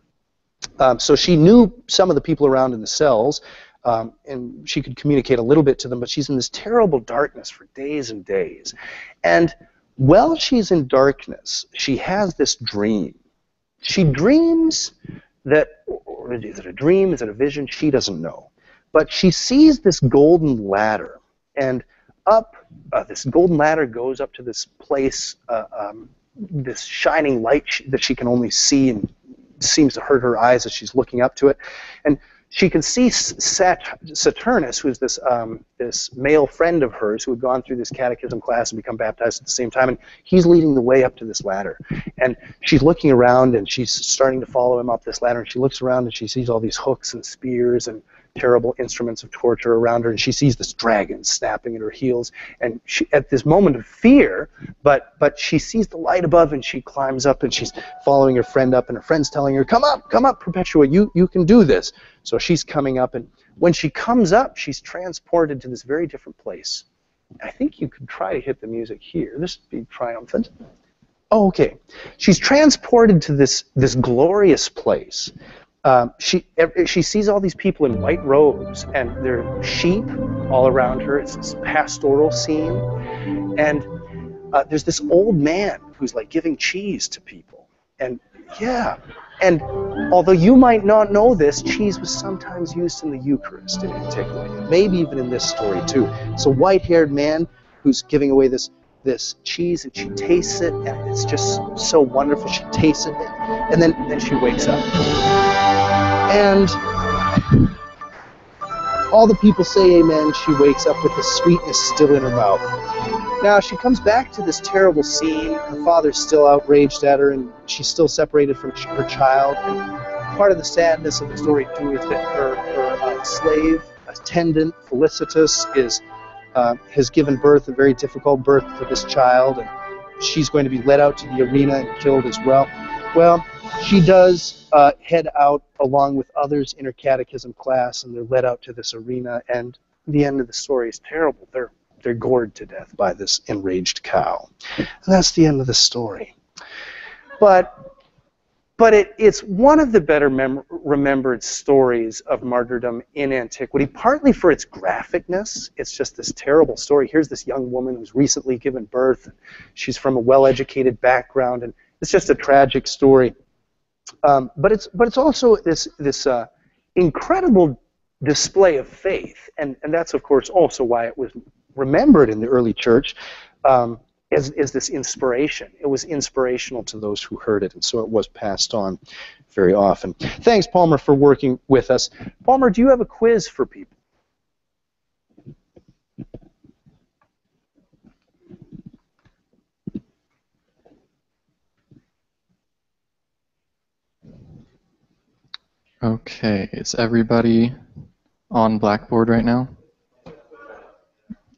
So she knew some of the people around in the cells, and she could communicate a little bit to them, but she's in this terrible darkness for days and days. And while she's in darkness, she has this dream. She dreams that, or is it a dream, is it a vision? She doesn't know. But she sees this golden ladder, and up, this golden ladder goes up to this place, this shining light that she can only see and seems to hurt her eyes as she's looking up to it. And she can see Saturnus, who's this male friend of hers who had gone through this catechism class and become baptized at the same time, and he's leading the way up to this ladder. And she's looking around, and she's starting to follow him up this ladder, and she looks around, and she sees all these hooks and spears and terrible instruments of torture around her, and she sees this dragon snapping at her heels, and she, at this moment of fear, but she sees the light above, and she climbs up, and she's following her friend up, and her friend's telling her, come up, Perpetua, you can do this. So she's coming up, and when she comes up, she's transported to this very different place. I think you could try to hit the music here. This would be triumphant. Oh, okay. She's transported to this glorious place. She sees all these people in white robes, and there are sheep all around her. It's this pastoral scene. And there's this old man who's like giving cheese to people. And yeah, and although you might not know this, cheese was sometimes used in the Eucharist in antiquity, maybe even in this story too. It's a white-haired man who's giving away this cheese, and she tastes it, and it's just so wonderful. She tastes it, and then she wakes up. And all the people say amen. She wakes up with the sweetness still in her mouth. Now, she comes back to this terrible scene. Her father's still outraged at her, and she's still separated from her child. And part of the sadness of the story, too, is that her slave, attendant, Felicitas, has given birth, a very difficult birth to this child, and she's going to be led out to the arena and killed as well. Well, she does head out along with others in her catechism class, and they're led out to this arena, and the end of the story is terrible. They're gored to death by this enraged cow. And that's the end of the story. But it's one of the better remembered stories of martyrdom in antiquity, partly for its graphicness. It's just this terrible story. Here's this young woman who's recently given birth. She's from a well-educated background, and it's just a tragic story. But it's also this incredible display of faith, and that's of course also why it was remembered in the early church as this inspiration. It was inspirational to those who heard it, and so it was passed on very often. Thanks, Palmer, for working with us. Palmer, do you have a quiz for people? Okay, is everybody on Blackboard right now?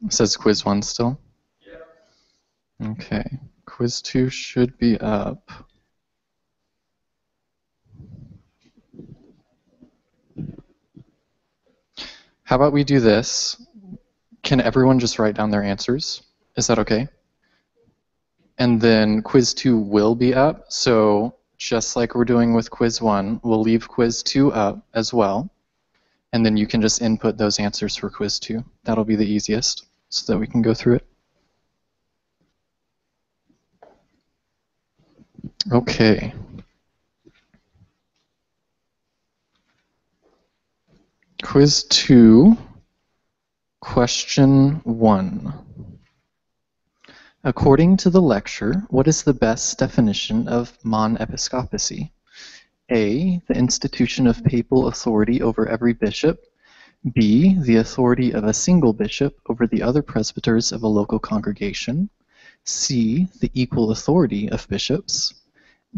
It says quiz 1 still? Okay, quiz 2 should be up. How about we do this? Can everyone just write down their answers? Is that okay? And then quiz 2 will be up, so just like we're doing with quiz 1, we'll leave quiz 2 up as well. And then you can just input those answers for quiz 2. That'll be the easiest, so that we can go through it. Okay. Quiz 2, question 1. According to the lecture, what is the best definition of monepiscopacy? A, the institution of papal authority over every bishop. B, the authority of a single bishop over the other presbyters of a local congregation. C, the equal authority of bishops.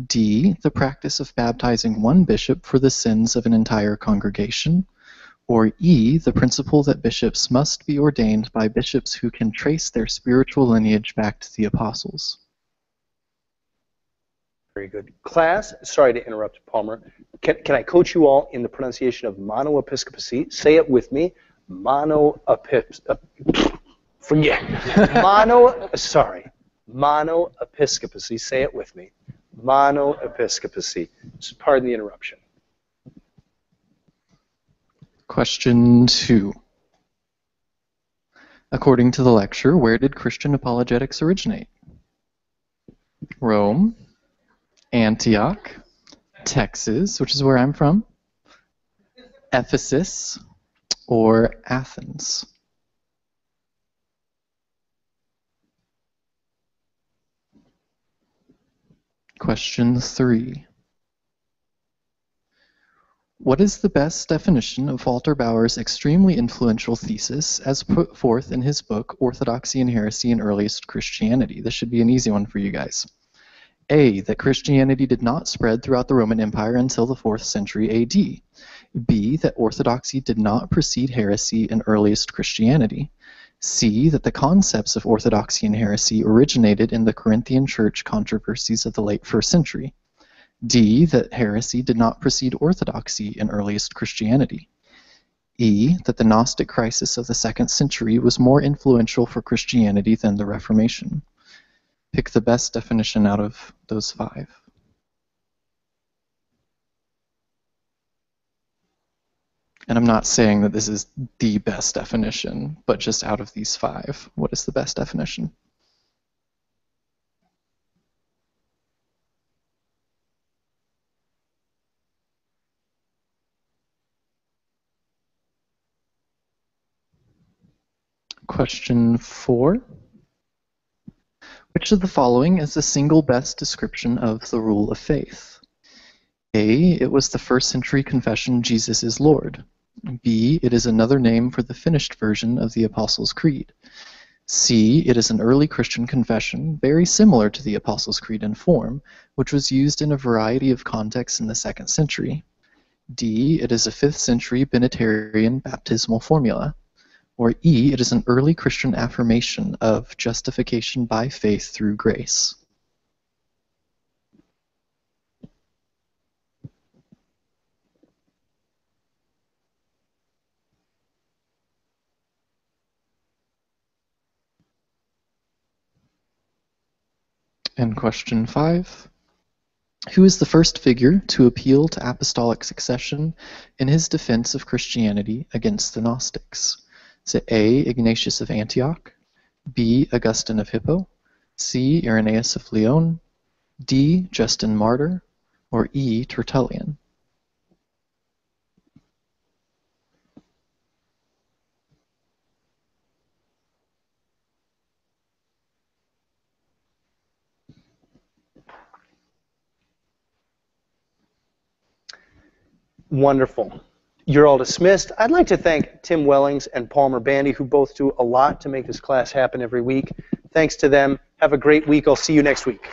D, the practice of baptizing one bishop for the sins of an entire congregation. Or E, the principle that bishops must be ordained by bishops who can trace their spiritual lineage back to the apostles. Very good. Class, sorry to interrupt, Palmer. Can I coach you all in the pronunciation of monoepiscopacy? Say it with me. Monoepiscopacy. Say it with me. Monoepiscopacy. Pardon the interruption. Question 2. According to the lecture, where did Christian apologetics originate? Rome, Antioch, Texas, which is where I'm from, Ephesus, or Athens? Question 3. What is the best definition of Walter Bauer's extremely influential thesis as put forth in his book, Orthodoxy and Heresy in Earliest Christianity? This should be an easy one for you guys. A, that Christianity did not spread throughout the Roman Empire until the 4th century AD. B, that orthodoxy did not precede heresy in earliest Christianity. C, that the concepts of orthodoxy and heresy originated in the Corinthian church controversies of the late 1st century. D, that heresy did not precede orthodoxy in earliest Christianity. E, that the Gnostic crisis of the 2nd century was more influential for Christianity than the Reformation. Pick the best definition out of those 5. And I'm not saying that this is the best definition, but just out of these 5, what is the best definition? Question 4. Which of the following is the single best description of the rule of faith? A, it was the 1st century confession Jesus is Lord. B, it is another name for the finished version of the Apostles' Creed. C, it is an early Christian confession, very similar to the Apostles' Creed in form, which was used in a variety of contexts in the 2nd century. D, it is a 5th century Benedictine baptismal formula. Or E, it is an early Christian affirmation of justification by faith through grace. And question 5. Who is the first figure to appeal to apostolic succession in his defense of Christianity against the Gnostics? Is it A, Ignatius of Antioch, B, Augustine of Hippo, C, Irenaeus of Lyon, D, Justin Martyr, or E, Tertullian? Wonderful. You're all dismissed. I'd like to thank Tim Wellings and Palmer Bandy, who both do a lot to make this class happen every week. Thanks to them. Have a great week. I'll see you next week.